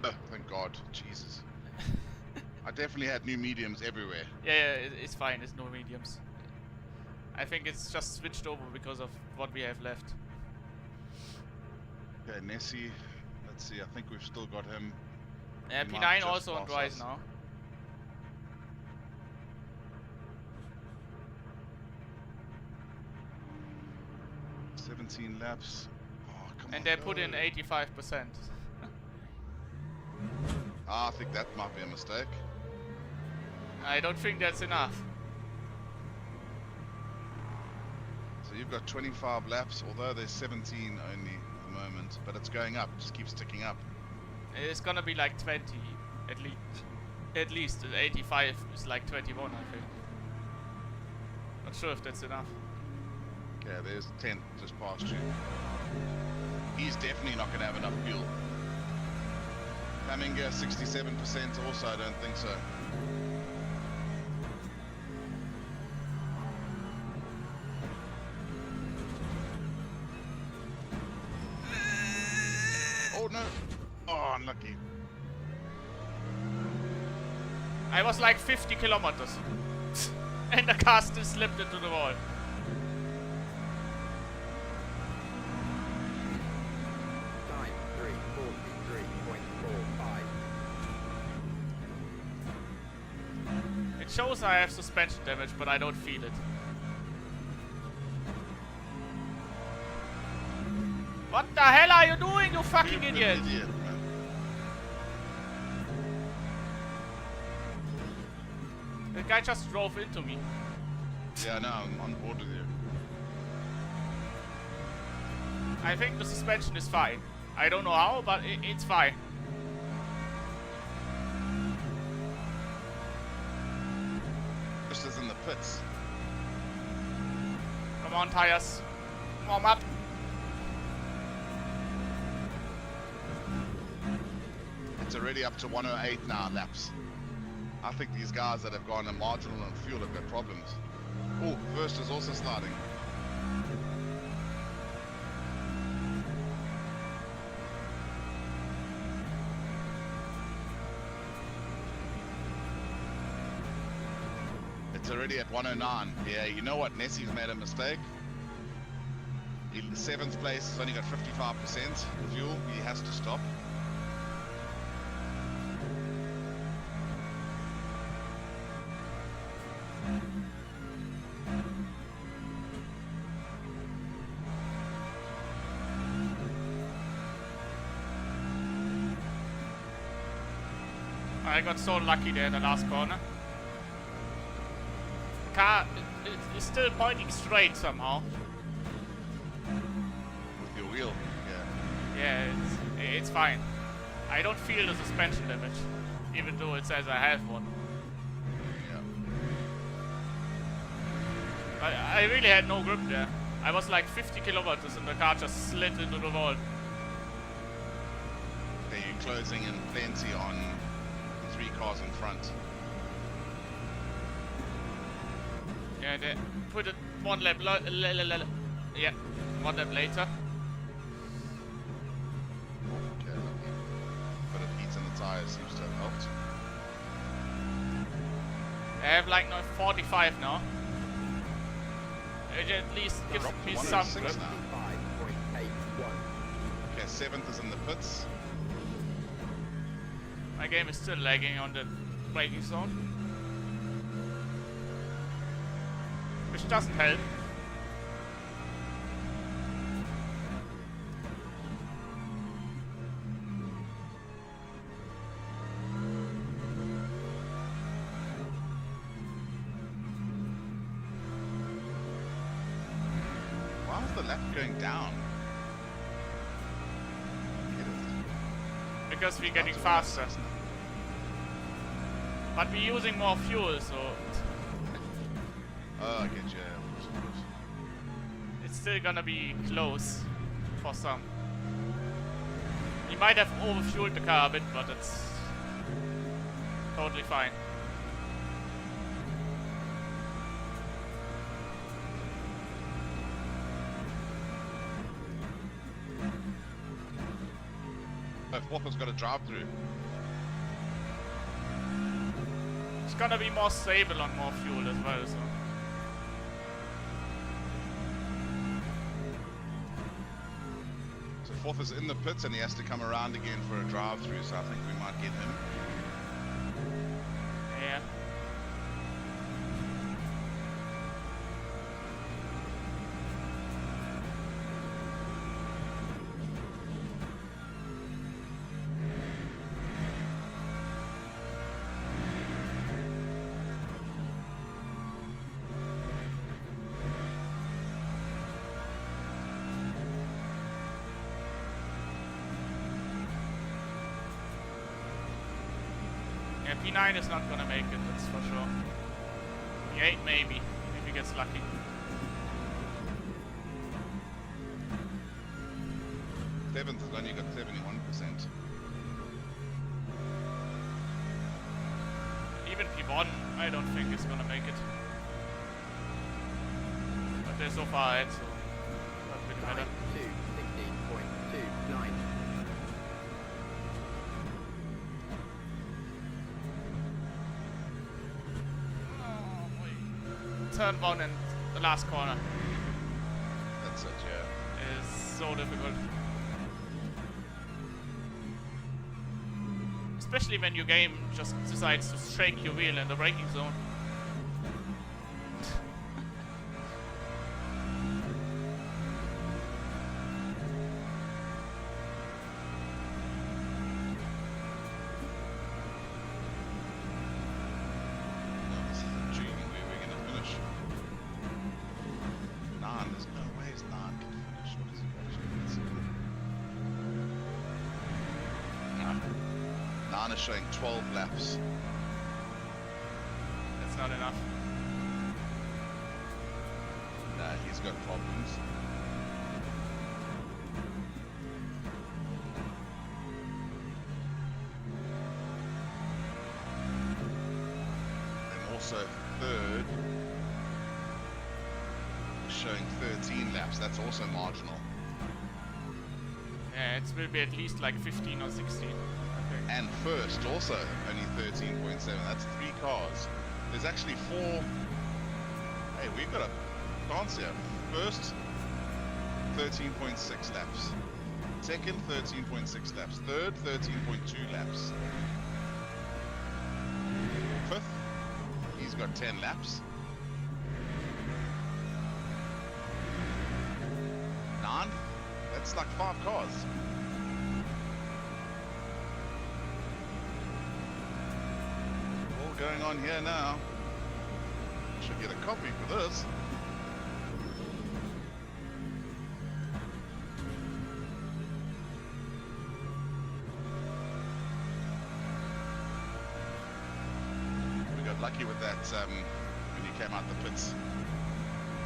S1: Oh, thank God, Jesus. I definitely had new mediums everywhere.
S2: Yeah, it's fine. It's no mediums. I think it's just switched over because of what we have left.
S1: Okay, Nessie, let's see, I think we've still got him. He might
S2: P9
S1: just
S2: also on
S1: pass
S2: dries
S1: us.
S2: now.
S1: – 17 laps. Oh, come on.
S2: And they put
S1: go.
S2: in 85%.
S1: Ah, I think that might be a mistake.
S2: I don't think that's enough.
S1: So you've got 25 laps, although there's 17 only at the moment, but it's going up, it just keeps ticking up.
S2: It's gonna be like 20 at least. At least 85 is like 21, I think. Not sure if that's enough.
S1: Okay, there's 10 just past you. He's definitely not going to have enough fuel. Heminger 67% also, I don't think so. Oh
S2: I was like 50 kilometers. And the car still slipped into the wall.
S4: Time 3:43.45.
S2: It shows I have suspension damage, but I don't feel it. What the hell are you doing, you fucking idiot?
S1: Idiot, man.
S2: The guy just drove into me.
S1: Yeah, no, I'm on board with you.
S2: I think the suspension is fine. I don't know how, but it's fine.
S1: Just as in the pits.
S2: Come on, tires. Warm up.
S1: It's already up to 108 now, laps. I think these guys that have gone a marginal on fuel have got problems. Oh, first is also starting. It's already at 109. Yeah, you know what? Nessie's made a mistake. In 7th place, he's only got 55% fuel. He has to stop.
S2: I got so lucky there in the last corner. Car is still pointing straight somehow.
S1: With your wheel, yeah.
S2: Yeah, it's fine. I don't feel the suspension damage, even though it says I have one.
S1: Yeah.
S2: I really had no grip there. I was like 50 kilometers and the car just slid into the wall.
S1: Okay, you're closing in plenty on 3 cars in front.
S2: Yeah, they put it one lap yeah, one lap later.
S1: Okay, lucky. But it heats in the tires seems to have helped.
S2: I have like no 45 now. It at least gives
S1: Dropped to
S2: me some
S1: 106
S2: grip.
S1: now.
S4: 5.81.
S1: Okay, 7th is in the pits.
S2: My game is still lagging on the braking zone. Which doesn't help.
S1: Why is the lap going down? Get it.
S2: Because we're getting
S1: Up to
S2: faster.
S1: 106 now.
S2: But we're using more fuel, so
S1: Oh, I get you. Yeah, of course.
S2: it's still gonna be close for some. We might have overfueled the car a bit, but it's totally fine.
S1: If Whopper's got a drive through.
S2: It's gonna be more stable on more fuel as well, so.
S1: So 4th is in the pits and he has to come around again for a drive through, so I think we might get him.
S2: Yeah. Yeah, P9 is not gonna make it, that's for sure. P8 maybe, if he gets lucky.
S1: Seventh has only got 71%.
S2: Even P1, I don't think is gonna make it. But they're so far ahead, so doesn't really matter.
S4: Time 2:16.29.
S2: turn 1 and the last corner
S1: That's it, yeah.
S2: is so difficult. Especially when your game just decides to shake your wheel in the braking zone.
S1: No, this is intriguing where we're gonna finish. Nan, there's no ways Nan can finish. What is he got? Let's see. Nan is showing 12 laps.
S2: That's not enough.
S1: Nah, he's got problems. And also third, showing 13 laps. That's also marginal.
S2: Yeah, it will be at least like 15 or 16. I think.
S1: And first, also only 13.7. That's 3 cars. There's actually 4. Hey, we've got a chance here. First, 13.6 laps. Second, 13.6 laps. Third, 13.2 laps. Fifth, he's got 10 laps. 9th, that's like 5 cars. All going on here now. Should get a copy for this. We got lucky with that when you came out the pits.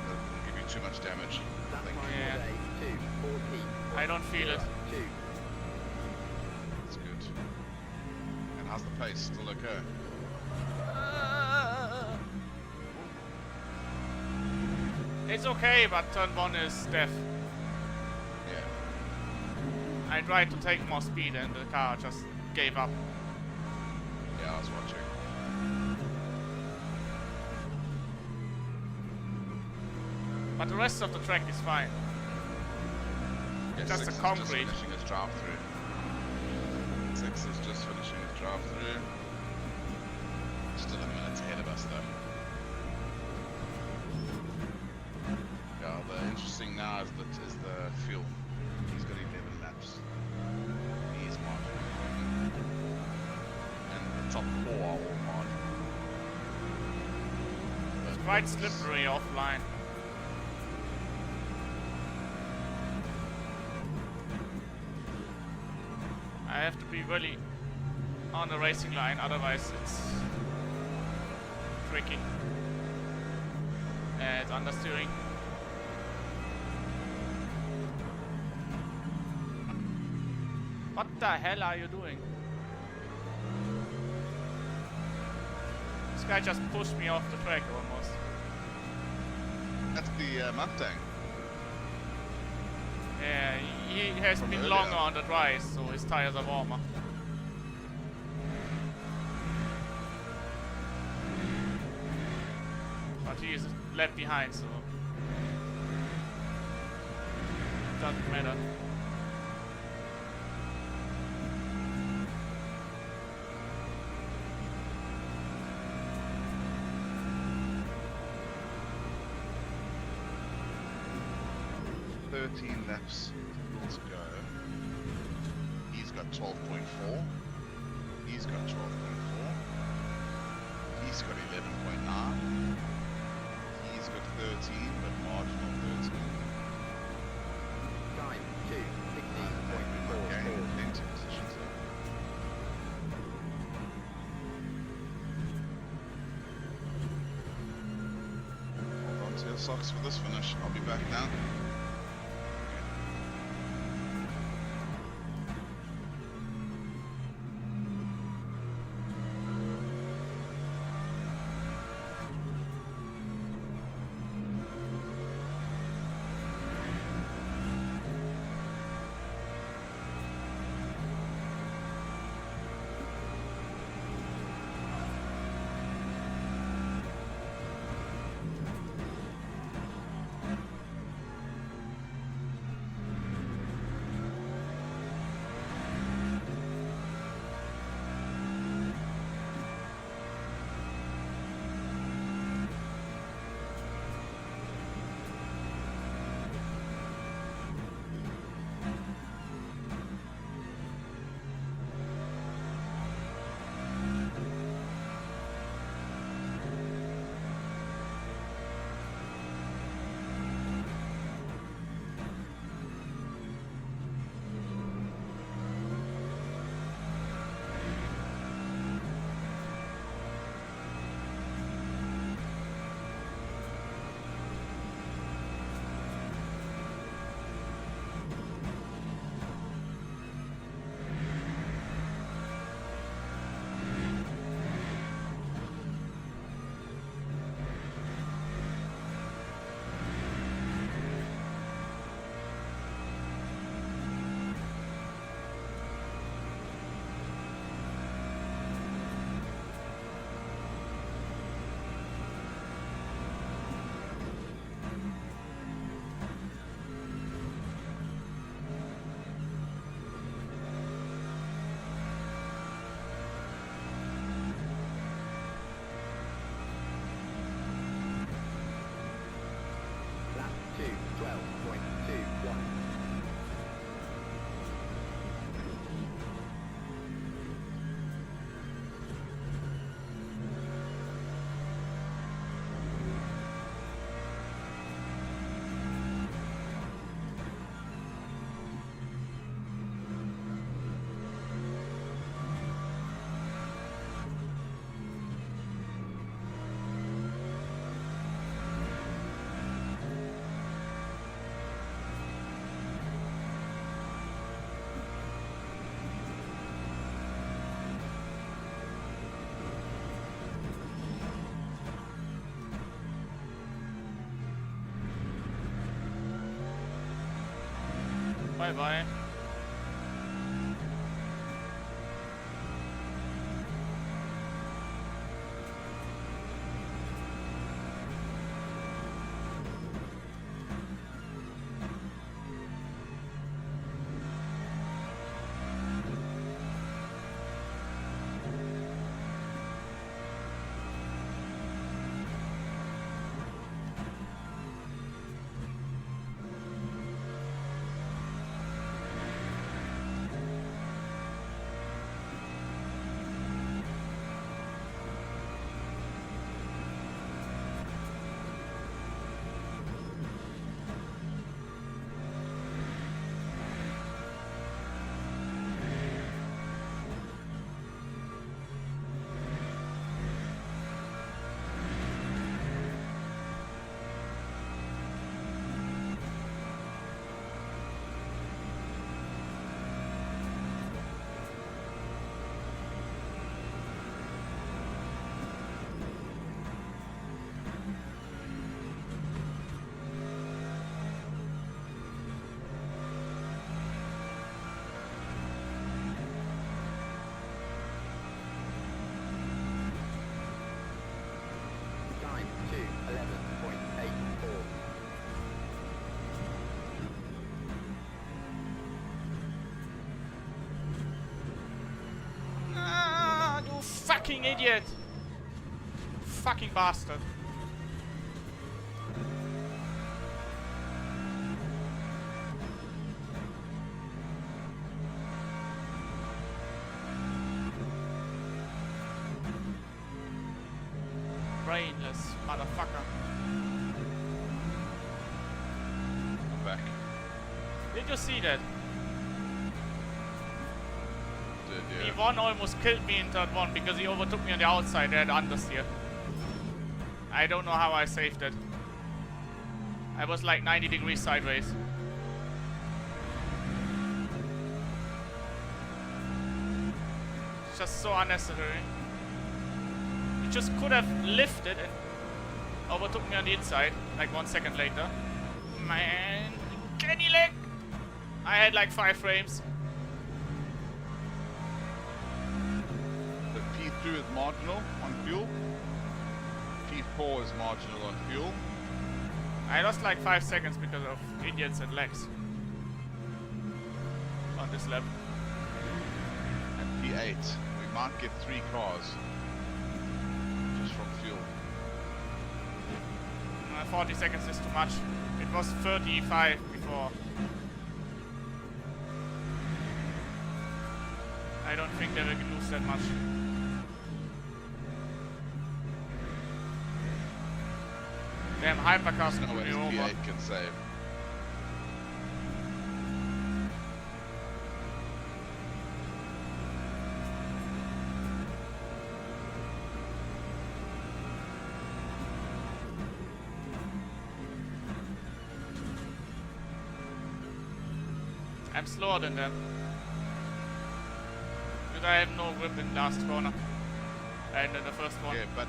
S1: That didn't give you too much damage. I
S4: Lap
S1: think.
S4: time
S2: Yeah.
S4: today, 2:14.
S2: I don't feel it.
S4: 2.
S1: That's good. And how's the pace? Still okay?
S2: It's okay, but turn 1 is death.
S1: Yeah.
S2: I tried to take more speed and the car just gave up.
S1: Yeah, I was watching.
S2: But the rest of the track is fine.
S1: Yeah,
S2: Just
S1: 6
S2: a
S1: is
S2: concrete.
S1: Just finishing his drive through. 6 is just finishing his drive through. Still a minute ahead of us though. Yeah, the interesting now is the fuel. He's got 11 laps. He's marginal. And the top 4 are all marginal.
S2: It's quite slippery offline. I have to be really on the racing line, otherwise it's tricky. It's understeering. What the hell are you doing? This guy just pushed me off the track almost.
S1: That's the Mustang.
S2: Yeah, he has
S1: From
S2: been
S1: earlier.
S2: longer on the dry, so his tires are warmer. But he is left behind, so doesn't matter.
S1: Laps to go. He's got 12.4. He's got 12.4. He's got 11.9. He's got 13, but marginal 13.
S4: Time 2,
S1: Okay,
S4: 16.44.
S1: plenty of positions there. Hold on to your socks for this finish. I'll be back now.
S2: Bye bye.
S4: Time 2:11.84.
S2: Ah, you fucking idiot! Fucking bastard. Brainless motherfucker.
S1: I'm back.
S2: Did you see that?
S1: Did, yeah.
S2: P1 almost killed me in turn 1 because he overtook me on the outside at understeer. I don't know how I saved it. I was like 90 degrees sideways. It's just so unnecessary. He just could have lifted and overtook me on the inside, like 1 second later. Man, Kenny leg! I had like 5 frames.
S1: The P2 is marginal on fuel. P4 is marginal on fuel.
S2: I lost like 5 seconds because of idiots and legs on this lap.
S1: And P8, we might get 3 cars just from fuel.
S2: 40 seconds is too much. It was 35 before. I don't think they will lose that much. Damn, hypercars
S1: No
S2: screwed
S1: way
S2: me
S1: this
S2: over.
S1: P8 can save.
S2: I'm slower than them. Because I have no grip in last corner. And in the first one.
S1: Yeah, but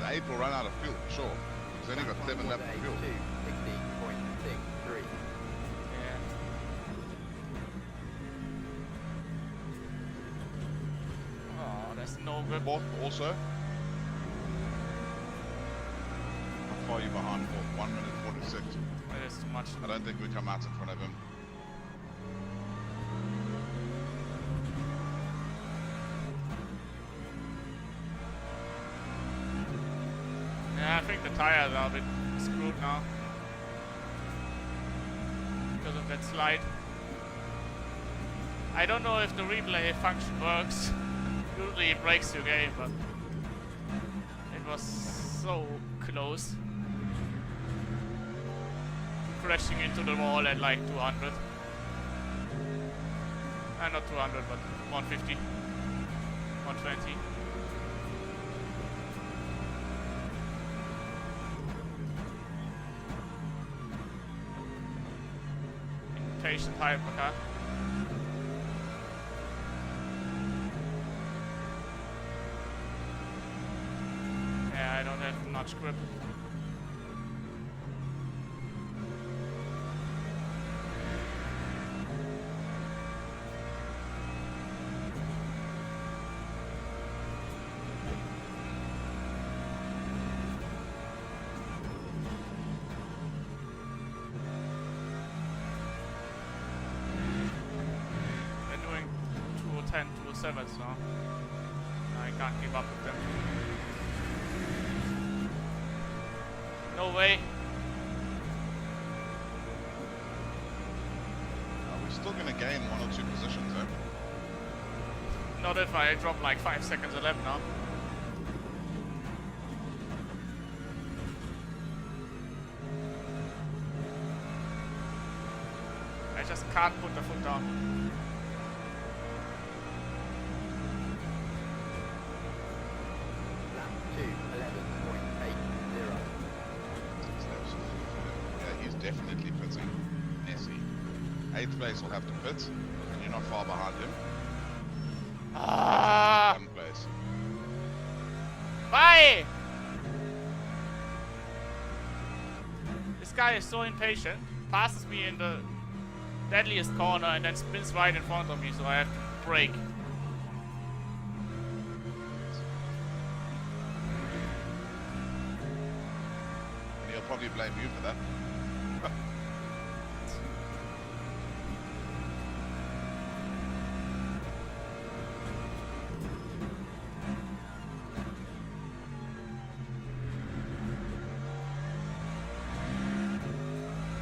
S1: 8 will run out of fuel, sure. He's only got 7 left of fuel.
S4: 16.63.
S2: Yeah. Oh, there's no grip.
S1: Fourth also. How far are you behind fourth? 1 minute 46.
S2: That is too much.
S1: I don't think we come out in front of him.
S2: Yeah, I think the tires are a bit screwed now. Because of that slide. I don't know if the replay function works. Usually it breaks your game, but it was so close. Crashing into the wall at like 200. Not 200, but 150. 120. Impatient hypercar. Yeah, I don't have much grip. 7s now. I can't keep up with them. No way.
S1: We're still going to gain 1 or 2 positions, eh?
S2: Not if I drop like 5 seconds a lap now. I just can't put the foot down.
S4: Lap 2, 11.80.
S1: Yeah, he's definitely pitting. Nessie. 8th place will have to pit, and you're not far behind him.
S2: Ah!
S1: 7th place.
S2: Bye! This guy is so impatient. Passes me in the deadliest corner and then spins right in front of me, so I have to brake.
S1: And he'll probably blame you for that.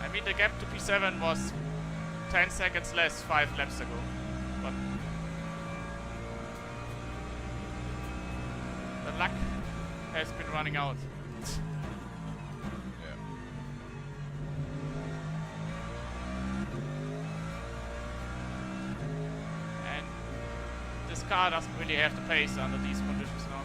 S2: I mean, the gap to P7 was 10 seconds less 5 laps ago, but the luck has been running out.
S1: Yeah.
S2: And this car doesn't really have the pace under these conditions now.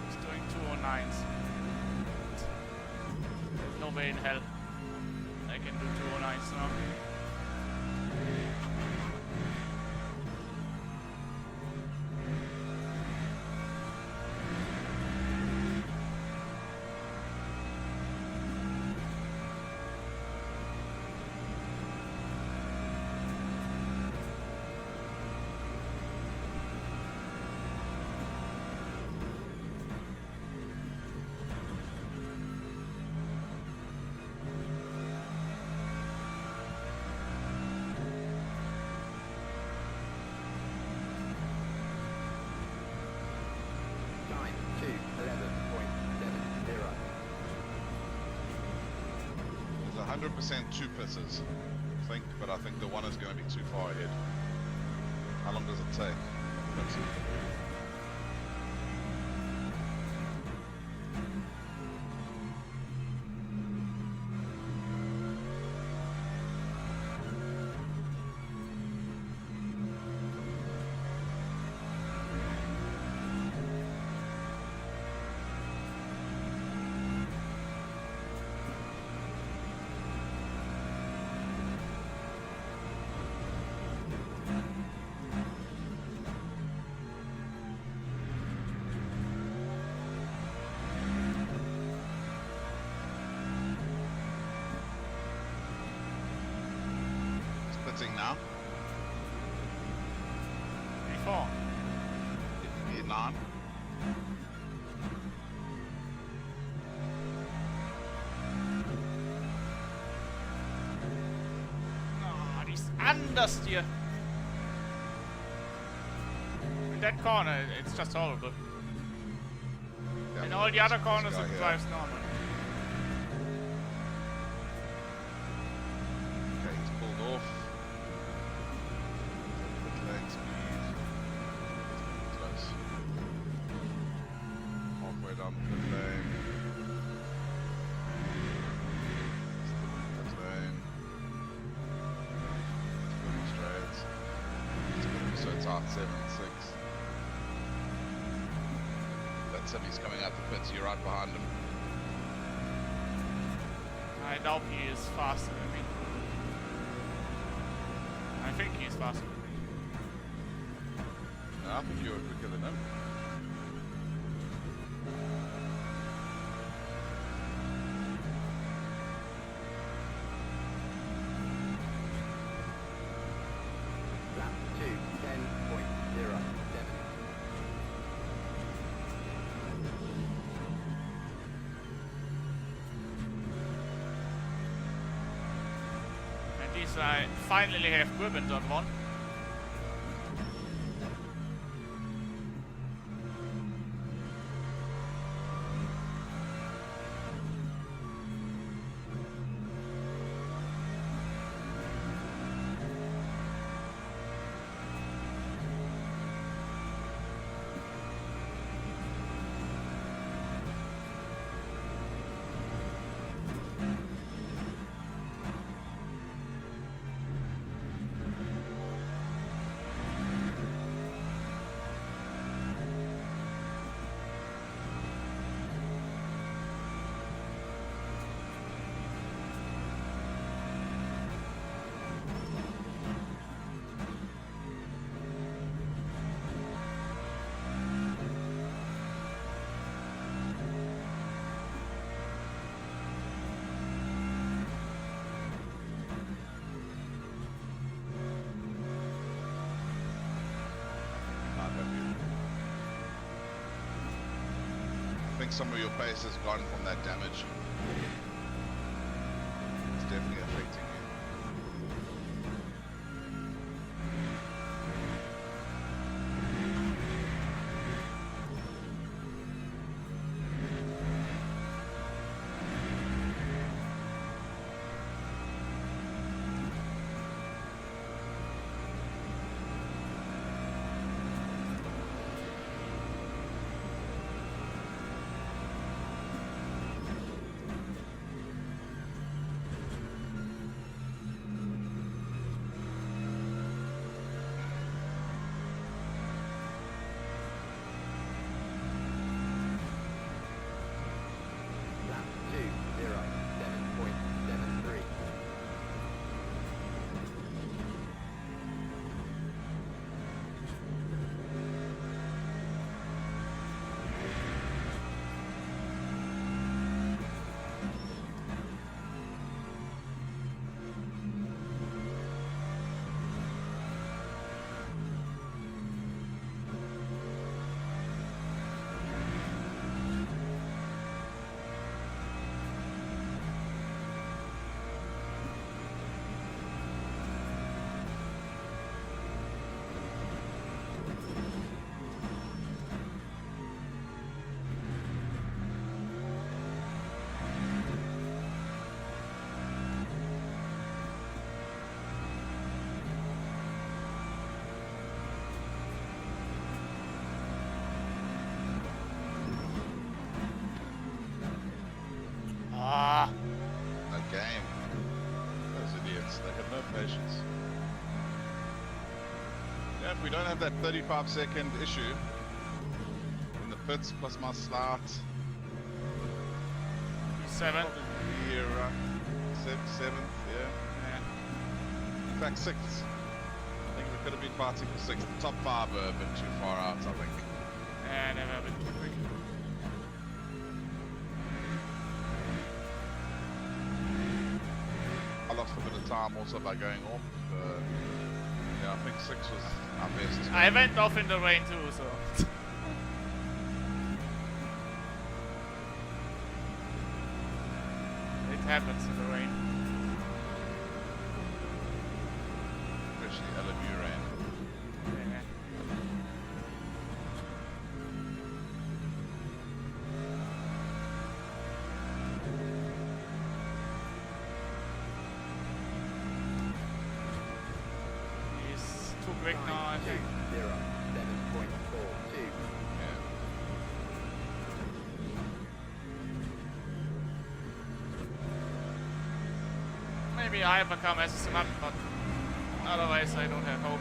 S2: It's doing 209s. There's no way in hell I can do 209s now.
S4: Time 2, 11.70.
S1: There's 100% 2 pitters, I think, but I think the one is going to be too far ahead. How long does it take? Let's see. Pitting now.
S2: Before.
S1: Vietnam.
S2: Oh, these understeer. In that corner, it's just horrible.
S1: Yeah,
S2: In all the other
S1: this
S2: corners,
S1: guy
S2: it
S1: here.
S2: drives normal.
S1: Okay, he's pulled off. Pit lane speed. It's close. Halfway down the pit lane. Still in the pit lane. Going straight. It's going to be so tight, 7-6. That's him, he's coming out the pits, you're right behind him.
S2: I doubt he is faster than me. I think he is faster than me.
S1: No, I think you're quicker than him.
S4: Lap 2, 10.07.
S2: least I finally have ribbons on one.
S1: Not happy. I think some of your pace has gone from that damage. It's definitely affecting you.
S4: Lap 207.73.
S2: Ah,
S1: No game. Those idiots, they have no patience. Yeah, if we don't have that 35-second issue in the pits plus my start,
S2: P7.
S1: probably here, seventh, yeah. In fact, sixth. I think we could have been fighting for sixth. The top five are a bit too far out, I think.
S2: And never a bit too quick.
S1: I lost a bit of time also by going off. Yeah, I think six was our best.
S2: I went off in the rain too, so. It happens in the rain.
S1: Especially LMU rain.
S2: Yeah. He's too quick now, I think.
S4: 7.42.
S1: Yeah.
S2: Maybe Hypercar messes him up, but otherwise I don't have hope.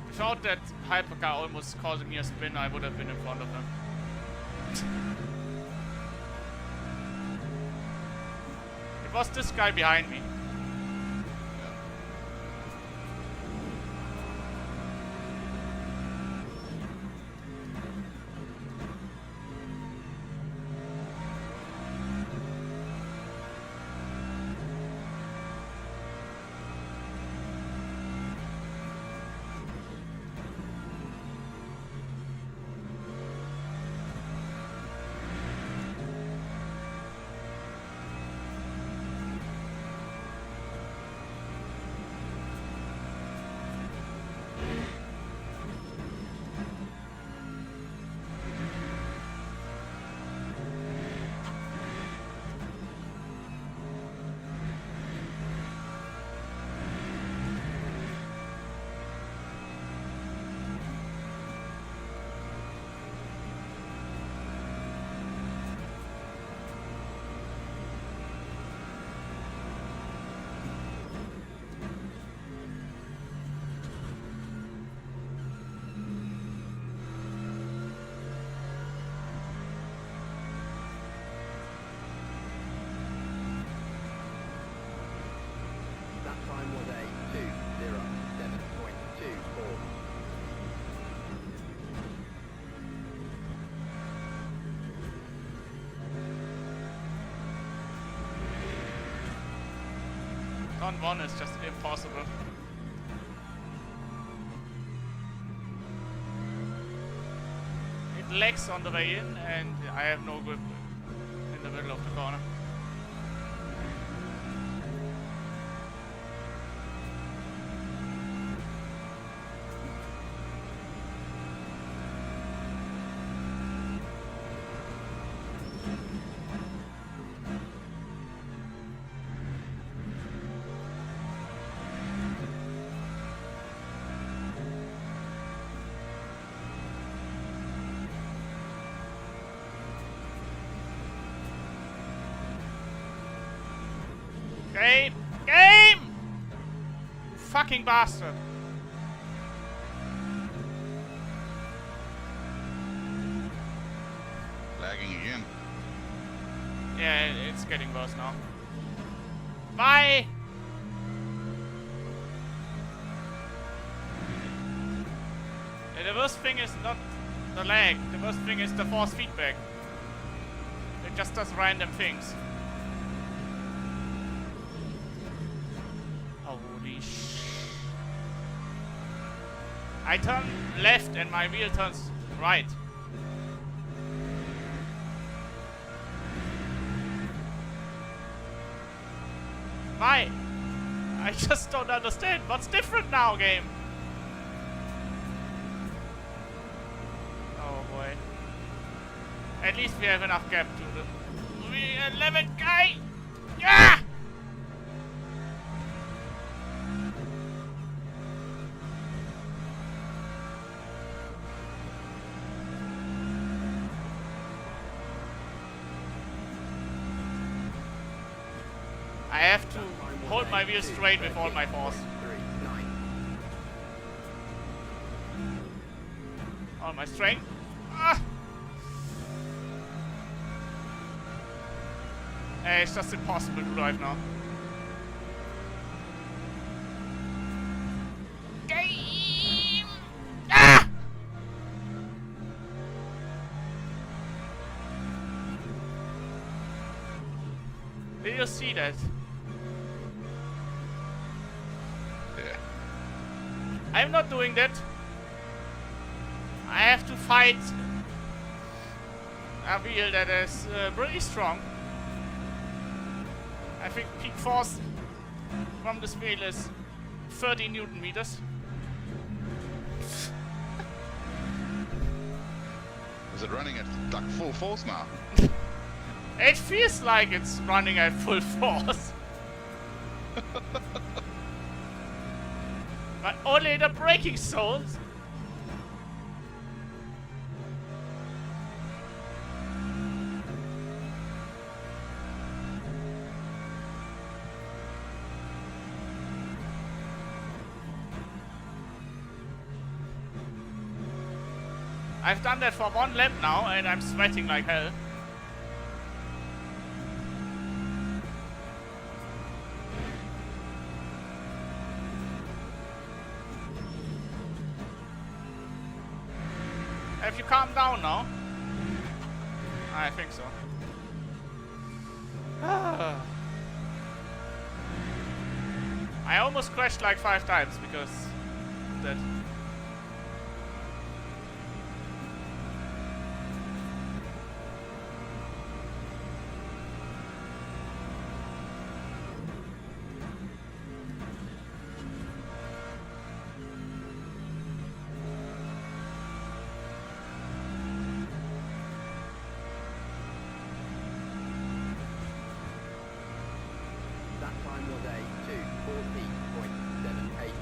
S2: Without that hypercar almost causing me a spin, I would have been in front of him. It was this guy behind me. Con 1 is just impossible. It lags on the way in and I have no grip in the middle of the corner. Game! Game! You fucking bastard!
S1: Lagging again.
S2: Yeah, it's getting worse now. Bye! Yeah, the worst thing is not the lag, the worst thing is the force feedback. It just does random things. Holy sh... I turn left and my wheel turns right. Why? I just don't understand. What's different now, game? Oh boy. At least we have enough gap to the 11 guy. Yeah! I have to hold my wheel straight with all my force.
S4: 3.9.
S2: All my strength. Ah! It's just impossible to drive now. Game! Ah! Did you see that?
S1: Yeah.
S2: I'm not doing that. I have to fight a wheel that is pretty strong. I think peak force from this wheel is 30 Newton meters.
S1: Is it running at like full force now?
S2: It feels like it's running at full force. But only the braking zones. I've done that for 1 lap now and I'm sweating like hell. Have you calmed down now? I think so. I almost crashed like 5 times because of that.
S4: That time was a 2:40.78.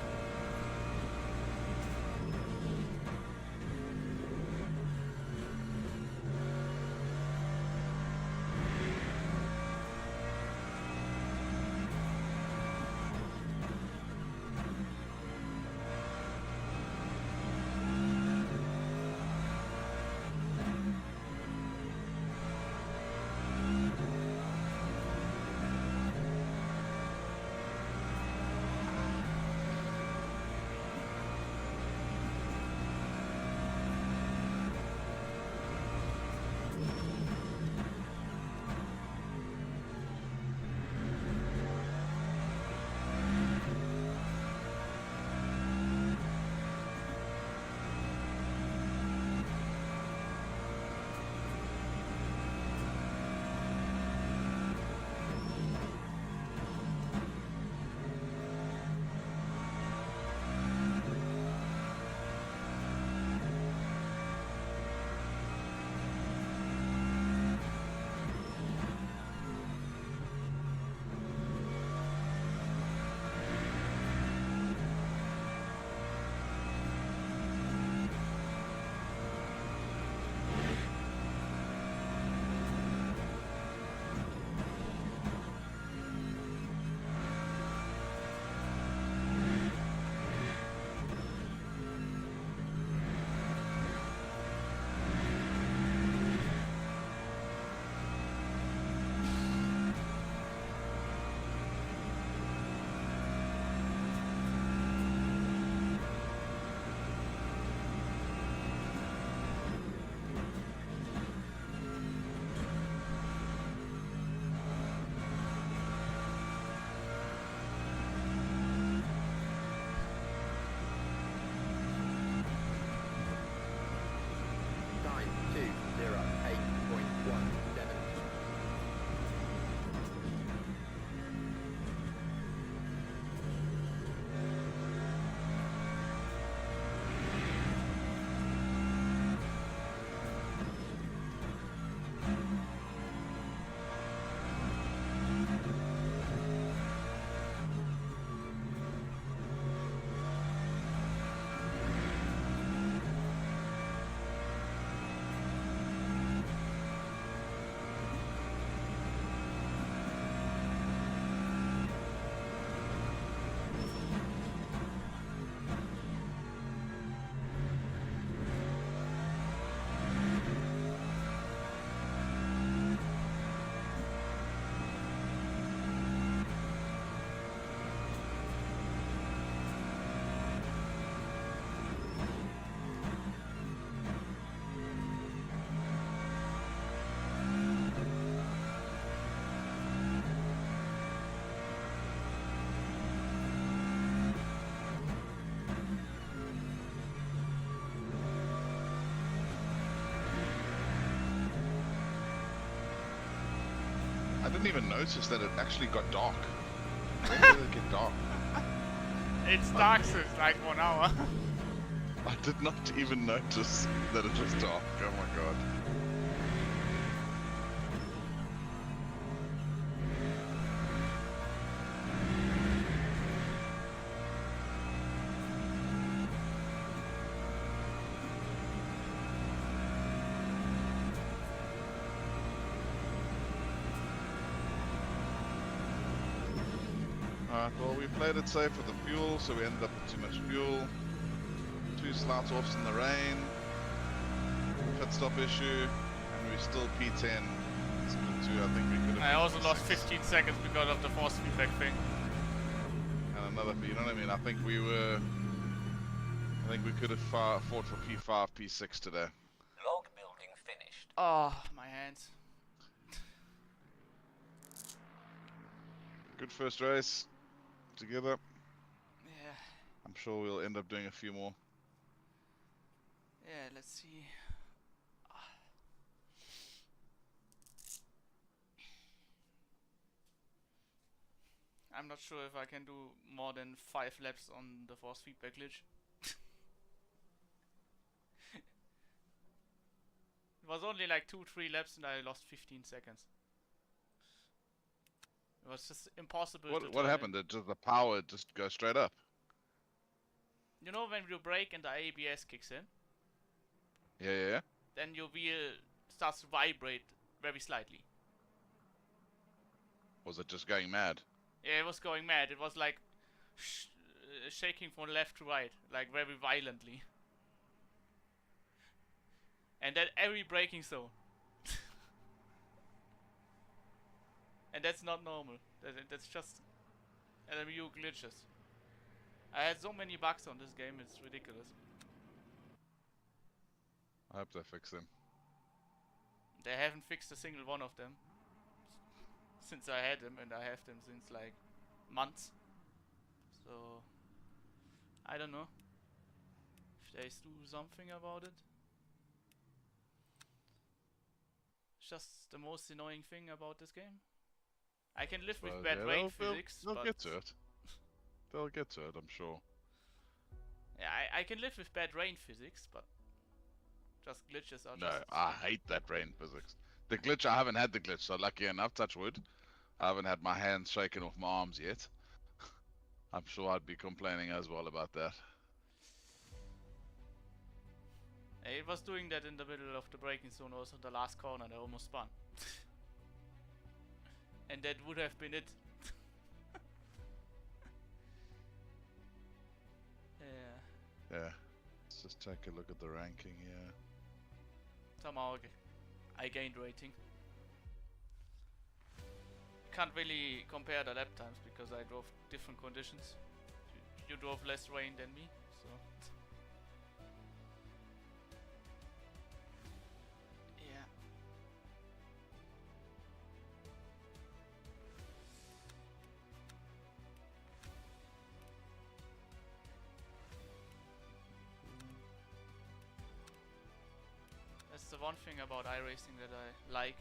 S1: didn't even notice that it actually got dark. When did it get dark?
S2: It's dark since like 1 hour.
S1: I did not even notice that it was dark. Oh my god. Alright, well we played it safe with the fuel, so we ended up with too much fuel. 2 slight offs in the rain. Pit stop issue, and we're still P10. Split 2, I think we could have.
S2: I also lost 15 seconds because of the force feedback thing.
S1: And another, you know what I mean? I think we could have fought for P5, P6 today.
S3: Log building finished.
S2: Oh, my hands.
S1: Good first race together.
S2: Yeah.
S1: I'm sure we'll end up doing a few more.
S2: Yeah, let's see. I'm not sure if I can do more than 5 laps on the force feedback glitch. It was only like 2-3 laps and I lost 15 seconds. It was just impossible to
S1: What
S2: turn
S1: happened?
S2: in.
S1: Did the power just go straight up?
S2: You know when you brake and the ABS kicks in?
S1: Yeah.
S2: Then your wheel starts to vibrate very slightly.
S1: Was it just going mad?
S2: Yeah, it was going mad. It was like shaking from left to right, like very violently. And at every braking zone. And that's not normal. That's just LMU glitches. I had so many bugs on this game, it's ridiculous.
S1: I hope they fix them.
S2: They haven't fixed a single one of them since I had them, and I have them since like months. So I don't know if they do something about it. It's just the most annoying thing about this game. I can live with bad rain physics,
S1: they'll
S2: but
S1: get to it. They'll get to it, I'm sure.
S2: yeah, I can live with bad rain physics, but just glitches are
S1: No,
S2: just...
S1: I hate that rain physics. The glitch, I haven't had the glitch, so lucky enough, touch wood. I haven't had my hands shaken off my arms yet. I'm sure I'd be complaining as well about that.
S2: It was doing that in the middle of the braking zone, also the last corner, and I almost spun. And that would have been it. Yeah.
S1: Yeah. Let's just take a look at the ranking here.
S2: Somehow I gained rating. Can't really compare the lap times because I drove different conditions. You drove less rain than me, so... Yeah. That's the one thing about iRacing that I like.